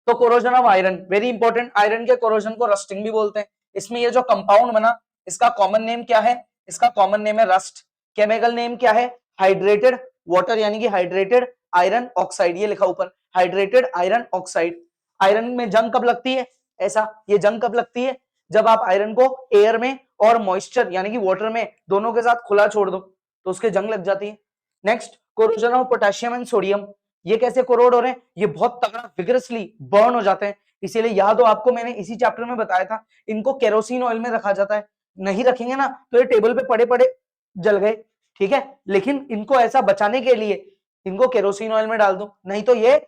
तो corrosion of iron very important, iron के कोरोजन को रस्टिंग भी बोलते हैं, इसमें ये जो कंपाउंड बना इसका कॉमन नेम क्या है, इसका कॉमन नेम है रस्ट, केमिकल नेम क्या है, हाइड्रेटेड वाटर यानी कि हाइड्रेटेड आयरन ऑक्साइड, ये लिखा ऊपर हाइड्रेटेड आयरन ऑक्साइड। आयरन में जंग कब लगती है, ऐसा ये जंग कब लगती है, जब आप आयरन को एयर में और मॉइस्चर यानी कि वाटर में दोनों के साथ खुला छोड़ दो तो उसके जंग लग जाती है। Next corrosion of potassium and sodium, ये कैसे कोरोड हो रहे हैं, ये बहुत तगड़ा विग्रसली बर्न हो जाते हैं, इसीलिए याद हो आपको मैंने इसी चैप्टर में बताया था, इनको केरोसिन ऑयल में रखा जाता है, नहीं रखेंगे ना तो ये टेबल पे पड़े पड़े जल गए, ठीक है, लेकिन इनको ऐसा बचाने के लिए इनको केरोसिन ऑयल में डाल दो, नहीं तो ये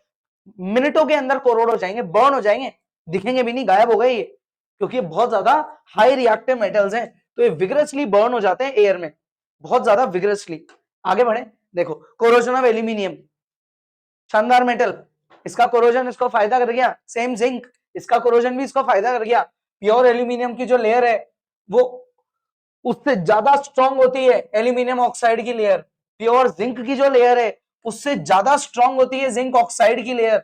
मिनटों के अंदर कोरोड हो जाएंगे, बर्न हो जाएंगे, दिखेंगे भी नहीं, गायब हो गए ये, क्योंकि ये बहुत ज्यादा हाई रिएक्टिव मेटल्स हैं, तो ये विग्रसली बर्न हो जाते हैं एयर में, बहुत ज्यादा विग्रसली। आगे बढ़े, देखो कोरोजन ऑफ एल्यूमिनियम, शानदार मेटल, इसका कोरोजन इसको फायदा कर गया, सेम जिंक, इसका कोरोजन भी इसको फायदा कर गया, प्योर एल्यूमिनियम की जो लेयर है वो उससे ज्यादा स्ट्रॉन्ग होती है एल्यूमिनियम ऑक्साइड की लेयर, प्योर जिंक की जो लेयर है उससे ज्यादा स्ट्रॉन्ग होती है जिंक ऑक्साइड की लेयर,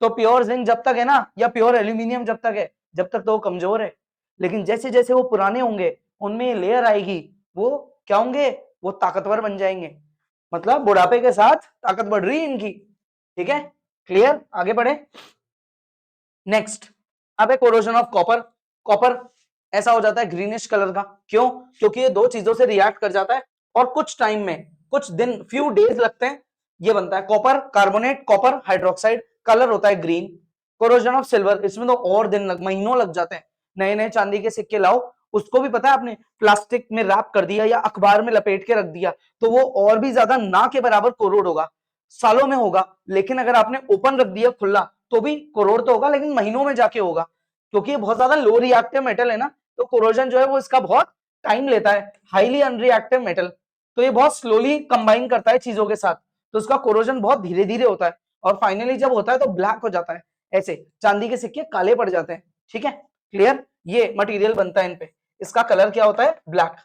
तो प्योर जिंक जब तक है ना या प्योर एल्यूमिनियम जब तक है, जब तक तो वो कमजोर है, लेकिन जैसे जैसे वो पुराने होंगे उनमें लेयर आएगी, वो क्या होंगे, वो ताकतवर बन जाएंगे, मतलब बुढ़ापे के साथ ताकत बढ़ रही है इनकी, ठीक है, क्लियर, आगे बढ़े। नेक्स्ट अब है कोरोजन ऑफ कॉपर, कॉपर ऐसा हो जाता है ग्रीनिश कलर का, क्यों, क्योंकि ये दो चीजों से रिएक्ट कर जाता है और कुछ टाइम में, कुछ दिन, फ्यू डेज लगते हैं, ये बनता है copper carbonate, copper hydroxide, colour होता है ग्रीन। कोरोजन ऑफ सिल्वर, इसमें तो और दिन महीनों लग जाते हैं, नए नए चांदी के सिक्के लाओ, उसको भी पता है आपने प्लास्टिक में रैप कर दिया या अखबार में लपेट के रख दिया तो वो और भी ज्यादा ना के बराबर कोरोड होगा, सालों में होगा, लेकिन अगर आपने ओपन रख दिया खुला तो भी कोरोड तो होगा लेकिन महीनों में जाके होगा, क्योंकि ये बहुत ज्यादा लो रिएक्टिव मेटल है ना, तो कोरोजन जो है वो इसका बहुत टाइम लेता है, हाईली अनरिएक्टिव मेटल, तो ये बहुत स्लोली कंबाइन करता है चीजों के साथ, तो इसका कोरोजन बहुत धीरे धीरे होता है और फाइनली जब होता है तो ब्लैक हो जाता है, ऐसे चांदी के सिक्के काले पड़ जाते हैं, ठीक है, क्लियर, ये मटेरियल बनता है इन पे, इसका कलर क्या होता है, ब्लैक।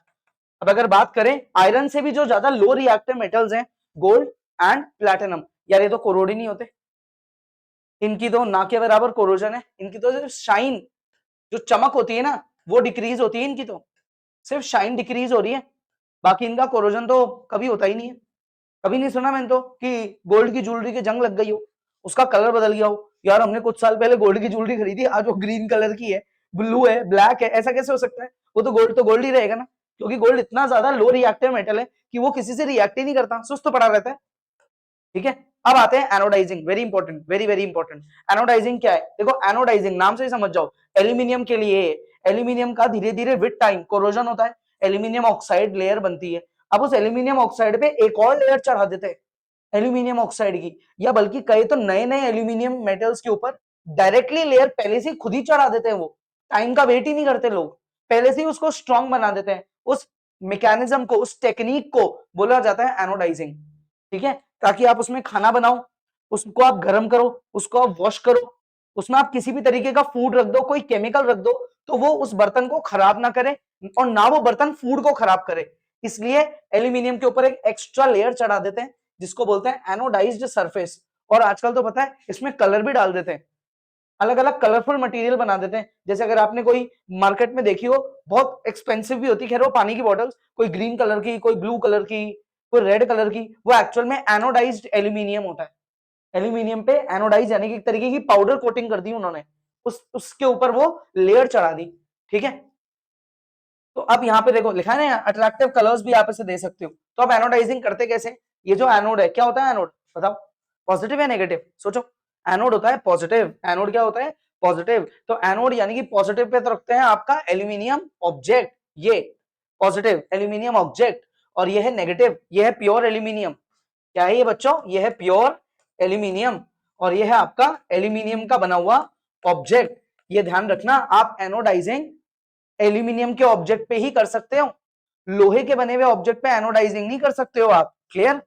अब अगर बात करें आयरन से भी जो ज्यादा लो रिएक्टिव मेटल्स हैं, गोल्ड एंड प्लैटिनम, यार ये तो कोरोड ही नहीं होते, इनकी तो ना के बराबर कोरोजन है, इनकी तो सिर्फ शाइन, जो चमक होती है ना वो डिक्रीज होती है, इनकी तो सिर्फ शाइन डिक्रीज हो रही है, बाकी इनका कोरोजन तो कभी होता ही नहीं है, कभी नहीं सुना मैंने तो कि गोल्ड की ज्वेलरी के जंग लग गई हो, उसका कलर बदल गया हो, यार हमने कुछ साल पहले गोल्ड की ज्वेलरी खरीदी आज वो ग्रीन कलर की है, ब्लू है, ब्लैक है, ऐसा कैसे हो सकता है, वो तो गोल्ड ही रहेगा ना, क्योंकि गोल्ड इतना ज्यादा लो रिएक्टिव मेटल है कि वो किसी से रिएक्ट ही नहीं करता, सुस्त पड़ा रहता है, ठीक है। अब आते हैं anodizing, very important, very very important, anodizing क्या है, देखो एनोडाइजिंग नाम से ही समझ जाओ, एल्यूमिनियम के लिए, एल्यूमिनियम का धीरे धीरे विद टाइम कोरोजन होता है, एल्यूमिनियम ऑक्साइड लेयर बनती है, अब उस एल्यूमिनियम ऑक्साइड पे एक और लेयर चढ़ा देते हैं एल्यूमिनियम ऑक्साइड की, या बल्कि कहे तो नए नए एल्यूमिनियम मेटल्स के ऊपर डायरेक्टली लेयर पहले से खुद ही चढ़ा देते हैं, वो टाइम का वेट ही नहीं करते लोग, पहले से ही उसको स्ट्रॉन्ग बना देते हैं, उस मैकेनिज्म को, उस टेक्निक को बोला जाता है एनोडाइजिंग, ठीक है, ताकि आप उसमें खाना बनाओ, उसको आप गर्म करो, उसको आप वॉश करो, उसमें आप किसी भी तरीके का फूड रख दो, कोई केमिकल रख दो तो वो उस बर्तन को खराब ना करे और ना वो बर्तन फूड को खराब करे, इसलिए एल्यूमिनियम के ऊपर एक एक्स्ट्रा लेयर चढ़ा देते हैं जिसको बोलते हैं एनोडाइज्ड सरफेस, और आजकल तो पता है इसमें कलर भी डाल देते हैं, अलग अलग कलरफुल मटेरियल बना देते हैं। जैसे अगर आपने कोई मार्केट में देखी हो, बहुत एक्सपेंसिव भी होती है खैर वो पानी की बॉटल्स, कोई ग्रीन कलर की, कोई ब्लू कलर की, कोई रेड कलर की, वो एक्चुअल में एनोडाइज्ड एल्यूमिनियम होता है। एल्यूमिनियम पे एनोडाइज यानी कि एक तरीके की पाउडर कोटिंग कर दी उन्होंने, उसके ऊपर वो लेयर चढ़ा दी। ठीक है, तो अब यहाँ पे देखो लिखा है ना, अट्रैक्टिव कलर्स भी आप इसे दे सकते हो। तो अब एनोडाइजिंग करते कैसे, ये जो एनोड है क्या होता है, एनोड बताओ, पॉजिटिव या नेगेटिव, सोचो। एनोड होता है पॉजिटिव, एनोड क्या होता है, पॉजिटिव। तो एनोड यानी कि पॉजिटिव पे तो रखते हैं आपका एल्यूमिनियम ऑब्जेक्ट, ये पॉजिटिव एल्यूमिनियम ऑब्जेक्ट, और ये है नेगेटिव, ये है प्योर एल्यूमिनियम। क्या है ये बच्चों, ये है प्योर एल्यूमिनियम, और ये है आपका एल्यूमिनियम का बना हुआ ऑब्जेक्ट। ये ध्यान रखना, आप एनोडाइजिंग एल्यूमिनियम के ऑब्जेक्ट पे ही कर सकते हो, लोहे के बने हुए ऑब्जेक्ट पे एनोडाइजिंग नहीं कर सकते हो आप, क्लियर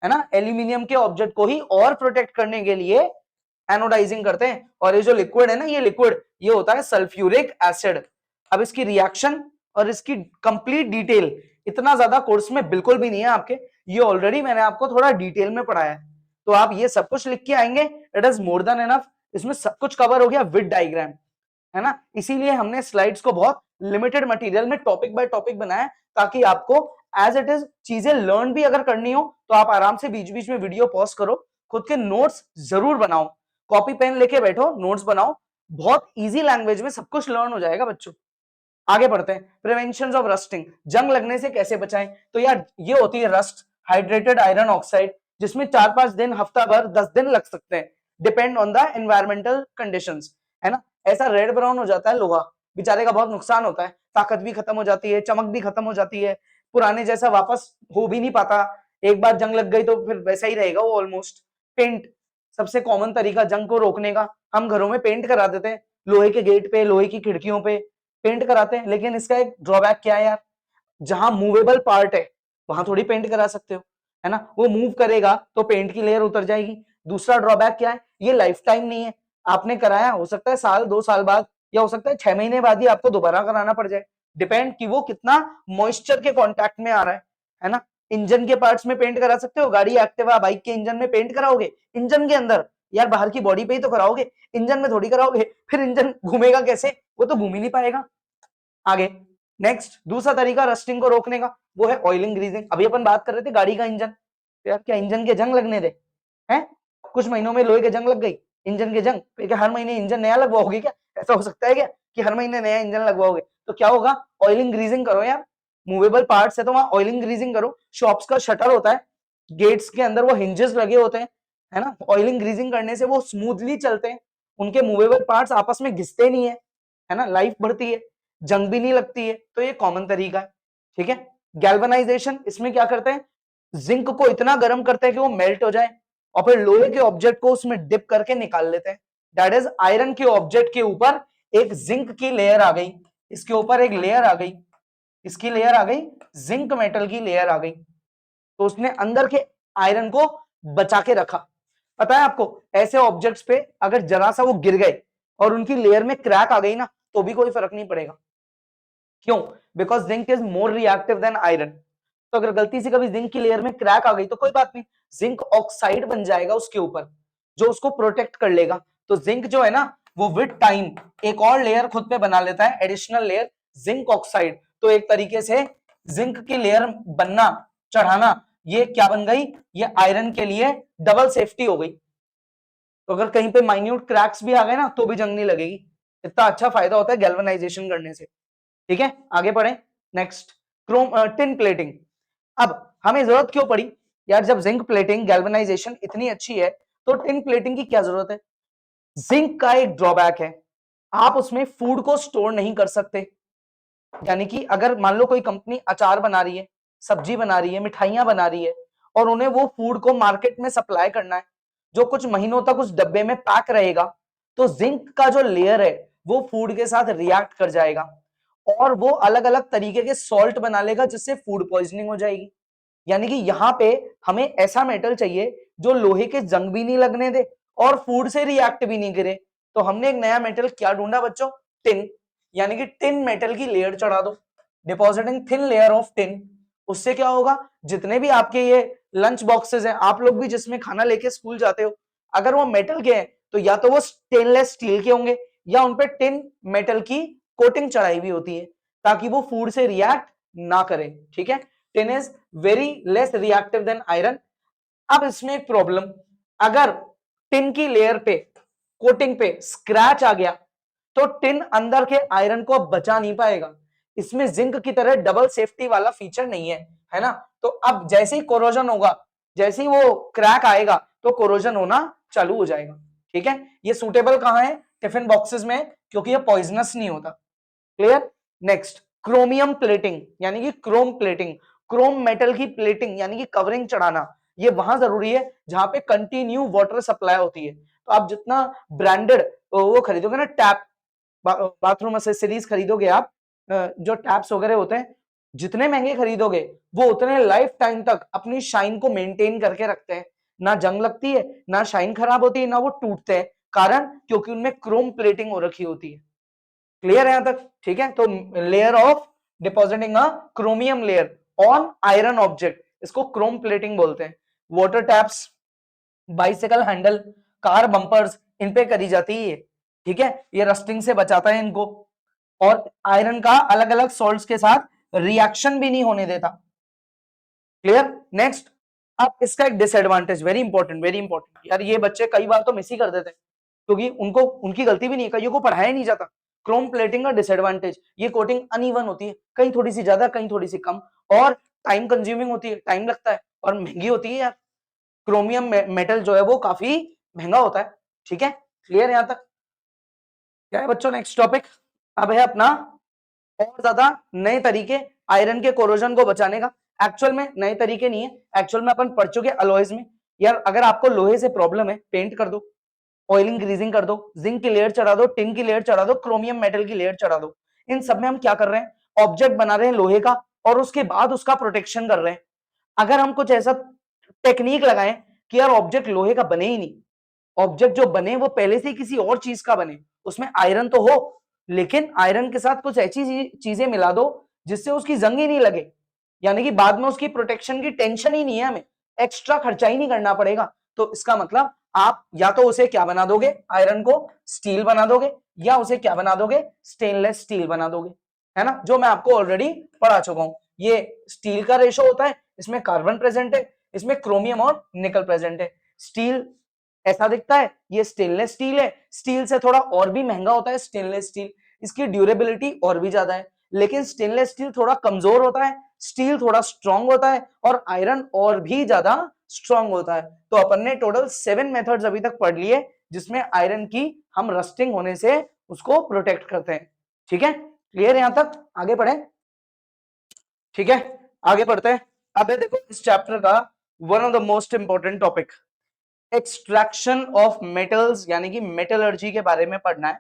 है ना। एल्यूमिनियम के ऑब्जेक्ट को ही और प्रोटेक्ट करने के लिए एनोडाइजिंग करते हैं। और ये जो लिक्विड है ना, ये लिक्विड ये होता है सल्फ्यूरिक एसिड। अब इसकी रिएक्शन और इसकी कंप्लीट डिटेल इतना ज्यादा कोर्स में बिल्कुल भी नहीं है आपके, ये ऑलरेडी मैंने आपको थोड़ा डिटेल में पढ़ाया है, तो आप ये सब कुछ लिख के आएंगे, it is more than enough. इसमें सब कुछ कवर हो गया विद डायग्राम, है ना। इसीलिए हमने स्लाइड्स को बहुत लिमिटेड मटेरियल में टॉपिक बाय टॉपिक बनाया, ताकि आपको एज इट इज चीजें लर्न भी अगर करनी हो तो आप आराम से बीच बीच में वीडियो पॉज करो, खुद के नोट्स जरूर बनाओ, कॉपी पेन लेके बैठो, नोट्स बनाओ, बहुत इजी लैंग्वेज में सब कुछ लर्न हो जाएगा बच्चों। आगे बढ़ते हैं, प्रिवेंशन ऑफ रस्टिंग, जंग लगने से कैसे बचाएं। तो यार ये होती है रस्ट, हाइड्रेटेड आयरन ऑक्साइड, जिसमें 4-5 दिन, हफ्ता भर, 10 दिन लग सकते हैं, depend on the environmental conditions, है ना। ऐसा रेड ब्राउन हो जाता है लोहा, बेचारे का बहुत नुकसान होता है, ताकत भी खत्म हो जाती है, चमक भी खत्म हो जाती है, पुराने जैसा वापस हो भी नहीं पाता। एक बार जंग लग गई तो फिर वैसा ही रहेगा वो ऑलमोस्ट। पेंट सबसे कॉमन तरीका जंग को रोकने का, हम घरों में पेंट करा देते हैं, लोहे के गेट पे, लोहे की खिड़कियों पे पेंट कराते हैं, लेकिन इसका एक ड्रॉबैक क्या है यार, जहां मूवेबल पार्ट है वहां थोड़ी पेंट करा सकते हो, है ना, वो मूव करेगा तो पेंट की लेयर उतर जाएगी। दूसरा ड्रॉबैक क्या है, ये लाइफ टाइम नहीं है, आपने कराया हो सकता है साल 2 साल बाद, या हो सकता है 6 महीने बाद ही आपको दोबारा कराना पड़ जाए, डिपेंड कि वो कितना मॉइस्चर के कांटेक्ट में आ रहा है ना। इंजन के पार्ट्स में पेंट करा सकते हो, गाड़ी एक्टिवा बाइक के इंजन में पेंट कराओगे, इंजन के अंदर यार, बाहर की बॉडी पे ही तो कराओगे, इंजन में थोड़ी कराओगे, फिर इंजन घूमेगा कैसे, वो तो घूम ही नहीं पाएगा। आगे नेक्स्ट दूसरा तरीका रस्टिंग को रोकने का, वो है ऑयलिंग ग्रीजिंग। अभी अपन बात कर रहे थे गाड़ी का इंजन, तो यार क्या इंजन के जंग लगने दे, हैं कुछ महीनों में लोहे के जंग लग गई, इंजन के जंग, तो क्या हर महीने इंजन नया लगवाओगे क्या, ऐसा हो सकता है क्या कि हर महीने नया इंजन लगवाओगे, तो क्या होगा, ऑयलिंग ग्रीजिंग करो यार, मूवेबल पार्ट्स है तो वहां ऑयलिंग ग्रीजिंग करो। शॉप्स का शटर होता है, गेट्स के अंदर वो हिंजेस लगे होते हैं, है ना, ऑयलिंग ग्रीजिंग करने से वो स्मूथली चलते हैं, उनके मूवेबल पार्ट्स आपस में घिसते नहीं है ना, लाइफ बढ़ती है, जंग भी नहीं लगती है, तो ये कॉमन तरीका है। ठीक है, गैल्वेनाइजेशन, इसमें क्या करते हैं, जिंक को इतना गर्म करते हैं कि वो मेल्ट हो जाए, और फिर लोहे के ऑब्जेक्ट को उसमें डिप करके निकाल लेते हैं, दैट इज आयरन के ऑब्जेक्ट के ऊपर एक जिंक की लेयर आ गई, इसके ऊपर एक लेयर आ गई, इसकी लेयर आ गई, जिंक मेटल की लेयर आ गई, तो उसने अंदर के आयरन को बचा के रखा। पता है आपको, ऐसे ऑब्जेक्ट्स पे अगर जरा सा वो गिर गए और उनकी लेयर में क्रैक आ गई ना, तो भी कोई फर्क नहीं पड़ेगा, क्यों, because zinc is more reactive than iron. तो अगर गलती से कभी जिंक की लेयर में क्रैक आ गई तो कोई बात नहीं, जिंक ऑक्साइड बन जाएगा उसके ऊपर, जो उसको प्रोटेक्ट कर लेगा। तो जिंक जो है ना, वो विद टाइम एक और लेयर खुद पे बना लेता है, एडिशनल लेयर, जिंक ऑक्साइड। तो एक तरीके से जिंक की लेयर बनना, चढ़ाना, ये क्या बन गई, ये आयरन के लिए डबल सेफ्टी हो गई। तो अगर कहीं पे माइन्यूट क्रैक्स भी आ गए ना, तो भी जंग नहीं लगेगी, इतना अच्छा फायदा होता है गैल्वेनाइजेशन करने से। ठीक है, आगे बढ़े, नेक्स्ट क्रोम टिन प्लेटिंग। अब हमें जरूरत क्यों पड़ी यार, जब जिंक प्लेटिंग गैल्वेनाइजेशन इतनी अच्छी है, तो टिन प्लेटिंग की क्या जरूरत है। जिंक का एक ड्रॉबैक है, आप उसमें फूड को स्टोर नहीं कर सकते, यानी कि अगर मान लो कोई कंपनी अचार बना रही है, सब्जी बना रही है, मिठाइयां बना रही है, और उन्हें वो फूड को मार्केट में सप्लाई करना है, जो कुछ महीनों तक उस डब्बे में पैक रहेगा, तो जिंक का जो लेयर है वो फूड के साथ रिएक्ट कर जाएगा, और वो अलग अलग तरीके के सॉल्ट बना लेगा, जिससे फूड पॉइजनिंग हो जाएगी। यानी कि यहाँ पे हमें ऐसा मेटल चाहिए जो लोहे के जंग भी नहीं लगने दे और फूड से रिएक्ट भी नहीं करे, तो हमने एक नया मेटल क्या ढूंढा बच्चों, टिन, यानी कि टिन मेटल की लेयर चढ़ा दो, depositing thin layer of tin. उससे क्या होगा, जितने भी आपके ये लंच बॉक्सेस हैं, आप लोग भी जिसमें खाना लेके स्कूल जाते हो, अगर वो मेटल के हैं तो या तो वो स्टेनलेस स्टील के होंगे या उनपे टिन मेटल की कोटिंग चढ़ाई हुई होती है ताकि वो फूड से रिएक्ट ना करे, ठीक है। Tin is very less reactive than iron. अब इसमें एक प्रॉब्लम, अगर टिन की लेयर पे कोटिंग पे स्क्रैच आ गया तो टिन अंदर के आयरन को बचा नहीं पाएगा। इसमें जिंक की तरह डबल सेफ्टी वाला फीचर नहीं है ना। तो अब जैसे ही कोरोजन होगा, जैसे ही वो क्रैक आएगा तो कोरोजन होना चालू हो जाएगा, ठीक है। ये सूटेबल कहां है? टिफिन बॉक्सेस में, क्योंकि ये पॉइजनस नहीं होता। क्लियर। नेक्स्ट, क्रोमियम प्लेटिंग यानी कि क्रोम प्लेटिंग, क्रोम मेटल की प्लेटिंग यानी कि कवरिंग चढ़ाना, ये वहां जरूरी है जहां पे कंटिन्यू वाटर सप्लाई होती है। तो आप जितना ब्रांडेड वो खरीदोगे ना, टैप, बाथरूम एक्सेसरीज खरीदोगे आप, जो टैप्स वगैरह होते हैं, जितने महंगे खरीदोगे वो उतने लाइफ टाइम तक अपनी शाइन को मेंटेन करके रखते हैं। ना जंग लगती है, ना शाइन खराब होती है, ना वो टूटते हैं। कारण क्योंकि उनमें क्रोम प्लेटिंग हो रखी होती है। क्लियर है यहां तक? ठीक है। तो layer of depositing a chromium layer on iron object, इसको क्रोम प्लेटिंग बोलते हैं। Water taps, bicycle handle, car bumpers, इन पे करी जाती है, ठीक है। ये रस्टिंग से बचाता है इनको, और आयरन का अलग अलग सॉल्ट्स के साथ रिएक्शन भी नहीं होने देता। क्लियर। नेक्स्ट, अब इसका एक disadvantage, very important, very important यार, ये बच्चे कई बार तो मिस ही कर देते हैं क्योंकि उनको, उनकी गलती भी नहीं है, कईयों को पढ़ाया नहीं जाता। क्रोम प्लेटिंग का डिसएडवांटेज, ये कोटिंग अनइवन होती है, कहीं थोड़ी सी ज्यादा, कहीं थोड़ी सी कम, और टाइम कंज्यूमिंग होती है, टाइम लगता है, और महंगी होती है यार। क्रोमियम मेटल जो है वो काफी महंगा होता है, ठीक है। क्लियर यहां तक? क्या है बच्चों नेक्स्ट टॉपिक? अब है अपना और ज्यादा नए तरीके आयरन के कोरोजन को बचाने का। एक्चुअल में नए तरीके नहीं है, एक्चुअल में अपन पढ़ चुके अलॉयज में। यार अगर आपको लोहे से प्रॉब्लम है, पेंट कर दो, ऑयलिंग ग्रीजिंग कर दो, जिंक की लेयर चढ़ा दो, टिन की लेयर चढ़ा दो, क्रोमियम मेटल की लेयर चढ़ा दो। इन सब में हम क्या कर रहे हैं? ऑब्जेक्ट बना रहे हैं लोहे का, और उसके बाद उसका प्रोटेक्शन कर रहे हैं। अगर हम कुछ ऐसा टेक्निक लगाएं कि यार ऑब्जेक्ट लोहे का बने ही नहीं, ऑब्जेक्ट जो बने वो पहले से ही किसी और चीज का बने, उसमें आयरन तो हो, लेकिन आयरन के साथ कुछ ऐसी चीजें मिला दो जिससे उसकी जंग ही नहीं लगे, यानी कि बाद में उसकी प्रोटेक्शन की टेंशन ही नहीं है, हमें एक्स्ट्रा खर्चा ही नहीं करना पड़ेगा। तो इसका मतलब आप या तो उसे क्या बना दोगे, आयरन को स्टील बना दोगे, या उसे क्या बना दोगे, स्टेनलेस स्टील बना दोगे, है ना, जो मैं आपको ऑलरेडी पढ़ा चुका हूं। ये स्टील का रेशो होता है, इसमें कार्बन प्रेजेंट है, इसमें क्रोमियम और निकल प्रेजेंट है। स्टील ऐसा दिखता है, ये स्टेनलेस स्टील है। स्टील से थोड़ा और भी महंगा होता है स्टेनलेस स्टील, इसकी ड्यूरेबिलिटी और भी ज्यादा है, लेकिन स्टेनलेस स्टील थोड़ा कमजोर होता है, स्टील थोड़ा स्ट्रांग होता है, और आयरन और भी ज्यादा स्ट्रांग होता है। तो अपन ने टोटल 7 मेथड्स अभी तक पढ़ लिए जिसमें आयरन की हम रस्टिंग होने से उसको प्रोटेक्ट करते हैं, ठीक है। क्लियर यहां तक? आगे बढ़े, ठीक है, आगे बढ़ते हैं। अब है देखो इस चैप्टर का one of the most important topic, extraction of metals, यानी कि मेटलर्जी के बारे में पढ़ना है।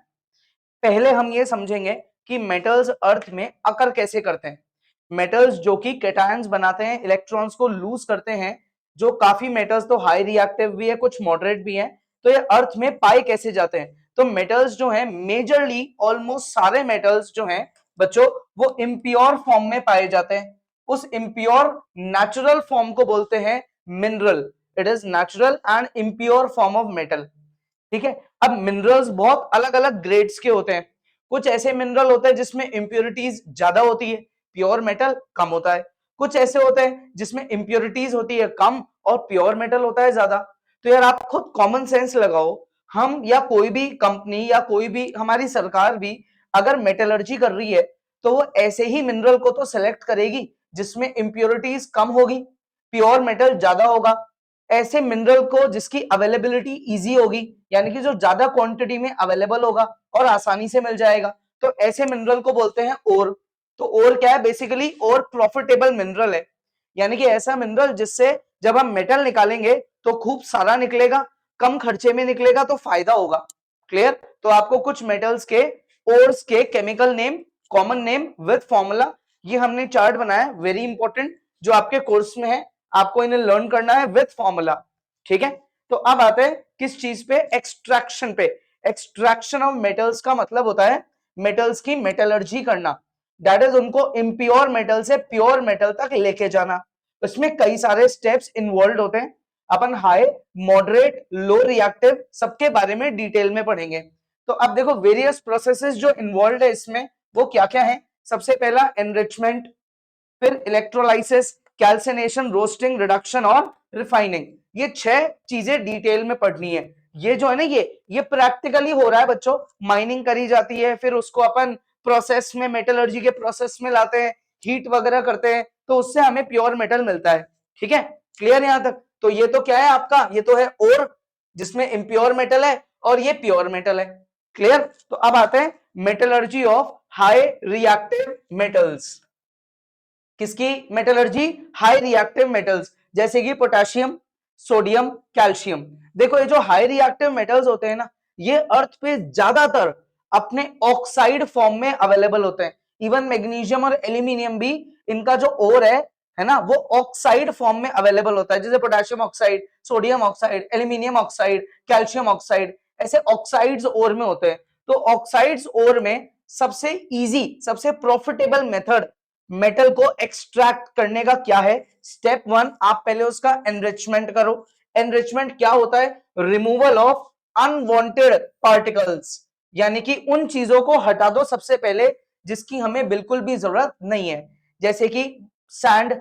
पहले हम ये समझेंगे कि मेटल्स अर्थ में अकर कैसे करते हैं। मेटल्स जो कि कैटायंस बनाते हैं, इलेक्ट्रॉन्स को लूज करते हैं, जो काफी मेटल्स तो हाई रिएक्टिव भी है, कुछ मॉडरेट भी हैं, तो ये अर्थ में पाए कैसे जाते हैं। तो मेटल्स जो हैं मेजरली ऑलमोस्ट सारे मेटल्स जो हैं बच्चों वो इम्प्योर फॉर्म में पाए जाते हैं। उस इम्प्योर नेचुरल फॉर्म को बोलते हैं mineral. It is natural and impure form of metal, ठीक है। अब मिनरल्स बहुत अलग अलग ग्रेड्स के होते हैं। कुछ ऐसे मिनरल होते हैं जिसमें इंप्योरिटीज ज्यादा होती है, प्योर मेटल कम होता है। कुछ ऐसे होते हैं जिसमें इंप्योरिटीज होती है कम और प्योर मेटल होता है ज्यादा। तो यार आप खुद कॉमन सेंस लगाओ, हम या कोई भी कंपनी या कोई भी हमारी सरकार भी अगर मेटलर्जी कर रही है तो वो ऐसे ही मिनरल को तो सिलेक्ट करेगी जिसमें इंप्योरिटीज कम होगी, प्योर मेटल ज्यादा होगा। ऐसे मिनरल को जिसकी अवेलेबिलिटी इजी होगी, यानी कि जो ज्यादा क्वांटिटी में अवेलेबल होगा और आसानी से मिल जाएगा, तो ऐसे मिनरल को बोलते हैं ओर। तो ओर क्या है? बेसिकली ओर प्रॉफिटेबल मिनरल है, यानी कि ऐसा मिनरल जिससे जब हम मेटल निकालेंगे तो खूब सारा निकलेगा, कम खर्चे में निकलेगा, तो फायदा होगा। क्लियर? तो आपको कुछ मेटल्स के ओर्स के chemical name, common name with formula, ये हमने चार्ट बनाया, वेरी इंपॉर्टेंट, जो आपके कोर्स में है, आपको इन्हें लर्न करना है विद फॉर्मूला, ठीक है। तो अब आते हैं किस चीज पे? एक्सट्रैक्शन पे। एक्सट्रैक्शन ऑफ मेटल्स का मतलब होता है मेटल्स की मेटलर्जी करना, दैट इज उनको इम्प्योर मेटल से प्योर मेटल तक लेके जाना। इसमें कई सारे स्टेप्स इन्वॉल्व होते हैं, अपन हाई, मॉडरेट, लो रिएक्टिव सबके बारे में डिटेल में पढ़ेंगे। तो अब देखो वेरियस प्रोसेसेस जो इन्वॉल्व है इसमें वो क्या क्या है। सबसे पहला एनरिचमेंट, फिर इलेक्ट्रोलाइसिस, कैल्सिनेशन, रोस्टिंग, रिडक्शन और रिफाइनिंग। ये 6 चीजें डिटेल में पढ़नी है। ये जो है ना ये प्रैक्टिकली हो रहा है बच्चों, माइनिंग करी जाती है, फिर उसको अपन प्रोसेस में, मेटलर्जी के प्रोसेस में लाते हैं, हीट वगैरह करते हैं, तो उससे हमें प्योर मेटल मिलता है। ठीक है, क्लियर यहां तक? तो ये तो क्या है आपका, ये तो है ओर, जिसमें इम्प्योर मेटल है, और ये प्योर मेटल है। क्लियर? तो अब आते हैं metallurgy of high reactive metals. किसकी मेटलर्जी? हाई रिएक्टिव मेटल्स, जैसे कि पोटेशियम, सोडियम, कैल्शियम। देखो ये जो हाई रिएक्टिव मेटल्स होते हैं ना, ये अर्थ पे ज्यादातर अपने ऑक्साइड फॉर्म में अवेलेबल होते हैं। इवन मैग्नीशियम और एल्यूमिनियम भी, इनका जो ओर है ना, वो ऑक्साइड फॉर्म में अवेलेबल होता है। जैसे potassium oxide, sodium oxide, aluminium oxide, calcium oxide, ऐसे ऑक्साइड्स ओर में होते हैं। तो ऑक्साइड्स ओर में सबसे इजी, सबसे प्रॉफिटेबल मेथड मेटल को एक्सट्रैक्ट करने का क्या है? स्टेप 1, आप पहले उसका एनरिचमेंट करो। एनरिचमेंट क्या होता है? रिमूवल ऑफ अनवांटेड पार्टिकल्स, यानी कि उन चीजों को हटा दो सबसे पहले जिसकी हमें बिल्कुल भी जरूरत नहीं है। जैसे कि सैंड,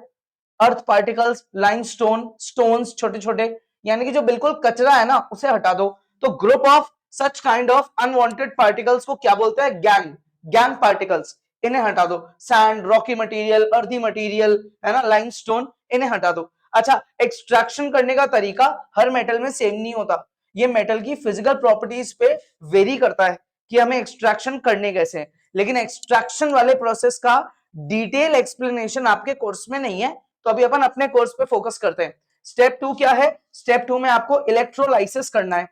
अर्थ पार्टिकल्स, लाइमस्टोन, स्टोन्स छोटे छोटे, यानी कि जो बिल्कुल कचरा है ना उसे हटा दो। तो group of such kind of unwanted particles को क्या बोलते हैं? गैंग, गैंग पार्टिकल्स, इन्हें हटा दो। सैंड, रॉकी मटेरियल, अर्थी मटेरियल, है ना, लाइमस्टोन, इन्हें हटा दो। अच्छा, एक्सट्रैक्शन करने का तरीका हर मेटल में सेम नहीं होता। ये मेटल की फिजिकल प्रॉपर्टीज पे वेरी करता है कि हमें एक्सट्रैक्शन करने कैसे हैं। लेकिन एक्सट्रैक्शन वाले प्रोसेस का डिटेल एक्सप्लेनेशन आपके कोर्स में नहीं है, तो अभी अपन अपने कोर्स पे फोकस करते हैं। स्टेप 2 क्या है? स्टेप 2 में आपको इलेक्ट्रोलाइसिस करना है।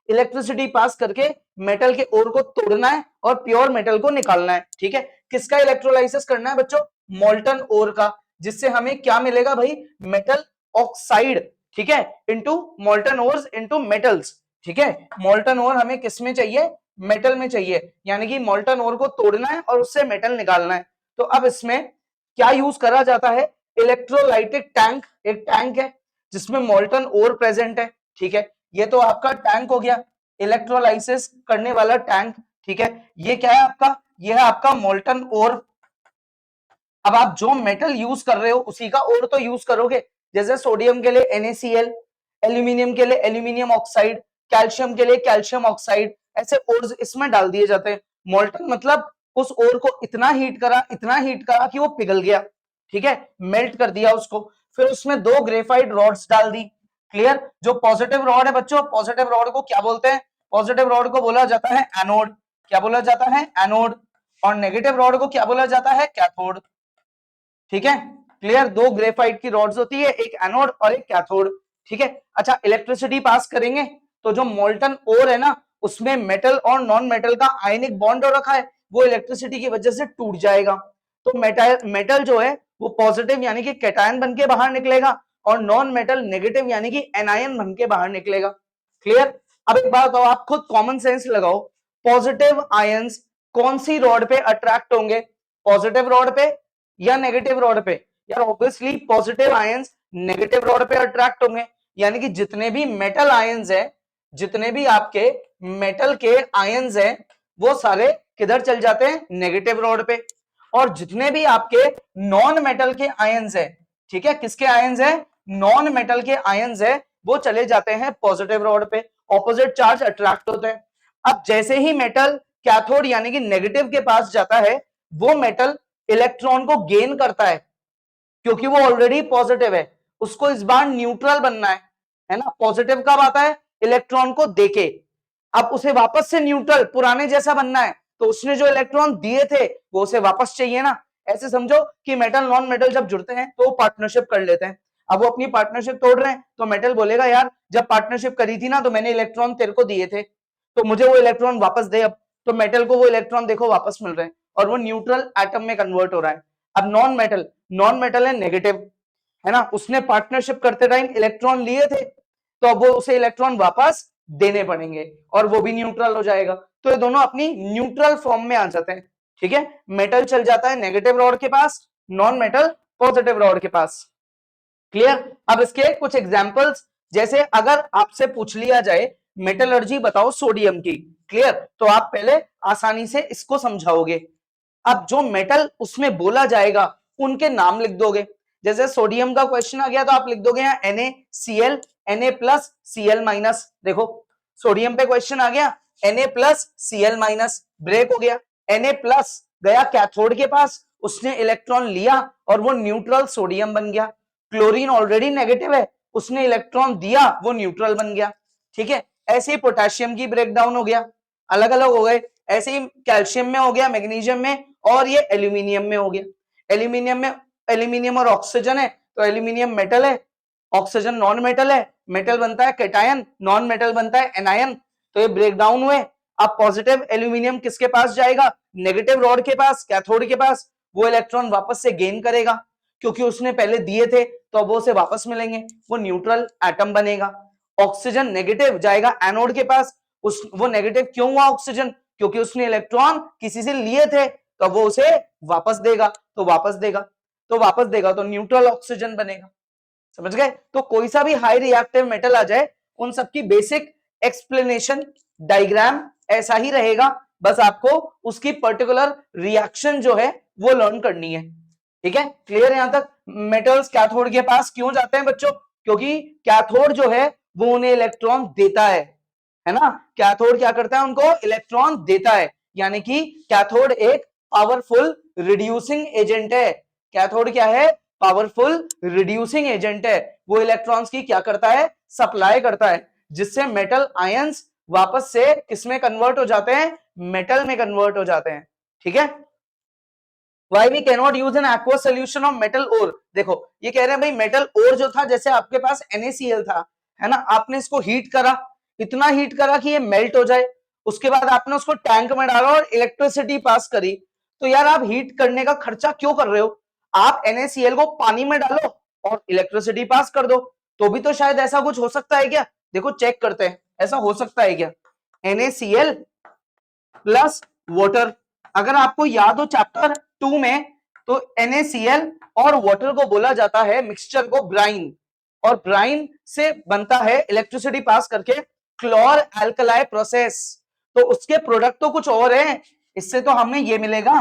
इलेक्ट्रिसिटी पास करके मेटल के ओर को तोड़ना है और प्योर मेटल को निकालना है। ठीक है, किसका इलेक्ट्रोलाइसिस करना है बच्चों? मोल्टन ओर का, जिससे हमें क्या मिलेगा भाई? Metal oxide. ठीक है, into molten ores into metals. ठीक है, मोल्टन ओर हमें किस में चाहिए? मेटल में चाहिए, यानी कि मोल्टन ओर को तोड़ना है और उससे मेटल निकालना है। तो अब इसमें क्या यूज करा जाता है? इलेक्ट्रोलाइटिक टैंक, एक टैंक है जिसमें मोल्टन ओर प्रेजेंट है। ठीक है, ये तो आपका टैंक हो गया, इलेक्ट्रोलाइसिस करने वाला टैंक। ठीक है, ये क्या है आपका? ये है आपका मोल्टन ओर। अब आप जो मेटल यूज कर रहे हो उसी का ओर तो यूज करोगे। जैसे सोडियम के लिए NaCl, एल्यूमिनियम के लिए एल्यूमिनियम ऑक्साइड, कैल्शियम के लिए कैल्शियम ऑक्साइड, ऐसे ओर्स इसमें डाल दिए जाते हैं। मोल्टन मतलब उस ओर को इतना हीट करा, इतना हीट करा कि वो पिघल गया। ठीक है, मेल्ट कर दिया उसको, फिर उसमें 2 ग्रेफाइट रॉड्स डाल दी। क्लियर? जो पॉजिटिव रॉड है बच्चों, पॉजिटिव रॉड को क्या बोलते हैं? पॉजिटिव रॉड को बोला जाता है एनोड। क्या बोला जाता है? एनोड। और नेगेटिव रॉड को क्या बोला जाता है? कैथोड। ठीक है, क्लियर? 2 ग्रेफाइट की रॉड्स होती है, एक एनोड और एक कैथोड। ठीक है, अच्छा, इलेक्ट्रिसिटी पास करेंगे तो जो मोल्टन ओर है ना, उसमें मेटल और नॉन मेटल का आयनिक बॉन्ड हो रखा है, वो इलेक्ट्रिसिटी की वजह से टूट जाएगा। तो मेटल जो है वो पॉजिटिव यानी कि कैटायन बन के बाहर निकलेगा, और नॉन मेटल नेगेटिव यानी कि एनायन बन के बाहर निकलेगा। क्लियर? अब एक बात बताओ, आप खुद कॉमन सेंस लगाओ, पॉजिटिव आयंस कौन सी रॉड पे अट्रैक्ट होंगे? पॉजिटिव रॉड पे या नेगेटिव रॉड पे? यार obviously positive ions negative rod पे अट्रैक्ट होंगे। यानी कि जितने भी मेटल आयंस है, जितने भी आपके मेटल के आयंस हैं, वो सारे किधर चल जाते हैं? नेगेटिव रॉड पे। और जितने भी आपके नॉन मेटल के आयंस है, ठीक है, किसके आयंस है? नॉन मेटल के आयंस है, वो चले जाते हैं पॉजिटिव रॉड पे। ऑपोजिट चार्ज अट्रैक्ट होते हैं। अब जैसे ही मेटल कैथोड यानी कि नेगेटिव के पास जाता है, वो मेटल इलेक्ट्रॉन को गेन करता है, क्योंकि वो ऑलरेडी पॉजिटिव है, उसको इस बार न्यूट्रल बनना है ना। पॉजिटिव कब आता है? इलेक्ट्रॉन को देके। अब उसे वापस से न्यूट्रल पुराने जैसा बनना है, तो उसने जो इलेक्ट्रॉन दिए थे वो उसे वापस चाहिए ना। ऐसे समझो कि मेटल नॉन मेटल जब जुड़ते हैं तो वो पार्टनरशिप कर लेते हैं। अब वो अपनी पार्टनरशिप तोड़ रहे हैं, तो मेटल बोलेगा यार जब पार्टनरशिप करी थी ना तो मैंने इलेक्ट्रॉन तेरे को दिए थे, तो मुझे वो इलेक्ट्रॉन वापस दे। अब तो मेटल को वो इलेक्ट्रॉन देखो वापस मिल रहे हैं, और वो न्यूट्रल एटम में कन्वर्ट हो रहा है। अब नॉन मेटल है नेगेटिव, है ना, उसने पार्टनरशिप करते टाइम इलेक्ट्रॉन लिए थे, तो अब वो उसे इलेक्ट्रॉन वापस देने पड़ेंगे, और वो भी न्यूट्रल हो जाएगा। तो ये दोनों अपनी न्यूट्रल फॉर्म में आ जाते हैं। ठीक है, मेटल चल जाता है नेगेटिव रॉड के पास, नॉन मेटल पॉजिटिव रॉड के पास। क्लियर? अब इसके कुछ एग्जांपल्स जैसे अगर आपसे पूछ लिया जाए मेटलर्जी बताओ सोडियम की, क्लियर, तो आप पहले आसानी से इसको समझाओगे। अब जो मेटल उसमें बोला जाएगा उनके नाम लिख दोगे। जैसे सोडियम का क्वेश्चन आ गया तो आप लिख दोगे यहाँ NaCl, Na plus Cl minus. देखो सोडियम पे क्वेश्चन आ गया, Na plus Cl minus, break हो गया। Na प्लस गया कैथोड के पास, उसने इलेक्ट्रॉन लिया और वो न्यूट्रल सोडियम बन गया। क्लोरीन ऑलरेडी नेगेटिव है, उसने इलेक्ट्रॉन दिया, वो न्यूट्रल बन गया। ठीक है, ऐसे ही पोटेशियम की ब्रेकडाउन हो गया, अलग अलग हो गए। ऐसे ही कैल्शियम में हो गया, मैग्नीशियम में, और ये एल्यूमिनियम में हो गया। एल्यूमिनियम में एल्यूमिनियम और ऑक्सीजन है तो एल्यूमिनियम मेटल है, ऑक्सीजन नॉन मेटल है, मेटल बनता है कैटायन, नॉन मेटल बनता है एनायन। तो ये ब्रेकडाउन हुए। अब पॉजिटिव एल्यूमिनियम किसके पास जाएगा, नेगेटिव रॉड के पास, कैथोड के पास, वो इलेक्ट्रॉन वापस से गेन करेगा क्योंकि उसने पहले दिए थे तो अब वो उसे वापस मिलेंगे, वो न्यूट्रल एटम बनेगा। ऑक्सीजन नेगेटिव जाएगा एनोड के पास, उस वो नेगेटिव क्यों हुआ ऑक्सीजन, क्योंकि उसने इलेक्ट्रॉन किसी से लिए थे तो वो उसे वापस देगा, तो वापस देगा, तो वापस देगा, तो न्यूट्रल ऑक्सीजन बनेगा। समझ गए। तो कोई सा भी हाई रिएक्टिव मेटल आ जाए उन सबकी बेसिक एक्सप्लेनेशन डायग्राम ऐसा ही रहेगा, बस आपको उसकी पर्टिकुलर रिएक्शन जो है वो लर्न करनी है। ठीक है, क्लियर यहां तक। मेटल्स कैथोड के पास क्यों जाते हैं बच्चों, क्योंकि कैथोड जो है वो उन्हें इलेक्ट्रॉन देता है ना। कैथोड क्या करता है, उनको इलेक्ट्रॉन देता है, यानी कि कैथोड एक पावरफुल रिड्यूसिंग एजेंट है। कैथोड क्या है, पावरफुल रिड्यूसिंग एजेंट है। वो इलेक्ट्रॉन्स की क्या करता है, सप्लाई करता है, जिससे मेटल आयंस वापस से किसमें कन्वर्ट हो जाते हैं, मेटल में कन्वर्ट हो जाते हैं। ठीक है, Why we cannot use an aqueous solution of metal ore? देखो ये कह रहे हैं भाई मेटल ओर जो था, जैसे आपके पास NaCl था, है ना, आपने इसको हीट करा, इतना हीट करा कि ये मेल्ट हो जाए, उसके बाद आपने उसको टैंक में डाला और इलेक्ट्रिसिटी पास करी। तो यार आप हीट करने का खर्चा क्यों कर रहे हो, आप NaCl को पानी में डालो और इलेक्ट्रिसिटी पास कर दो, तो भी तो शायद ऐसा कुछ हो सकता है क्या। देखो चेक करते हैं ऐसा हो सकता है क्या। NaCl प्लस वाटर, अगर आपको याद हो चैप्टर 2 में, तो NaCl और वाटर को बोला जाता है मिक्सचर को ब्राइन, और ब्राइन से बनता है इलेक्ट्रिसिटी पास करके क्लोर एल्कलाई प्रोसेस। तो उसके प्रोडक्ट तो कुछ और है, इससे तो हमें ये मिलेगा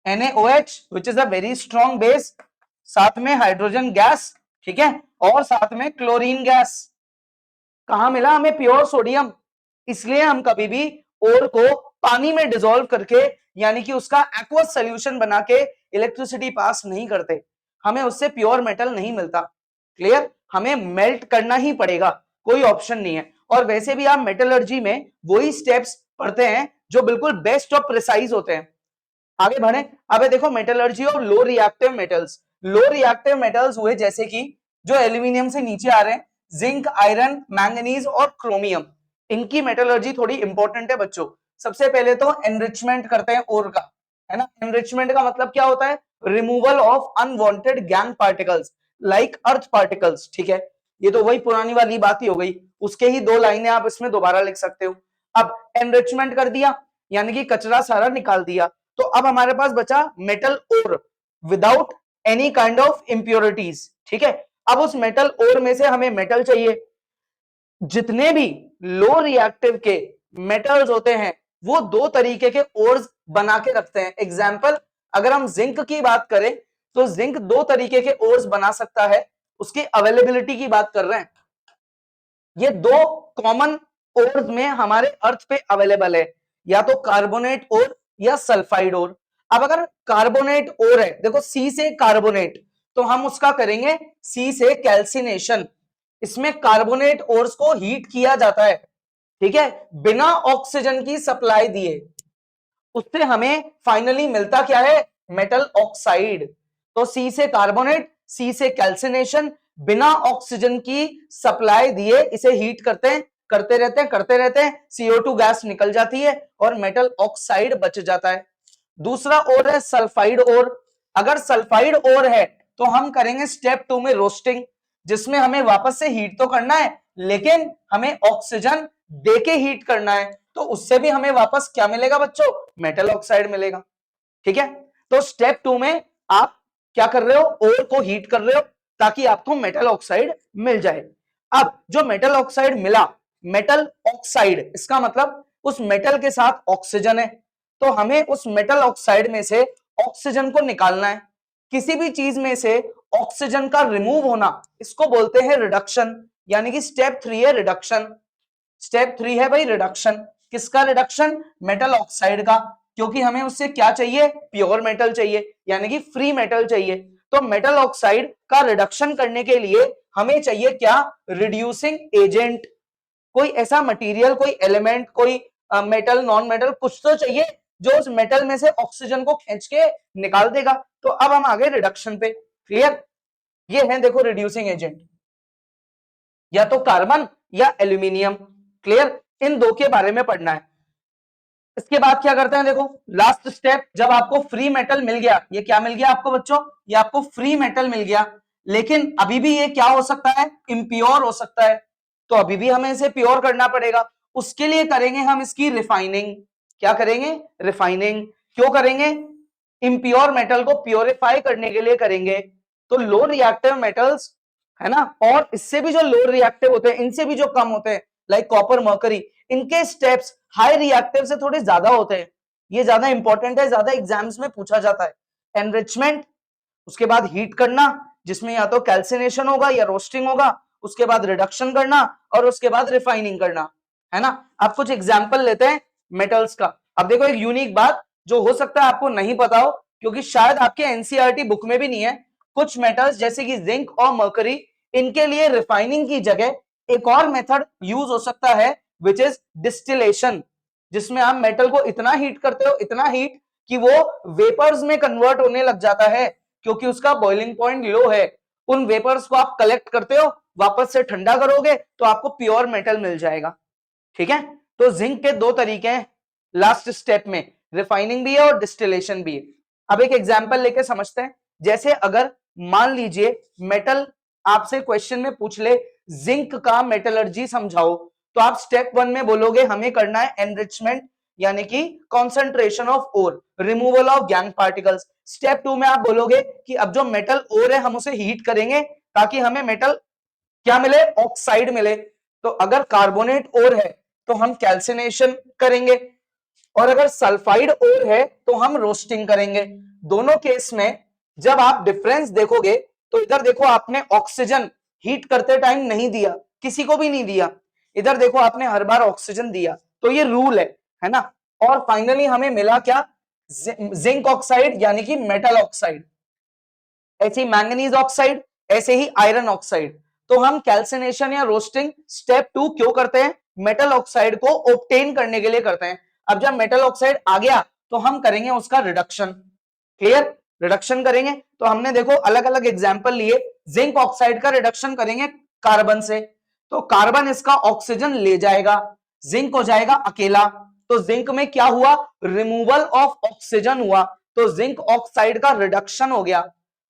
NaOH which is a very strong base, साथ में हाइड्रोजन गैस, ठीक है, और साथ में क्लोरीन गैस। कहां मिला हमें, प्योर सोडियम। इसलिए हम कभी भी ओर को पानी में डिसॉल्व करके, यानी कि उसका एक्वस सॉल्यूशन बना के इलेक्ट्रिसिटी पास नहीं करते, हमें उससे प्योर मेटल नहीं मिलता। क्लियर, हमें मेल्ट करना ही पड़ेगा, कोई ऑप्शन नहीं है। और वैसे भी आप मेटलर्जी में वही स्टेप्स पढ़ते हैं जो बिल्कुल बेस्ट और प्रिसाइज होते हैं। आगे बढ़े, अब देखो metallurgy of low reactive metals. Low reactive metals हुए जैसे कि जो एल्यूमिनियम से नीचे आ रहे हैं, जिंक, आयरन, मैंगनीज और क्रोमियम, इनकी मेटलर्जी थोड़ी इंपॉर्टेंट है बच्चों। सबसे पहले तो एनरिचमेंट करते हैं ओर का, है ना। एनरिचमेंट का मतलब क्या होता है, removal of unwanted gang particles like earth particles. ठीक है, ये तो वही पुरानी वाली बात ही हो गई, उसके ही दो लाइनें आप इसमें दोबारा लिख सकते हो। अब एनरिचमेंट कर दिया यानी कि कचरा सारा निकाल दिया, तो अब हमारे पास बचा metal ore without any kind of impurities. ठीक है, अब उस मेटल ओर में से हमें मेटल चाहिए। जितने भी लो रिएक्टिव के मेटल्स होते हैं वो दो तरीके के ओर्स बना के रखते हैं। एग्जाम्पल, अगर हम जिंक की बात करें तो जिंक दो तरीके के ओर्स बना सकता है, उसकी अवेलेबिलिटी की बात कर रहे हैं। ये दो कॉमन ओर्स में हमारे अर्थ पे अवेलेबल है, या तो कार्बोनेट ओर या सल्फाइड ओर। अब अगर कार्बोनेट ओर है, देखो सी से कार्बोनेट, तो हम उसका करेंगे सी से कैल्सिनेशन। इसमें कार्बोनेट ओर्स को हीट किया जाता है, ठीक है, बिना ऑक्सीजन की सप्लाई दिए, उससे हमें फाइनली मिलता क्या है, मेटल ऑक्साइड। तो सी से कार्बोनेट, सी से कैल्सिनेशन, बिना ऑक्सीजन की सप्लाई दिए इसे हीट करते हैं, करते रहते हैं, CO2 गैस निकल जाती है और मेटल ऑक्साइड बच जाता है। दूसरा ओर है सल्फाइड ओर। अगर सल्फाइड ओर है तो हम करेंगे स्टेप 2 में रोस्टिंग, जिसमें हमें वापस से हीट तो करना है लेकिन हमें ऑक्सीजन देके हीट करना है, तो उससे भी हमें वापस क्या मिलेगा बच्चों, मेटल ऑक्साइड मिलेगा। ठीक है, तो स्टेप 2 में आप क्या कर रहे हो, ओर को हीट कर रहे हो ताकि आपको मेटल ऑक्साइड मिल जाए। अब जो मेटल ऑक्साइड मिला, मेटल ऑक्साइड, इसका मतलब उस मेटल के साथ ऑक्सीजन है, तो हमें उस मेटल ऑक्साइड में से ऑक्सीजन को निकालना है। किसी भी चीज में से ऑक्सीजन का रिमूव होना, इसको बोलते हैं रिडक्शन, यानी कि स्टेप 3 है रिडक्शन। स्टेप 3 है भाई रिडक्शन। किसका रिडक्शन? मेटल ऑक्साइड का, क्योंकि हमें उससे क्या चाहिए? प्योर मेटल चाहिए, यानी कि फ्री मेटल चाहिए। तो मेटल ऑक्साइड का रिडक्शन करने के लिए हमें चाहिए क्या? Reducing agent. कोई ऐसा मटेरियल, कोई एलिमेंट, कोई मेटल, नॉन मेटल, कुछ तो चाहिए जो उस मेटल में से ऑक्सीजन को खींच के निकाल देगा। तो अब हम आगे रिडक्शन पे। क्लियर? ये है देखो रिड्यूसिंग एजेंट, या तो कार्बन या एल्यूमिनियम। क्लियर? इन दो के बारे में पढ़ना है। इसके बाद क्या करते हैं, देखो लास्ट स्टेप, जब आपको फ्री मेटल मिल गया, ये क्या मिल गया आपको बच्चों? ये आपको फ्री मेटल मिल गया, लेकिन अभी भी ये क्या हो सकता है? इम्प्योर हो सकता है। तो अभी भी हमें इसे प्योर करना पड़ेगा। उसके लिए करेंगे हम इसकी रिफाइनिंग। क्या करेंगे? रिफाइनिंग। क्यों करेंगे? इम्प्योर मेटल को प्योरीफाई करने के लिए करेंगे। तो लो रिएक्टिव मेटल्स है ना, और इससे भी जो लो रिएक्टिव होते हैं, इनसे भी जो कम होते हैं, लाइक कॉपर, मर्करी, इनके स्टेप्स हाई रिएक्टिव से थोड़े ज्यादा होते हैं। ये ज्यादा इंपॉर्टेंट है, ज्यादा एग्जाम्स में पूछा जाता है। एनरिचमेंट, उसके बाद हीट करना, जिसमें या तो कैल्सिनेशन होगा या रोस्टिंग होगा, उसके बाद रिडक्शन करना, और उसके बाद रिफाइनिंग करना, है ना। अब कुछ एग्जाम्पल लेते हैं मेटल्स का। अब देखो एक यूनिक बात जो हो सकता है आपको नहीं पता हो, क्योंकि शायद आपके एनसीईआरटी बुक में भी नहीं है। कुछ मेटल्स जैसे कि जिंक और मर्करी, इनके लिए रिफाइनिंग की जगह एक और मेथड यूज हो सकता है, विच इज डिस्टिलेशन, जिसमें आप मेटल को इतना हीट करते हो, इतना हीट कि वो वेपर्स में कन्वर्ट होने लग जाता है, क्योंकि उसका बॉइलिंग पॉइंट लो है। उन वेपर्स को आप कलेक्ट करते हो, वापस से ठंडा करोगे तो आपको प्योर मेटल मिल जाएगा। ठीक है? तो जिंक के दो तरीके हैं लास्ट स्टेप में, रिफाइनिंग भी है और डिस्टिलेशन भी है। अब एक एग्जांपल लेके समझते हैं। जैसे अगर मान लीजिए मेटल आपसे क्वेश्चन में पूछ ले, जिंक का मेटलर्जी समझाओ, तो आप स्टेप 1 में बोलोगे हमें करना है एनरिचमेंट, यानी कि concentration of ore, removal of gangue particles. Step 2 में आप बोलोगे कि अब जो मेटल ओर है हम उसे हीट करेंगे ताकि हमें मेटल क्या मिले? ऑक्साइड मिले। तो अगर कार्बोनेट ओर है तो हम कैल्सिनेशन करेंगे, और अगर सल्फाइड ओर है तो हम रोस्टिंग करेंगे। दोनों केस में जब आप डिफरेंस देखोगे तो इधर देखो आपने ऑक्सीजन हीट करते टाइम नहीं दिया, किसी को भी नहीं दिया। इधर देखो आपने हर बार ऑक्सीजन दिया, तो ये रूल है ना। और फाइनली हमें मिला क्या? जिंक ऑक्साइड, यानी कि मेटल ऑक्साइड। ऐसे ही मैंगनीज ऑक्साइड, ऐसे ही आयरन ऑक्साइड। तो हम कैल्सिनेशन या रोस्टिंग स्टेप 2 क्यों करते हैं? मेटल ऑक्साइड को ऑब्टेन करने के लिए करते हैं। अब जब मेटल ऑक्साइड आ गया तो हम करेंगे उसका रिडक्शन। क्लियर? रिडक्शन करेंगे तो हमने देखो अलग अलग एग्जांपल लिए। जिंक ऑक्साइड का रिडक्शन करेंगे कार्बन से, तो कार्बन इसका ऑक्सीजन ले जाएगा, जिंक हो जाएगा अकेला। तो जिंक में क्या हुआ? रिमूवल ऑफ ऑक्सीजन हुआ, तो जिंक ऑक्साइड का रिडक्शन हो गया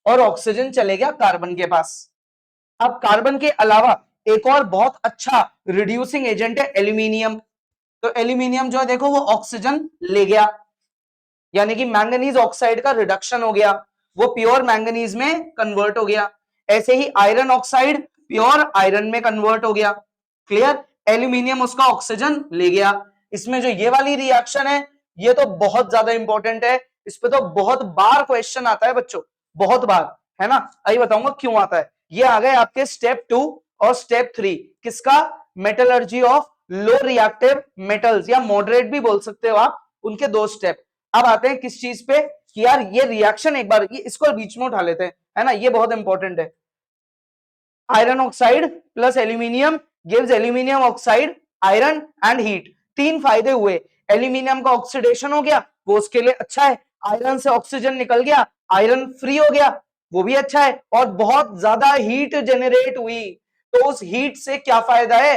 और ऑक्सीजन चले गया कार्बन के पास। अब कार्बन के अलावा एक और बहुत अच्छा रिड्यूसिंग एजेंट है एल्यूमिनियम। तो एल्यूमिनियम जो है देखो वो ऑक्सीजन ले गया, यानी कि मैंगनीज ऑक्साइड का रिडक्शन हो गया, वो प्योर मैंगनीज में कन्वर्ट हो गया। ऐसे ही आयरन ऑक्साइड प्योर आयरन में कन्वर्ट हो गया। क्लियर? एल्यूमिनियम उसका ऑक्सीजन ले गया। इसमें जो ये वाली रिएक्शन है ये तो बहुत ज्यादा इंपॉर्टेंट है, इस पे तो बहुत बार क्वेश्चन आता है बच्चों, बहुत बार, है ना। अभी बताऊंगा क्यों आता है। ये आ गए आपके स्टेप 2 और स्टेप 3 किसका? Metallurgy of low reactive metals, या मॉडरेट भी बोल सकते हो आप, उनके दो स्टेप। अब आते हैं किस चीज पे कि यार ये रिएक्शन एक बार इसको बीच में उठा लेते हैं, है ना, ये बहुत इंपॉर्टेंट है। Iron oxide plus aluminium gives aluminium oxide, iron and heat. तीन फायदे हुए। एल्यूमिनियम का ऑक्सीडेशन हो गया, वो उसके लिए अच्छा है। आयरन से ऑक्सीजन निकल गया, आयरन फ्री हो गया, वो भी अच्छा है। और बहुत ज्यादा हीट जनरेट हुई, तो उस हीट से क्या फायदा है?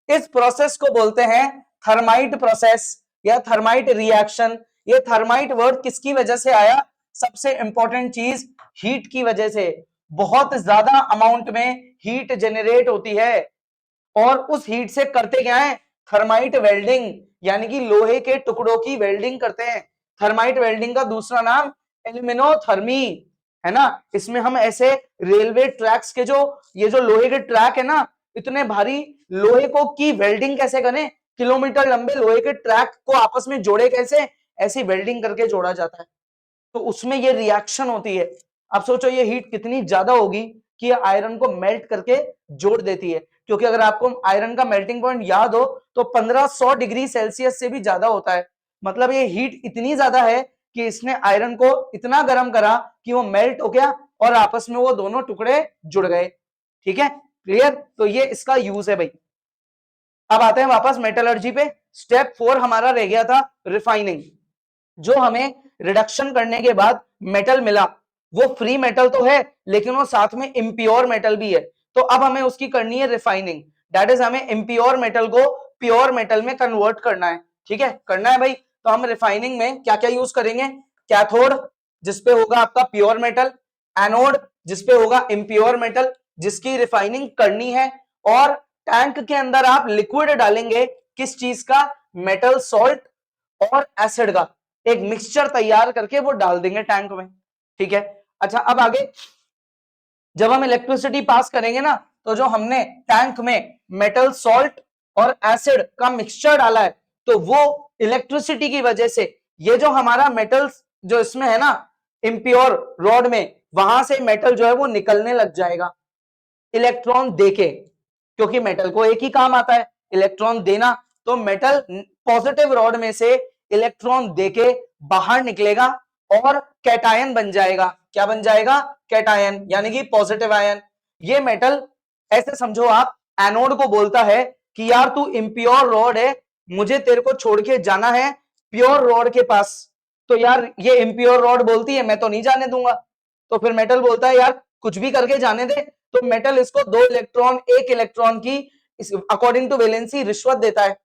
इस प्रोसेस को बोलते हैं थर्माइट प्रोसेस या थर्माइट रिएक्शन। ये थर्माइट वर्ड किसकी वजह से आया? सबसे इंपॉर्टेंट चीज, हीट की वजह से। बहुत ज्यादा अमाउंट में हीट जनरेट होती है, और उस हीट से करते क्या है? थर्माइट वेल्डिंग, यानी कि लोहे के टुकड़ों की वेल्डिंग करते हैं। थर्माइट वेल्डिंग का दूसरा नाम एल्यूमिनोथर्मी, है ना। इसमें हम ऐसे रेलवे ट्रैक्स के जो ये जो लोहे के ट्रैक है ना, इतने भारी लोहे को की वेल्डिंग कैसे करें, किलोमीटर लंबे लोहे के ट्रैक को आपस में जोड़े कैसे, ऐसी वेल्डिंग करके जोड़ा जाता है। तो उसमें ये रिएक्शन होती है। आप सोचो ये हीट कितनी ज्यादा होगी कि ये आयरन को मेल्ट करके जोड़ देती है, क्योंकि अगर आपको आयरन का मेल्टिंग पॉइंट याद हो तो 1500 डिग्री सेल्सियस से भी ज्यादा होता है। मतलब ये हीट इतनी ज्यादा है कि इसने आयरन को इतना गर्म करा कि वो मेल्ट हो गया और आपस में वो दोनों टुकड़े जुड़ गए। ठीक है, क्लियर। तो ये इसका यूज है भाई। अब आते हैं वापस मेटलर्जी पे। स्टेप 4 हमारा रह गया था रिफाइनिंग। जो हमें रिडक्शन करने के बाद मेटल मिला वो फ्री मेटल तो है, लेकिन वो साथ में इम्प्योर मेटल भी है। तो अब हमें उसकी करनी है रिफाइनिंग। दैट इज हमें इम्प्योर मेटल को प्योर मेटल में कन्वर्ट करना है। ठीक है, करना है भाई। तो हम रिफाइनिंग में क्या क्या यूज करेंगे, कैथोड जिसपे होगा आपका प्योर मेटल, एनोड जिसपे होगा इम्प्योर मेटल जिसकी रिफाइनिंग करनी है, और टैंक के अंदर आप लिक्विड डालेंगे किस चीज का, मेटल सॉल्ट और एसिड का एक मिक्सचर तैयार करके वो डाल देंगे टैंक में। ठीक है, अच्छा अब आगे जब हम इलेक्ट्रिसिटी पास करेंगे ना, तो जो हमने टैंक में मेटल सॉल्ट और एसिड का मिक्सचर डाला है, तो वो इलेक्ट्रिसिटी की वजह से ये जो हमारा मेटल जो इसमें है ना इम्प्योर रॉड में, वहां से मेटल जो है वो निकलने लग जाएगा इलेक्ट्रॉन देके, क्योंकि मेटल को एक ही काम आता है इलेक्ट्रॉन देना। तो मेटल पॉजिटिव रॉड में से इलेक्ट्रॉन देके बाहर निकलेगा और कैटायन बन जाएगा। क्या बन जाएगा, कैटायन, यानी कि पॉजिटिव आयन। ये मेटल ऐसे समझो आप एनोड को बोलता है कि यार तू इम्प्योर रॉड है, मुझे तेरे को छोड़ के जाना है प्योर रॉड के पास। तो यार ये इम्प्योर रॉड बोलती है मैं तो नहीं जाने दूंगा। तो फिर मेटल बोलता है यार कुछ भी करके जाने दे। तो मेटल इसको 2 इलेक्ट्रॉन 1 इलेक्ट्रॉन की अकॉर्डिंग टू वैलेंसी रिश्वत देता है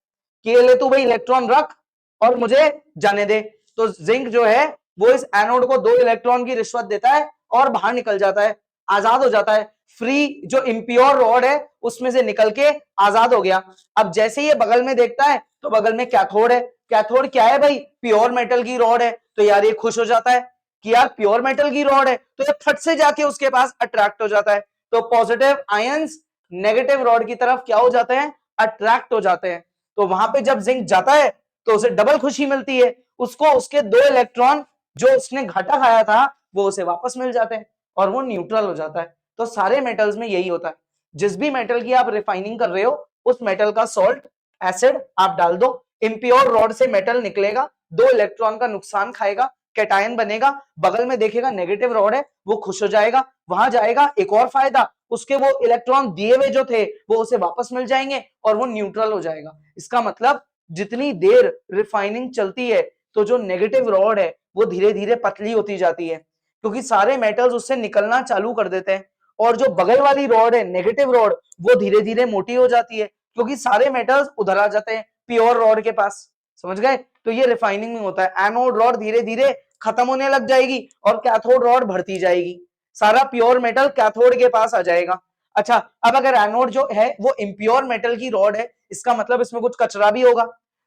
कि ये ले तू भाई इलेक्ट्रॉन रख और मुझे जाने दे। तो जिंक जो है वो इस एनोड को 2 इलेक्ट्रॉन की रिश्वत देता है और बाहर निकल जाता है, आजाद हो जाता है। फ्री जो इम्प्योर रॉड है उसमें से निकल के आजाद हो गया। अब जैसे ये बगल में देखता है तो बगल में कैथोड है। कैथोड क्या है भाई, प्योर मेटल की रॉड है। तो यार ये खुश हो जाता है कि यार प्योर मेटल की रॉड है, तो ये फट से जाके उसके पास अट्रैक्ट हो जाता है। तो पॉजिटिव आयंस नेगेटिव रॉड की तरफ क्या हो जाते हैं, अट्रैक्ट हो जाते हैं। तो वहां पे जब जिंक जाता है तो उसे डबल खुशी मिलती है, उसको उसके 2 इलेक्ट्रॉन जो उसने घाटा खाया था वो उसे वापस मिल जाते हैं और वो न्यूट्रल हो जाता है। तो सारे मेटल्स में यही होता है, जिस भी मेटल की आप रिफाइनिंग कर रहे हो उस मेटल का सॉल्ट एसिड आप डाल दो, इम्प्योर रॉड से मेटल निकलेगा, 2 इलेक्ट्रॉन का नुकसान खाएगा, कैटायन बनेगा, बगल में देखेगा नेगेटिव रॉड है वो खुश हो जाएगा, वहां जाएगा। एक और फायदा, उसके वो इलेक्ट्रॉन दिए हुए जो थे वो उसे वापस मिल जाएंगे और वो न्यूट्रल हो जाएगा। इसका मतलब जितनी देर रिफाइनिंग चलती है तो जो नेगेटिव रॉड है वो धीरे धीरे पतली होती जाती है, क्योंकि सारे मेटल्स उससे निकलना चालू कर देते हैं। और जो बगल वाली रॉड है नेगेटिव रॉड, वो धीरे धीरे मोटी हो जाती है, क्योंकि सारे मेटल्स उधर आ जाते हैं प्योर रॉड के पास। समझ गए। तो ये रिफाइनिंग में होता है। एनोड रॉड धीरे धीरे खत्म होने लग जाएगी और कैथोड रॉड बढ़ती जाएगी, सारा प्योर मेटल कैथोड के पास आ जाएगा। अच्छा, अब अगर एनोड जो है वो इम्प्योर मेटल की रॉड है, इसका मतलब इसमें कुछ कचरा भी होगा।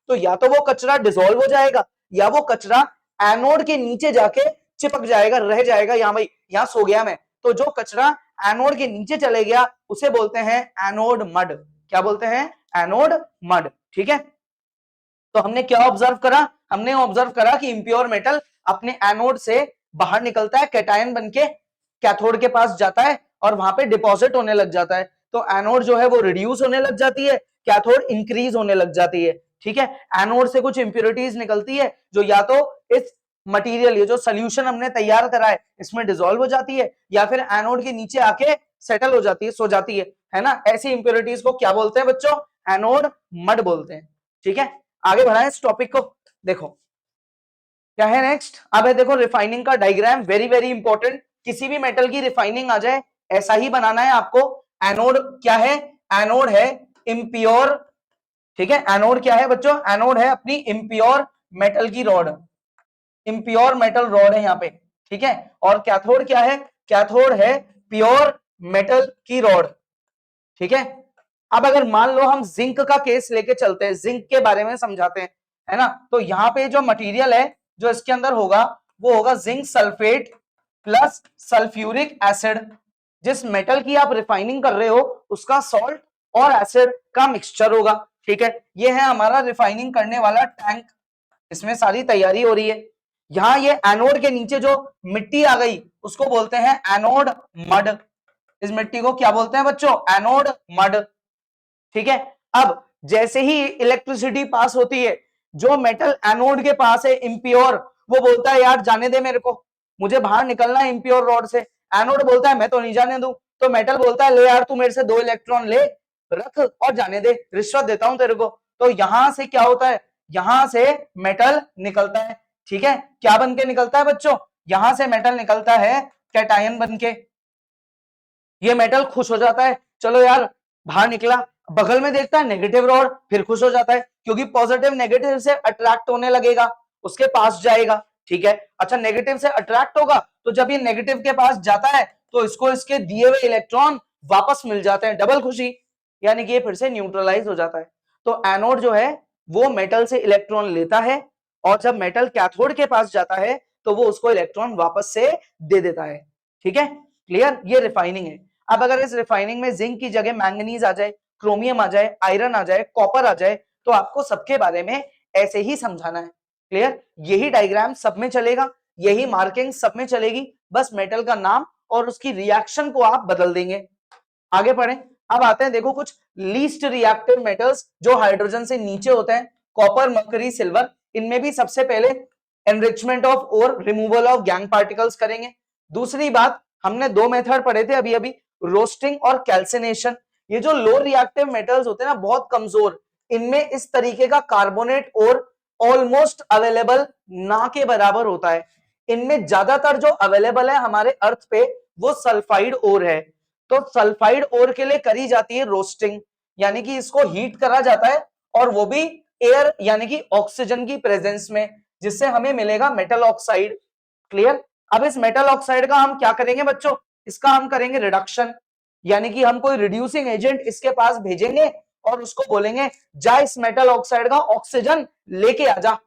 तो या तो वो कचरा डिसॉल्व हो जाएगा या वो कचरा एनोड के नीचे जाके चिपक जाएगा, रह जाएगा। यहां भाई यहां सो गया मैं, तो जो कचरा एनोड के नीचे चले गया उसे बोलते हैं एनोड मड। क्या बोलते हैं, एनोड मड। ठीक है, तो हमने क्या ऑब्जर्व करा, हमने ऑब्जर्व करा कि इंप्योर मेटल अपने एनोड से बाहर निकलता है, कैटायन बनके कैथोड के पास जाता है और वहां पे डिपॉजिट होने लग जाता है। तो एनोड जो है वो रिड्यूस होने लग जाती है, कैथोड इंक्रीज होने लग जाती है। ठीक है, एनोड से कुछ इंप्योरिटीज निकलती है जो या तो इस मटेरियल, ये जो सोल्यूशन हमने तैयार करा है इसमें डिसॉल्व हो जाती है, या फिर एनोड के नीचे आके सेटल हो जाती है, सो जाती है ना। ऐसी इंप्योरिटीज को क्या बोलते हैं बच्चों, एनोड मड बोलते हैं। ठीक है, आगे बढ़ाएं इस टॉपिक को। देखो क्या है नेक्स्ट, अब है देखो रिफाइनिंग का डायग्राम, वेरी वेरी इंपॉर्टेंट। किसी भी मेटल की रिफाइनिंग आ जाए ऐसा ही बनाना है आपको। एनोड क्या है, एनोड है इम्प्योर। ठीक है, एनोड क्या है बच्चों, एनोड है अपनी इम्प्योर मेटल की रॉड, इम्प्योर मेटल रॉड है यहाँ पे। ठीक है, और कैथोड क्या है, कैथोड है प्योर मेटल की रॉड। ठीक है, अब अगर मान लो हम जिंक का केस लेके चलते हैं, जिंक के बारे में समझाते हैं, है ना। तो यहाँ पे जो मटेरियल है जो इसके अंदर होगा वो होगा zinc sulphate plus sulphuric acid. जिस मेटल की आप रिफाइनिंग कर रहे हो उसका सॉल्ट और एसिड का मिक्सचर होगा। ठीक है, ये है हमारा रिफाइनिंग करने वाला टैंक, इसमें सारी तैयारी हो रही है। यहाँ ये एनोड के नीचे जो मिट्टी आ गई उसको बोलते हैं एनोड मड। इस मिट्टी को क्या बोलते हैं बच्चों? Anode mud. ठीक है, अब जैसे ही इलेक्ट्रिसिटी पास होती है, जो मेटल एनोड के पास है इम्प्योर, वो बोलता है यार जाने दे मेरे को, मुझे बाहर निकलना है इम्प्योर रॉड से। एनोड बोलता है मैं तो नहीं जाने दूं, तो मेटल बोलता है ले यार तू मेरे से 2 इलेक्ट्रॉन ले रख और जाने दे, रिश्वत देता हूं तेरे को। तो यहां से क्या होता है? यहां से मेटल निकलता है। ठीक है, क्या बन के निकलता है बच्चों? यहां से मेटल निकलता है कैटायन बन के। ये मेटल खुश हो जाता है, चलो यार बाहर निकला, बगल में देखता है नेगेटिव रॉड, फिर खुश हो जाता है क्योंकि पॉजिटिव नेगेटिव से अट्रैक्ट होने लगेगा, उसके पास जाएगा। ठीक है, अच्छा नेगेटिव से अट्रैक्ट होगा तो जब ये नेगेटिव के पास जाता है तो इसको इसके दिए हुए इलेक्ट्रॉन वापस मिल जाते हैं, डबल खुशी, यानी कि ये फिर से न्यूट्रलाइज हो जाता है। तो एनोड जो है वो मेटल से इलेक्ट्रॉन लेता है और जब मेटल कैथोड के पास जाता है तो वो उसको इलेक्ट्रॉन वापस से दे देता है। ठीक है, क्लियर? ये रिफाइनिंग है। अब अगर इस रिफाइनिंग में जिंक की जगह मैंगनीज आ जाए, क्रोमियम आ जाए, आयरन आ जाए, कॉपर आ जाए, तो आपको सबके बारे में ऐसे ही समझाना है। क्लियर? यही डायग्राम सब में चलेगा, यही मार्किंग सब में चलेगी, बस मेटल का नाम और उसकी रिएक्शन को आप बदल देंगे। आगे बढ़े, अब आते हैं देखो कुछ लीस्ट रिएक्टिव मेटल्स जो हाइड्रोजन से नीचे होते हैं, कॉपर, मरकरी, सिल्वर। इनमें भी सबसे पहले एनरिचमेंट ऑफ और रिमूवल ऑफ गैंग पार्टिकल्स करेंगे। दूसरी बात, हमने 2 मेथड पढ़े थे अभी अभी, रोस्टिंग और कैल्सिनेशन। ये जो लो रिएक्टिव मेटल्स होते हैं ना, बहुत कमजोर, इनमें इस तरीके का कार्बोनेट और ऑलमोस्ट अवेलेबल ना के बराबर होता है। इनमें ज्यादातर जो अवेलेबल है हमारे अर्थ पे वो सल्फाइड ओर है। तो सल्फाइड ओर के लिए करी जाती है रोस्टिंग, यानी कि इसको हीट करा जाता है और वो भी एयर यानी कि ऑक्सीजन की प्रेजेंस में, जिससे हमें मिलेगा मेटल ऑक्साइड। क्लियर? अब इस मेटल ऑक्साइड का हम क्या करेंगे बच्चों? इसका हम करेंगे रिडक्शन, यानी कि हम कोई रिड्यूसिंग एजेंट इसके पास भेजेंगे और उसको बोलेंगे जा इस मेटल ऑक्साइड का ऑक्सीजन लेके आ जा।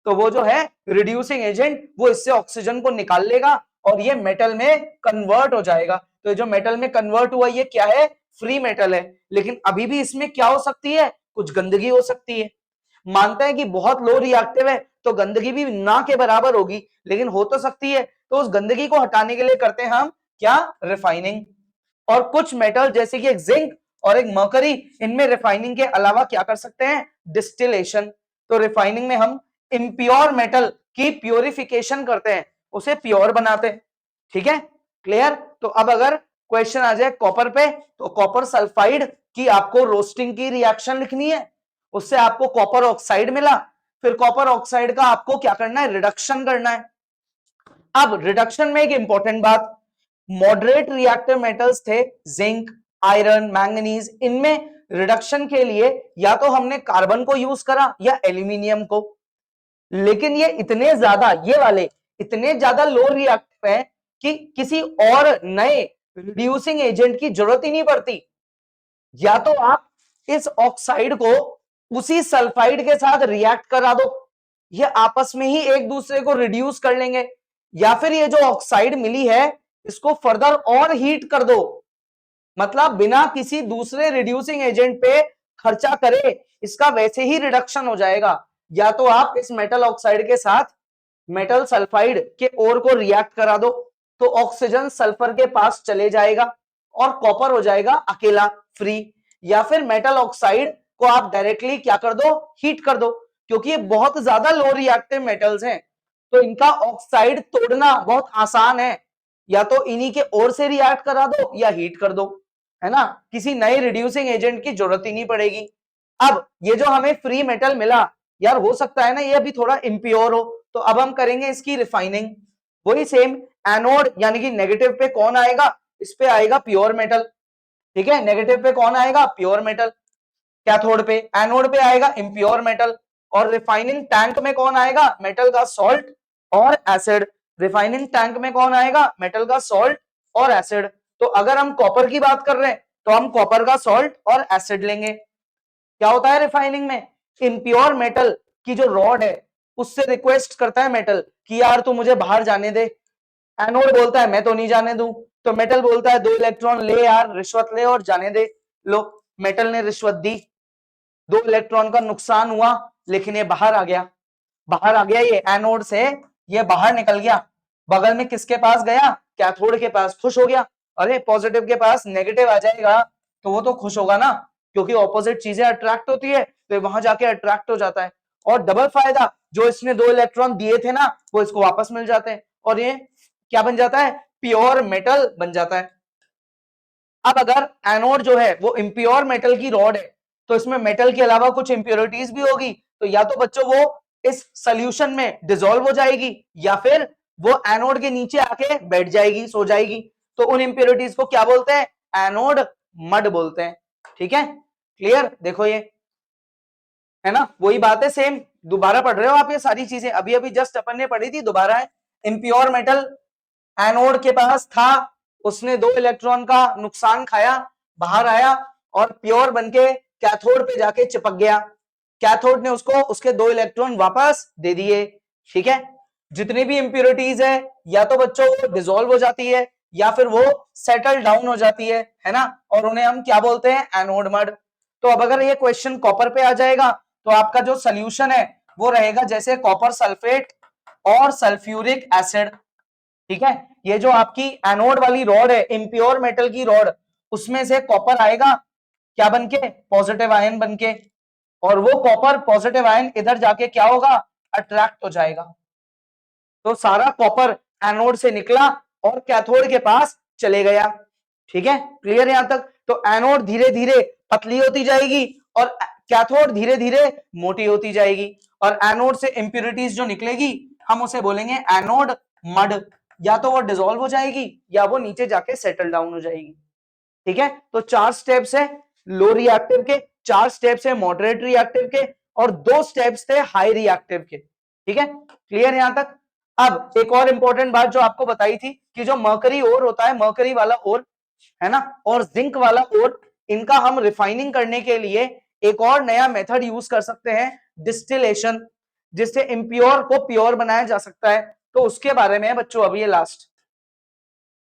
तो वो जो है रिड्यूसिंग एजेंट वो इससे ऑक्सीजन को निकाल लेगा और ये मेटल में कन्वर्ट हो जाएगा। तो जो मेटल में कन्वर्ट हुआ ये क्या है? फ्री मेटल है। लेकिन अभी भी इसमें क्या हो सकती है? कुछ गंदगी हो सकती है। मानते हैं कि बहुत लो रिएक्टिव है तो गंदगी भी ना के बराबर होगी, लेकिन हो तो सकती है। तो उस गंदगी को हटाने के लिए करते हैं हम क्या? रिफाइनिंग। और कुछ मेटल जैसे कि एक जिंक और एक मर्करी, इनमें रिफाइनिंग के अलावा क्या कर सकते हैं? डिस्टिलेशन। तो रिफाइनिंग में हम इम्प्योर मेटल की प्योरिफिकेशन करते हैं, उसे प्योर बनाते हैं। ठीक है, क्लियर? तो अब अगर क्वेश्चन आ जाए कॉपर पे, तो कॉपर सल्फाइड की आपको रोस्टिंग की रिएक्शन लिखनी है, उससे आपको कॉपर ऑक्साइड मिला, फिर कॉपर ऑक्साइड का आपको क्या करना है? रिडक्शन करना है। अब रिडक्शन में एक इंपॉर्टेंट बात, मॉडरेट रिएक्टिव मेटल्स थे जिंक, आयरन, मैंगनीज, इनमें रिडक्शन के लिए या तो हमने कार्बन को यूज करा या एल्यूमिनियम को। लेकिन ये इतने ज्यादा, ये वाले इतने ज्यादा लो रिएक्टिव है कि किसी और नए रिड्यूसिंग एजेंट की जरूरत ही नहीं पड़ती। या तो आप इस ऑक्साइड को उसी सल्फाइड के साथ रिएक्ट करा दो, ये आपस में ही एक दूसरे को रिड्यूस कर लेंगे, या फिर ये जो ऑक्साइड मिली है इसको फर्दर और हीट कर दो, मतलब बिना किसी दूसरे रिड्यूसिंग एजेंट पे खर्चा करे इसका वैसे ही रिडक्शन हो जाएगा। या तो आप इस मेटल ऑक्साइड के साथ मेटल सल्फाइड के ओर को रिएक्ट करा दो तो ऑक्सीजन सल्फर के पास चले जाएगा और कॉपर हो जाएगा अकेला फ्री, या फिर मेटल ऑक्साइड को आप डायरेक्टली क्या कर दो? हीट कर दो, क्योंकि ये बहुत ज्यादा लो रिएक्टिव मेटल्स हैं तो इनका ऑक्साइड तोड़ना बहुत आसान है। या तो इन्हीं के ओर से रिएक्ट करा दो या हीट कर दो, है ना? किसी नए रिड्यूसिंग एजेंट की जरूरत ही नहीं पड़ेगी। अब ये जो हमें फ्री मेटल मिला, यार हो सकता है ना ये अभी थोड़ा इम्प्योर हो, तो अब हम करेंगे इसकी रिफाइनिंग। वही सेम, एनोड यानी कि नेगेटिव पे कौन आएगा? इस पे आएगा प्योर मेटल। ठीक है, नेगेटिव पे कौन आएगा? Pure metal. कैथोड पे, एनोड पे आएगा इम्प्योर मेटल। और रिफाइनिंग टैंक में कौन आएगा? मेटल का सॉल्ट और एसिड। रिफाइनिंग टैंक में कौन आएगा? मेटल का सॉल्ट और एसिड। तो अगर हम कॉपर की बात कर रहे हैं तो हम कॉपर का सॉल्ट और एसिड लेंगे। क्या होता है रिफाइनिंग में? इम्प्योर मेटल की जो रॉड है उससे रिक्वेस्ट करता है मेटल कि यार तू मुझे बाहर जाने दे। एनोड बोलता है मैं तो नहीं जाने दूं, तो मेटल बोलता है 2 इलेक्ट्रॉन ले यार, रिश्वत ले और जाने दे। लो, मेटल ने रिश्वत दी, 2 इलेक्ट्रॉन का नुकसान हुआ, लेकिन ये बाहर आ गया, ये एनोड से ये बाहर निकल गया, बगल में किसके पास गया, कैथोड के पास, खुश हो गया। अरे पॉजिटिव के पास नेगेटिव आ जाएगा तो वो तो खुश होगा ना, क्योंकि ऑपोजिट चीजें अट्रैक्ट होती है, तो वहां जाके अट्रैक्ट हो जाता है। और डबल फायदा, जो इसने 2 इलेक्ट्रॉन दिए थे ना वो इसको वापस मिल जाते हैं, और ये क्या बन जाता है, प्योर मेटल बन जाता है। अब अगर एनोड जो है वो इम्प्योर मेटल की रॉड है, तो इसमें मेटल के अलावा कुछ इंप्योरिटीज भी होगी, तो या तो बच्चों वो इस सॉल्यूशन में डिसॉल्व हो जाएगी, या फिर वो एनोड के नीचे आके बैठ जाएगी, सो जाएगी। तो उन इंप्योरिटीज को क्या बोलते हैं, एनोड मड बोलते हैं। ठीक है, क्लियर। देखो ये है ना, वही बात है, सेम दोबारा पढ़ रहे हो आप ये सारी चीजें, अभी अभी जस्ट अपन ने पढ़ी थी, दोबारा है। इम्प्योर मेटल एनोड के पास था, उसने 2 इलेक्ट्रॉन का नुकसान खाया, बाहर आया और प्योर बनके कैथोड पे जाके चिपक गया, कैथोड ने उसको उसके 2 इलेक्ट्रॉन वापस दे दिए। ठीक है, जितनी भी इंप्योरिटीज है या तो बच्चों वो डिसॉल्व हो जाती है या फिर वो सेटल डाउन हो जाती है ना, और उन्हें हम क्या बोलते हैं, एनोड मड। तो अब अगर ये क्वेश्चन कॉपर पे आ जाएगा तो आपका जो सोल्यूशन है वो रहेगा जैसे कॉपर सल्फेट और सल्फ्यूरिक एसिड। ठीक है, ये जो आपकी एनोड वाली रॉड है, इम्प्योर मेटल की रॉड, उसमें से कॉपर आएगा क्या बनके, पॉजिटिव आयन बनके, और वो कॉपर पॉजिटिव आयन इधर जाके क्या होगा, अट्रैक्ट हो जाएगा। तो सारा कॉपर एनोड से निकला और कैथोड के पास चले गया। ठीक है, क्लियर यहां तक। तो एनोड धीरे धीरे पतली होती जाएगी और कैथोड धीरे धीरे मोटी होती जाएगी, और एनोड से इंप्योरिटीज जो निकलेगी हम उसे बोलेंगे एनोड मड, या तो वो डिसॉल्व हो जाएगी या वो नीचे जाके सेटल डाउन हो जाएगी। ठीक है, तो 4 स्टेप्स है लो रिएक्टिव के, 4 स्टेप्स है मॉडरेट रिएक्टिव के, और 2 स्टेप्स थे हाई रिएक्टिव के। ठीक है, क्लियर यहां तक। अब एक और इंपॉर्टेंट बात जो आपको बताई थी कि जो मर्करी ओर होता है, मर्करी वाला ओर है ना, और जिंक वाला ओर, इनका हम रिफाइनिंग करने के लिए एक और नया मेथड यूज कर सकते हैं, डिस्टिलेशन, जिससे इम्प्योर को प्योर बनाया जा सकता है। तो उसके बारे में है बच्चों अभी ये लास्ट।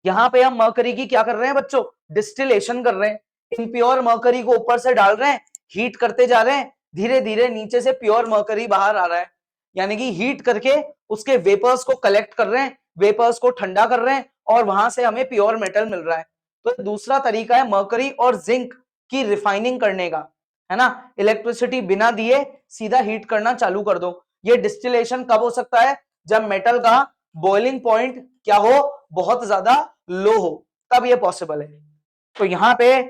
यहां पे हम मर्करी की क्या कर रहे हैं बच्चों, डिस्टिलेशन कर रहे हैं, इम्प्योर मर्करी को ऊपर से डाल रहे हैं, हीट करते जा रहे हैं, धीरे धीरे नीचे से प्योर मर्करी बाहर आ रहा है, यानी कि हीट करके उसके वेपर्स को कलेक्ट कर रहे हैं, वेपर्स को ठंडा कर रहे हैं, और वहां से हमें प्योर मेटल मिल रहा है। तो दूसरा तरीका है मर्करी और जिंक की रिफाइनिंग करने का, है ना, इलेक्ट्रिसिटी बिना दिए सीधा हीट करना चालू कर दो। ये डिस्टिलेशन कब हो सकता है, जब मेटल का बॉइलिंग पॉइंट क्या हो, बहुत ज्यादा लो हो, तब ये पॉसिबल है। तो यहाँ पे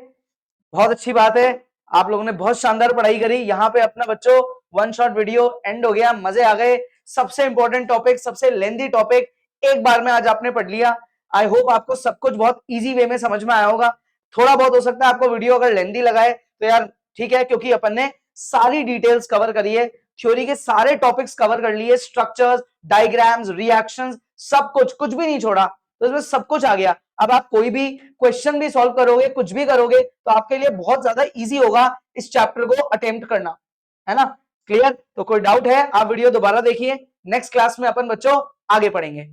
बहुत अच्छी बात है, आप लोगों ने बहुत शानदार पढ़ाई करी। यहाँ पे अपना बच्चों वन शॉट वीडियो एंड हो गया, मजे आ गए। सबसे इंपॉर्टेंट टॉपिक, सबसे लेंथी टॉपिक एक बार में आज आपने पढ़ लिया। आई होप आपको सब कुछ बहुत इजी वे में समझ में आया होगा। थोड़ा बहुत हो सकता है आपको वीडियो अगर लेंथी लगाए तो यार ठीक है, क्योंकि अपन ने सारी डिटेल्स कवर करी है, थ्योरी के सारे टॉपिक्स कवर कर लिए, स्ट्रक्चर्स, डायग्राम्स, रिएक्शंस, सब कुछ, कुछ भी नहीं छोड़ा, तो इसमें सब कुछ आ गया। अब आप कोई भी क्वेश्चन भी सॉल्व करोगे, कुछ भी करोगे, तो आपके लिए बहुत ज्यादा इजी होगा इस चैप्टर को अटेम्प्ट करना, है ना, क्लियर। तो कोई डाउट है आप वीडियो दोबारा देखिए, नेक्स्ट क्लास में अपन बच्चों आगे पढ़ेंगे।